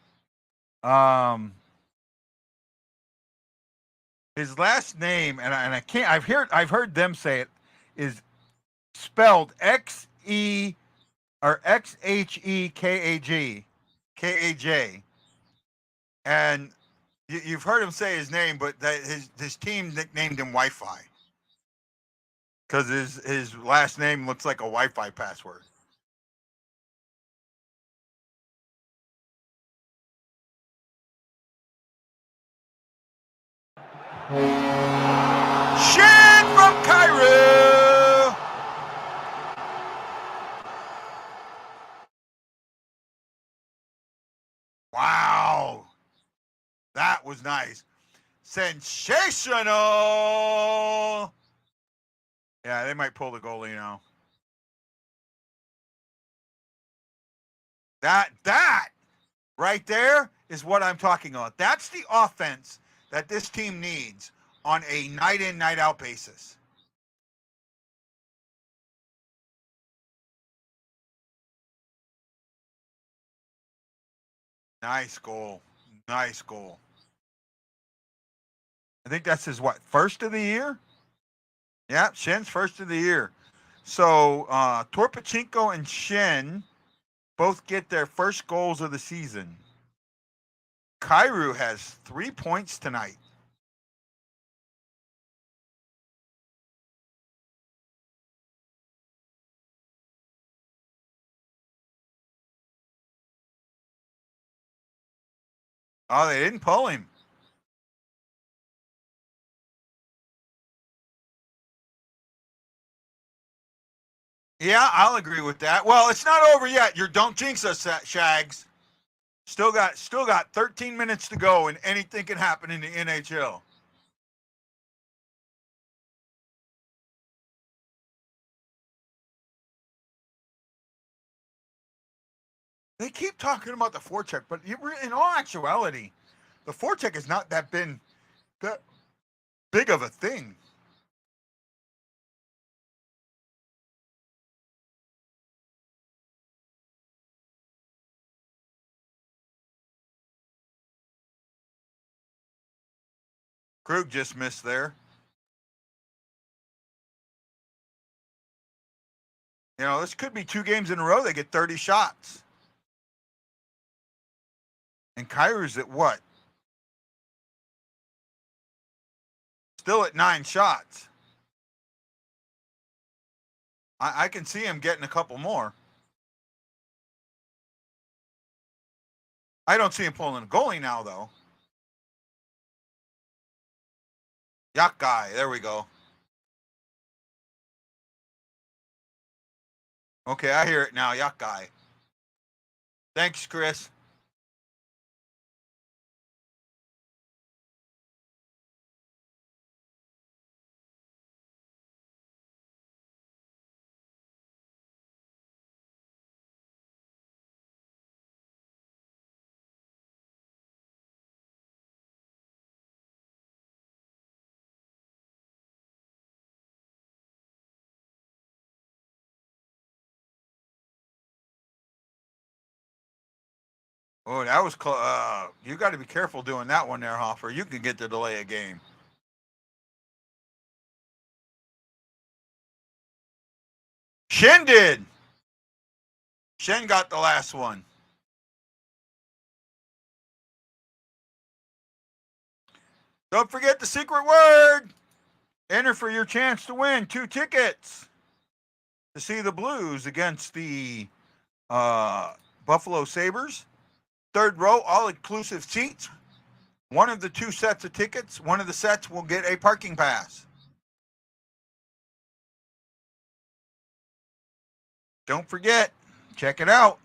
His last name, and I can't. I've heard them say it, is spelled XE or XHEKAJ, KAJ, and You've heard him say his name, but his team nicknamed him Wi-Fi because his last name looks like a Wi-Fi password. Shin from Cairo. Wow. That was nice. Sensational. Yeah, they might pull the goalie now. That right there is what I'm talking about. That's the offense that this team needs on a night in, night out basis. Nice goal. Nice goal. I think that's his first of the year? Yeah, Shin's first of the year. So Torpachenko and Shin both get their first goals of the season. Cairo has 3 points tonight. Oh, they didn't pull him. Yeah, I'll agree with that. Well, it's not over yet. Don't jinx us, Shags. Still got 13 minutes to go, and anything can happen in the NHL. They keep talking about the forecheck, but in all actuality, the forecheck has not been that big of a thing. Krug just missed there. You know, this could be 2 games in a row they get 30 shots. And Kyrie's at what? Still at 9 shots. I can see him getting a couple more. I don't see him pulling a goalie now, though. Yuck guy. There we go. Okay, I hear it now. Yuck guy. Thanks, Chris. Oh, that was close. You got to be careful doing that one there, Hoffer. You can get the delay a game. Shin did. Shin got the last one. Don't forget the secret word. Enter for your chance to win 2 tickets to see the Blues against the Buffalo Sabres. 3rd row, all-inclusive seats. One of the 2 sets of tickets. One of the sets will get a parking pass. Don't forget, check it out.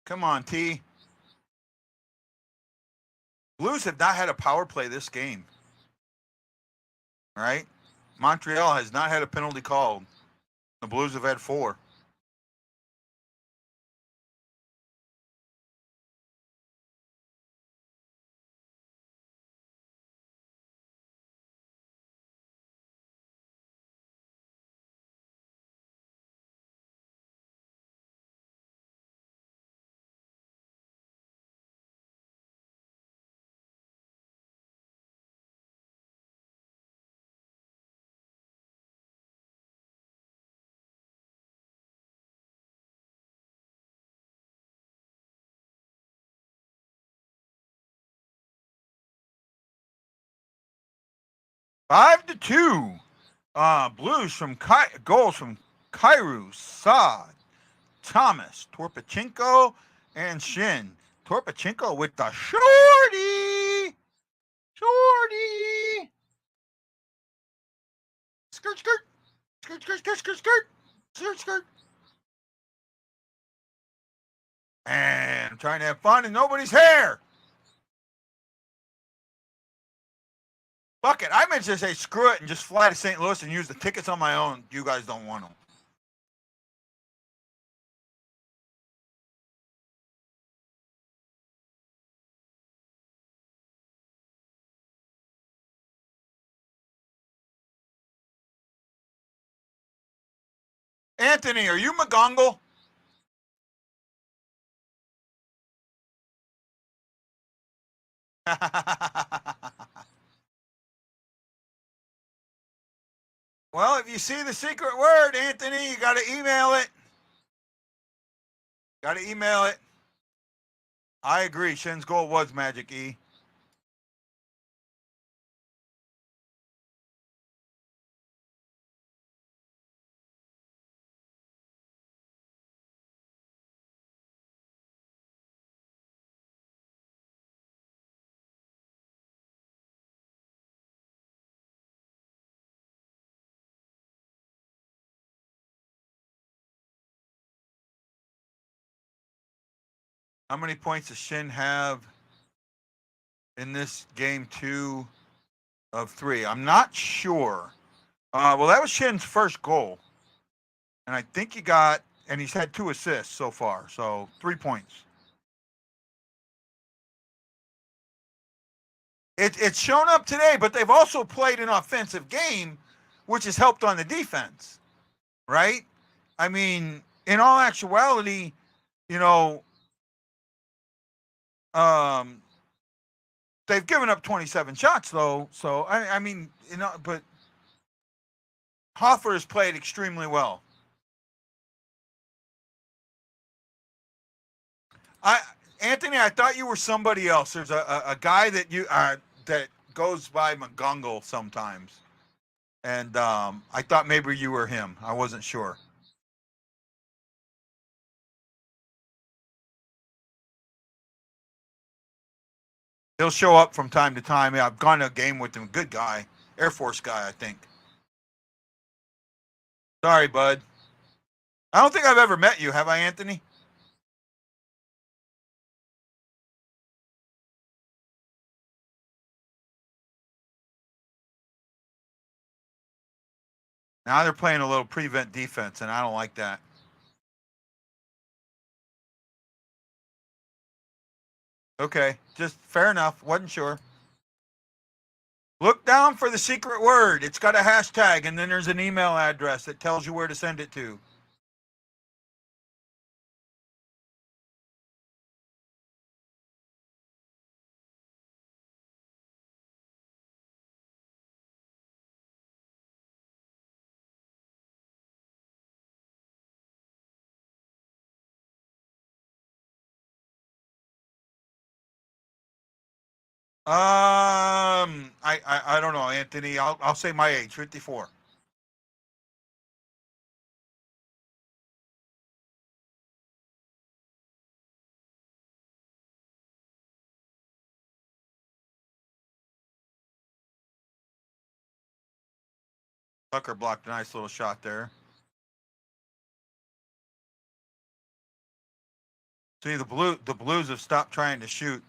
Come on, T. Blues have not had a power play this game. All right? Montreal has not had a penalty called. The Blues have had 4. 5-2. Blues from goals from Kairu, Saad, Thomas, Torpachenko, and Shin. Torpachenko with the shorty. Shorty. Skirt, skirt. Skirt, skirt, skirt, skirt, skirt. Skirt, skirt. And I'm trying to have fun in nobody's hair. Fuck it. I meant to say screw it and just fly to St. Louis and use the tickets on my own. You guys don't want them. Anthony, are you McGongle? Well, if you see the secret word, Anthony, you got to email it. Got to email it. I agree. Shin's goal was Magic E. How many points does Shin have in this game 2 of 3? I'm not sure. Well, that was Shin's first goal. And I think and he's had 2 assists so far. So 3 points. It's shown up today, but they've also played an offensive game, which has helped on the defense, right? I mean, in all actuality, they've given up 27 shots though. So I mean, but Hoffer has played extremely well. Anthony, I thought you were somebody else. There's a guy that that goes by McGongle sometimes, and I thought maybe you were him. I wasn't sure. He'll show up from time to time. I've gone to a game with him. Good guy. Air Force guy, I think. Sorry, bud. I don't think I've ever met you. Have I, Anthony? Now they're playing a little prevent defense, and I don't like that. Okay, just fair enough. Wasn't sure. Look down for the secret word. It's got a hashtag, and then there's an email address that tells you where to send it to. I don't know, Anthony. I'll say my age, 54. Tucker blocked a nice little shot there. See, the Blues have stopped trying to shoot.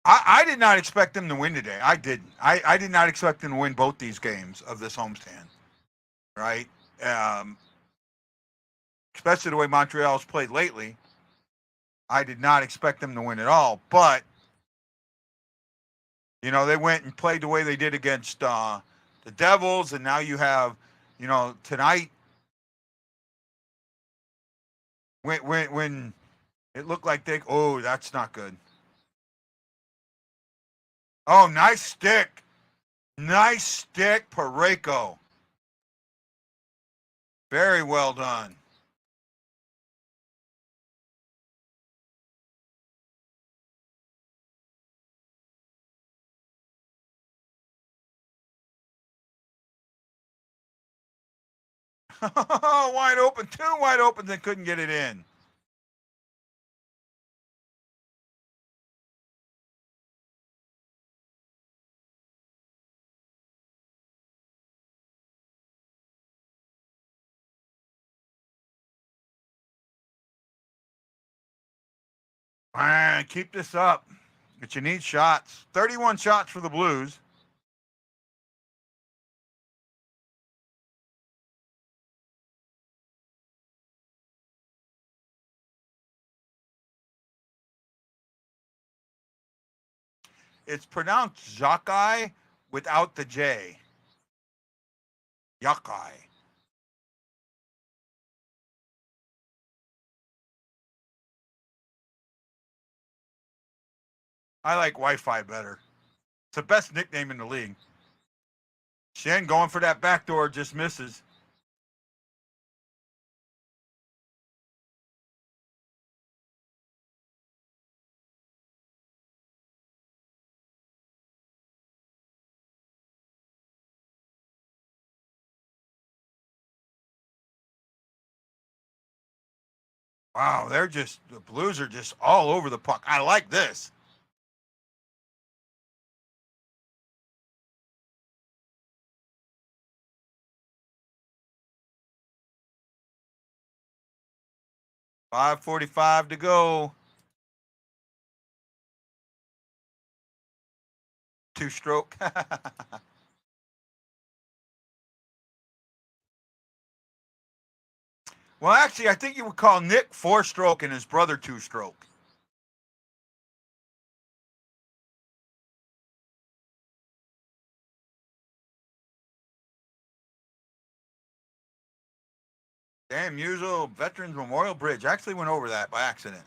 I did not expect them to win today. I didn't. I did not expect them to win both these games of this homestand, right? Especially the way Montreal's played lately. I did not expect them to win at all. But, they went and played the way they did against the Devils, and now you have, tonight, when it looked like that's not good. Oh, nice stick. Nice stick, Pareko. Very well done. Wide open, too wide open, they couldn't get it in. Man, keep this up. But you need shots. 31 shots for the Blues. It's pronounced Jackai without the J. Yakai. I like Wi-Fi better. It's the best nickname in the league. Shen going for that backdoor, just misses. Wow, the Blues are just all over the puck. I like this. .545 to go. Two-stroke. Well, actually, I think you would call Nick four-stroke and his brother two-stroke. Damn, Muso Veterans Memorial Bridge. Actually went over that by accident.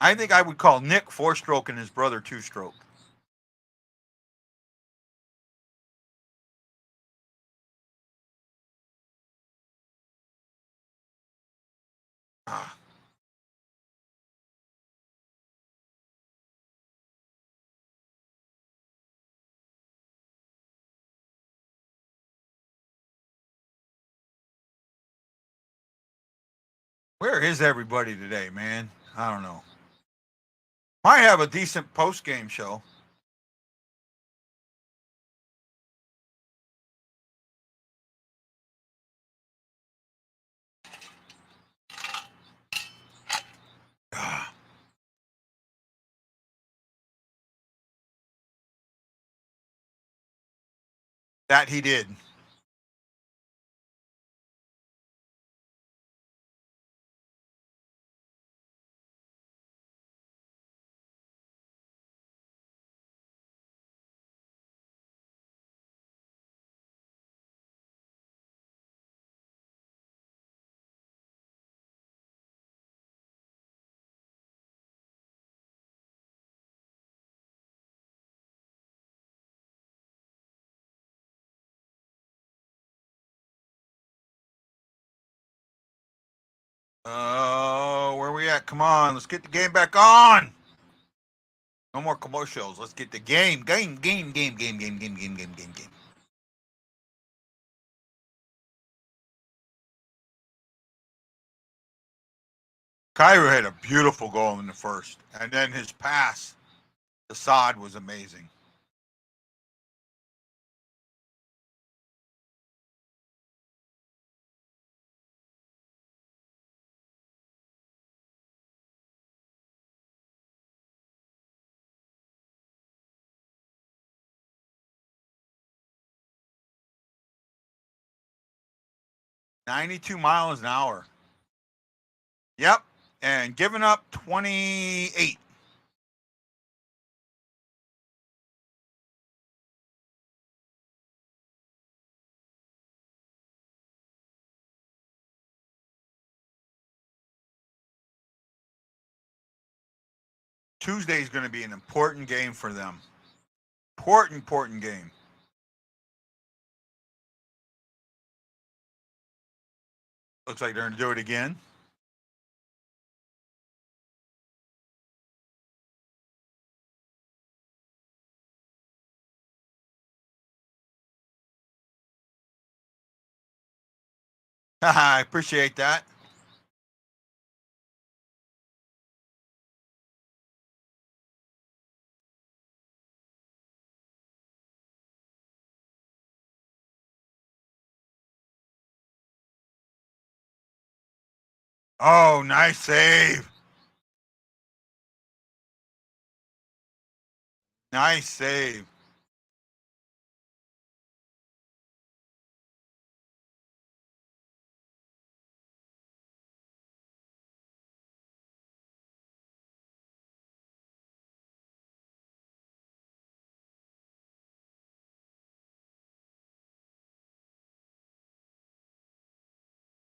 I think I would call Nick four-stroke and his brother two-stroke. Ah. Where is everybody today, man? I don't know. Might have a decent post-game show. Ah. That he did. Where we at? Come on, let's get the game back on. No more commercials. Let's get the game. Game. Cairo had a beautiful goal in the first, and then his pass to Saad was amazing. .92 miles an hour. Yep, and giving up 28. Tuesday is going to be an important game for them. Important game. Looks like they're going to do it again. I appreciate that. Oh, nice save. Nice save.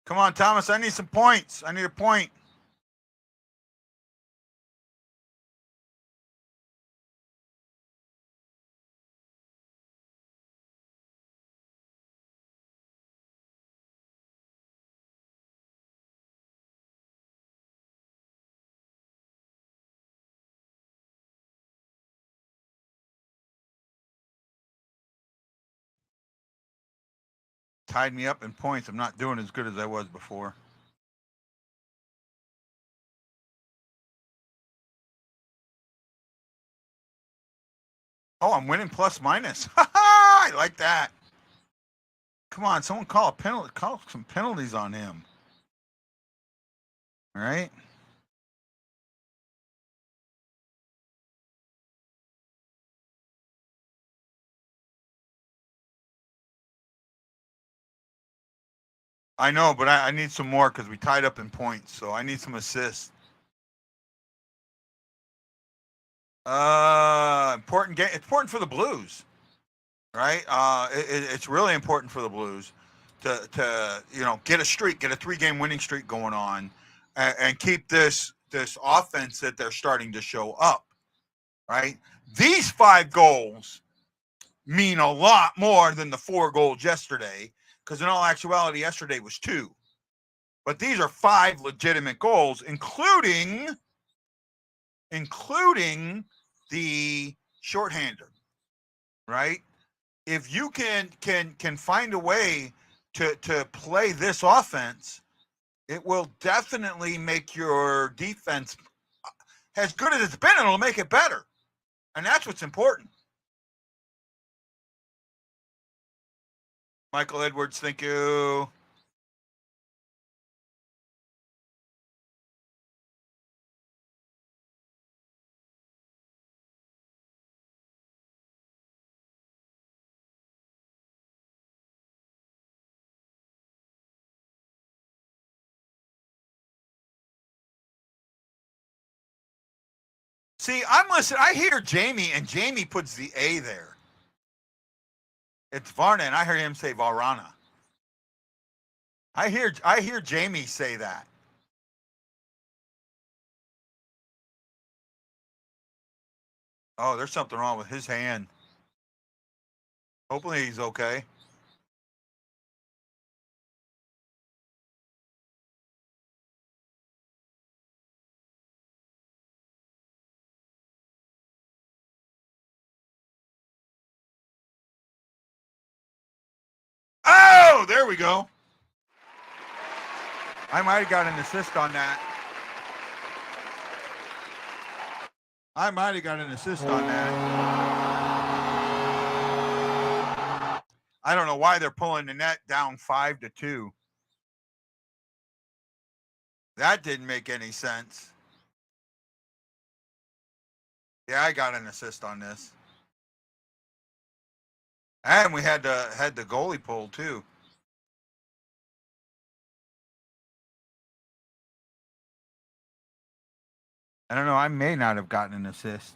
Come on, Thomas. I need some points. I need a point. Tied me up in points. I'm not doing as good as I was before. Oh, I'm winning plus minus. I like that. Come on, someone call a penalty. Call some penalties on him. All right. I know, but I need some more because we tied up in points, so I need some assists. Important game. It's important for the Blues, right? It's really important for the Blues to get a streak, get a 3-game winning streak going on, and keep this offense that they're starting to show up, right? These 5 goals mean a lot more than the 4 goals yesterday, because in all actuality, yesterday was 2. But these are 5 legitimate goals, including the shorthander, right? If you can find a way to play this offense, it will definitely make your defense as good as it's been. It'll make it better, and that's what's important. Michael Edwards, thank you. See, I'm listening. I hear Jamie, and Jamie puts the A there. It's Varna, and I hear him say Varana. I hear Jamie say that. Oh, there's something wrong with his hand. Hopefully he's okay. Oh, there we go. I might have got an assist on that. I don't know why they're pulling the net down 5-2. That didn't make any sense. Yeah, I got an assist on this. And we had the goalie pulled too. I don't know. I may not have gotten an assist.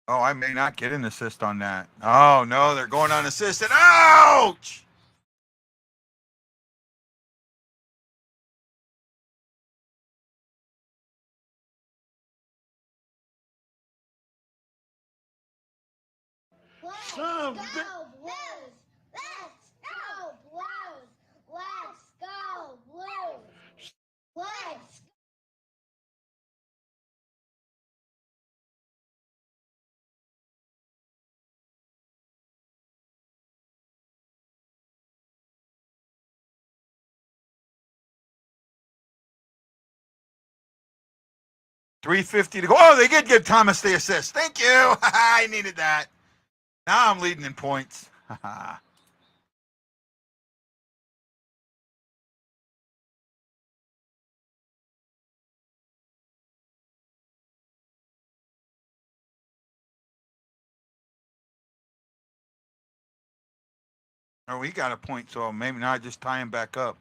Oh, I may not get an assist on that. Oh, no, they're going unassisted. Ouch! Let's go, Blues! Let's go, Blues! Let's go, Blues! Let's 3:50 to go. Oh, they did give Thomas the assist. Thank you. I needed that. Now I'm leading in points. Oh, he got a point, so maybe now I just tie him back up.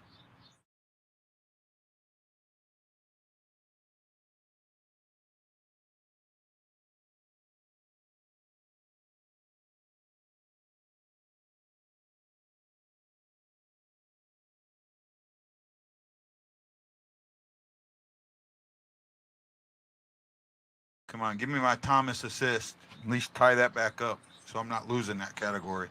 Come on, give me my Thomas assist. At least tie that back up so I'm not losing that category.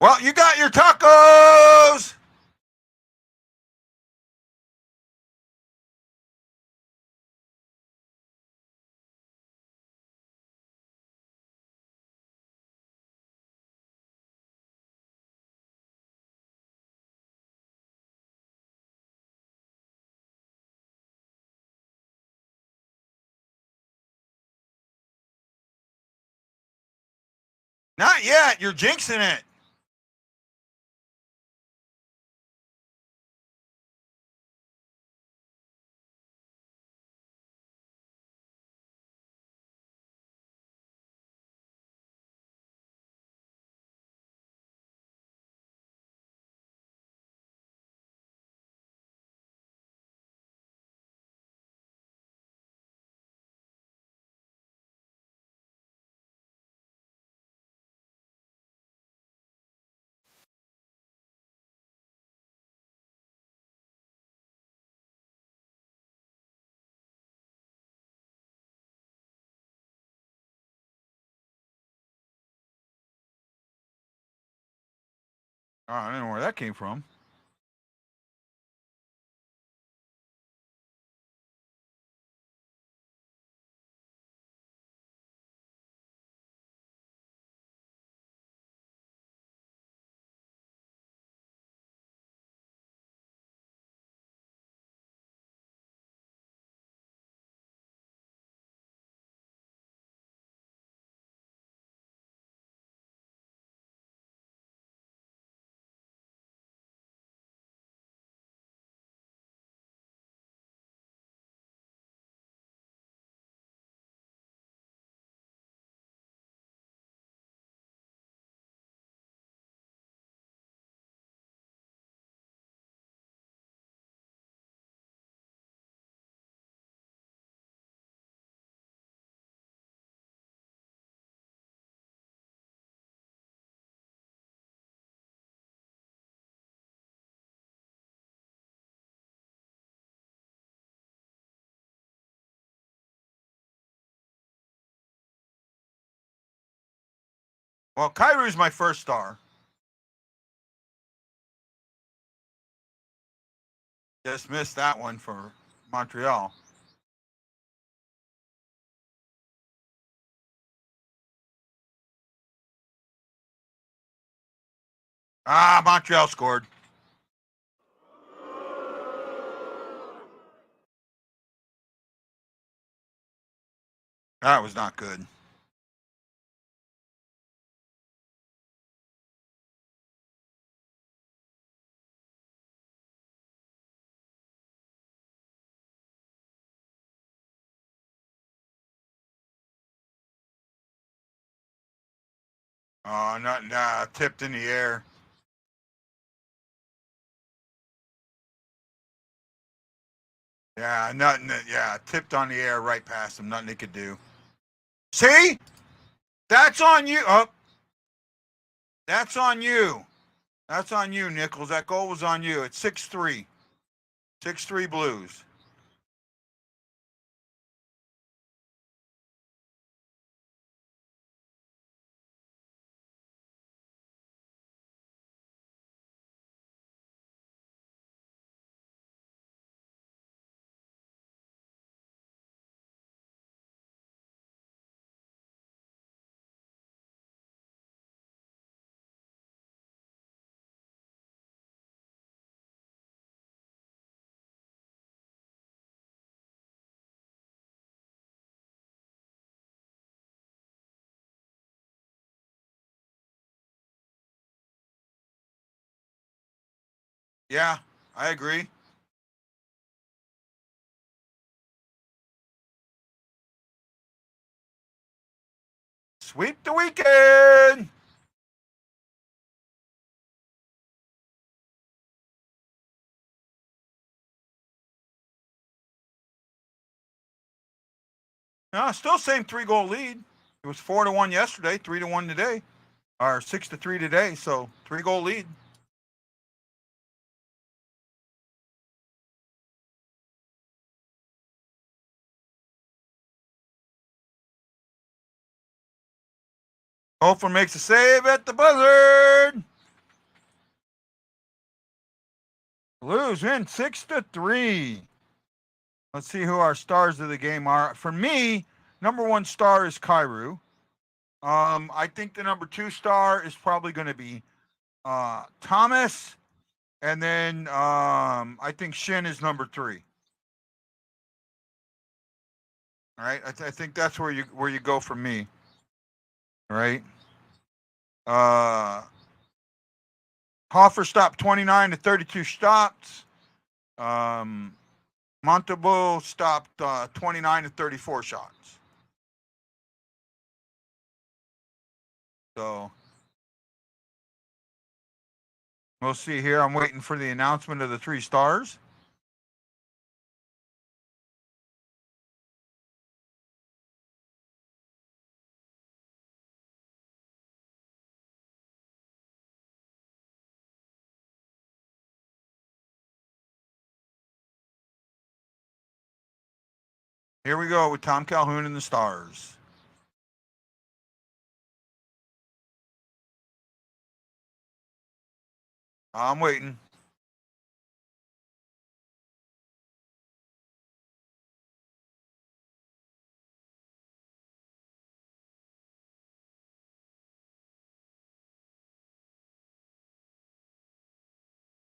Well, you got your tacos. Not yet. You're jinxing it. Oh, I don't know where that came from. Well, Kairu's my first star. Just missed that one for Montreal. Ah, Montreal scored. That was not good. Oh, not tipped in the air. Yeah, nothing. Yeah, tipped on the air right past him. Nothing they could do. See? That's on you. Oh, that's on you. That's on you, Nichols. That goal was on you. It's 6-3. 6-3 Blues. Yeah, I agree. Sweep the weekend. No, still same 3-goal lead. It was 4-1 yesterday, 3-1 today, or 6-3 today. So 3-goal lead. Hoffer makes a save at the buzzer. Blues win 6-3. Let's see who our stars of the game are. For me, number 1 star is Kyrou. I think the number 2 star is probably going to be Thomas, and then I think Shin is number 3. All right, I think that's where you go for me. All right. Hoffer stopped 29 to 32 shots. Montalbo stopped 29 to 34 shots. So we'll see here. I'm waiting for the announcement of the 3 stars. Here we go with Tom Calhoun and the stars. I'm waiting.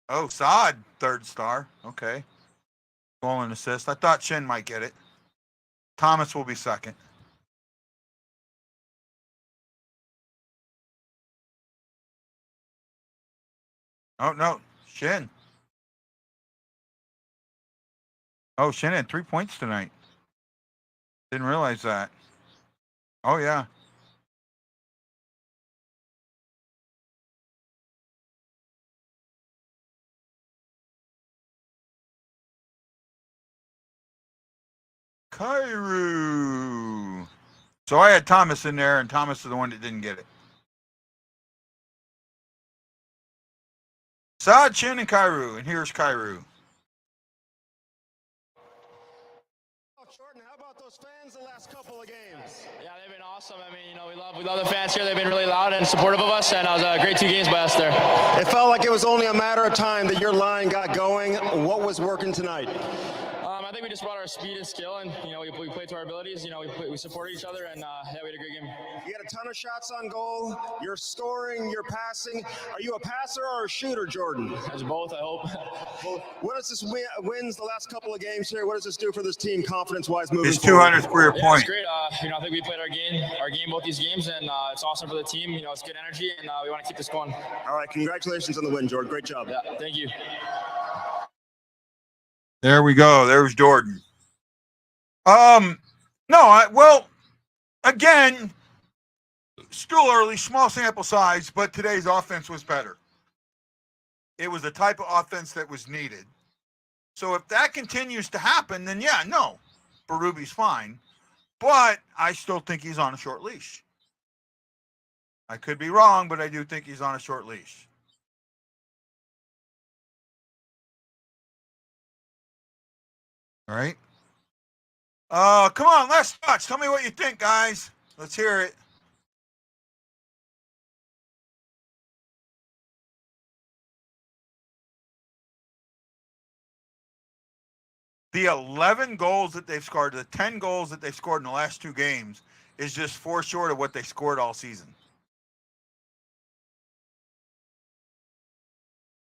Oh, Saad, 3rd star. Okay. Goal and assist. I thought Shin might get it. Thomas will be 2nd. Oh, no. Shin. Oh, Shin had 3 points tonight. Didn't realize that. Oh, yeah. Kyrou. So I had Thomas in there, and Thomas is the one that didn't get it. Saad, Shin, and Kyrou. And here's Kyrou. Jordan, how about those fans the last couple of games? Yeah, they've been awesome. I mean, we love the fans here. They've been really loud and supportive of us, and it was a great 2 games by us there. It felt like it was only a matter of time that your line got going. What was working tonight? I think we just brought our speed and skill, and we played to our abilities. We supported each other, and yeah, we had a great game. You had a ton of shots on goal. You're scoring, you're passing. Are you a passer or a shooter, Jordan? It's both, I hope. Both. What does this wins the last couple of games here? What does this do for this team, confidence-wise, moving His forward? 200th career Yeah, point. it's great. I think we played our game both these games, and it's awesome for the team. It's good energy, and we want to keep this going. All right, congratulations on the win, Jordan. Great job. Yeah, thank you. There we go. There's Jordan. Well, again, still early, small sample size, but today's offense was better. It was the type of offense that was needed. So if that continues to happen, then yeah, no, Berube's fine. But I still think he's on a short leash. I could be wrong, but I do think he's on a short leash. All right. Come on, last thoughts. Tell me what you think, guys. Let's hear it. The 11 goals that they've scored, the 10 goals that they've scored in the last 2 games is just 4 short of what they scored all season.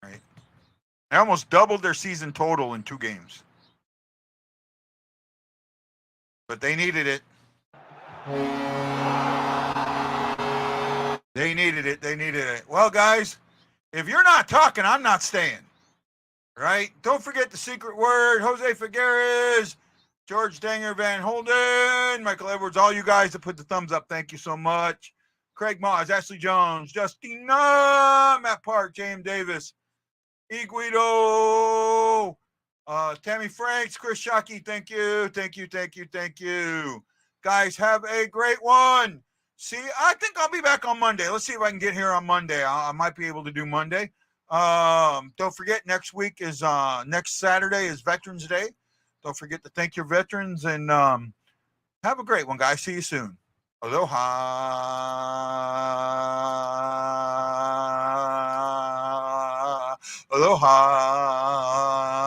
Right. They almost doubled their season total in 2 games. But they needed it. They needed it. Well, guys, if you're not talking, I'm not staying. Right? Don't forget the secret word. Jose Figueres, George Danger Van Holden, Michael Edwards, all you guys that put the thumbs up. Thank you so much. Craig Moss, Ashley Jones, Justina, Matt Park, James Davis, E. Guido, Tammy Franks, Chris Shockey, thank you, thank you, thank you, thank you. Guys, have a great one. See, I think I'll be back on Monday. Let's see if I can get here on Monday. I might be able to do Monday. Don't forget, next Saturday is Veterans Day. Don't forget to thank your veterans and have a great one, guys. See you soon. Aloha. Aloha.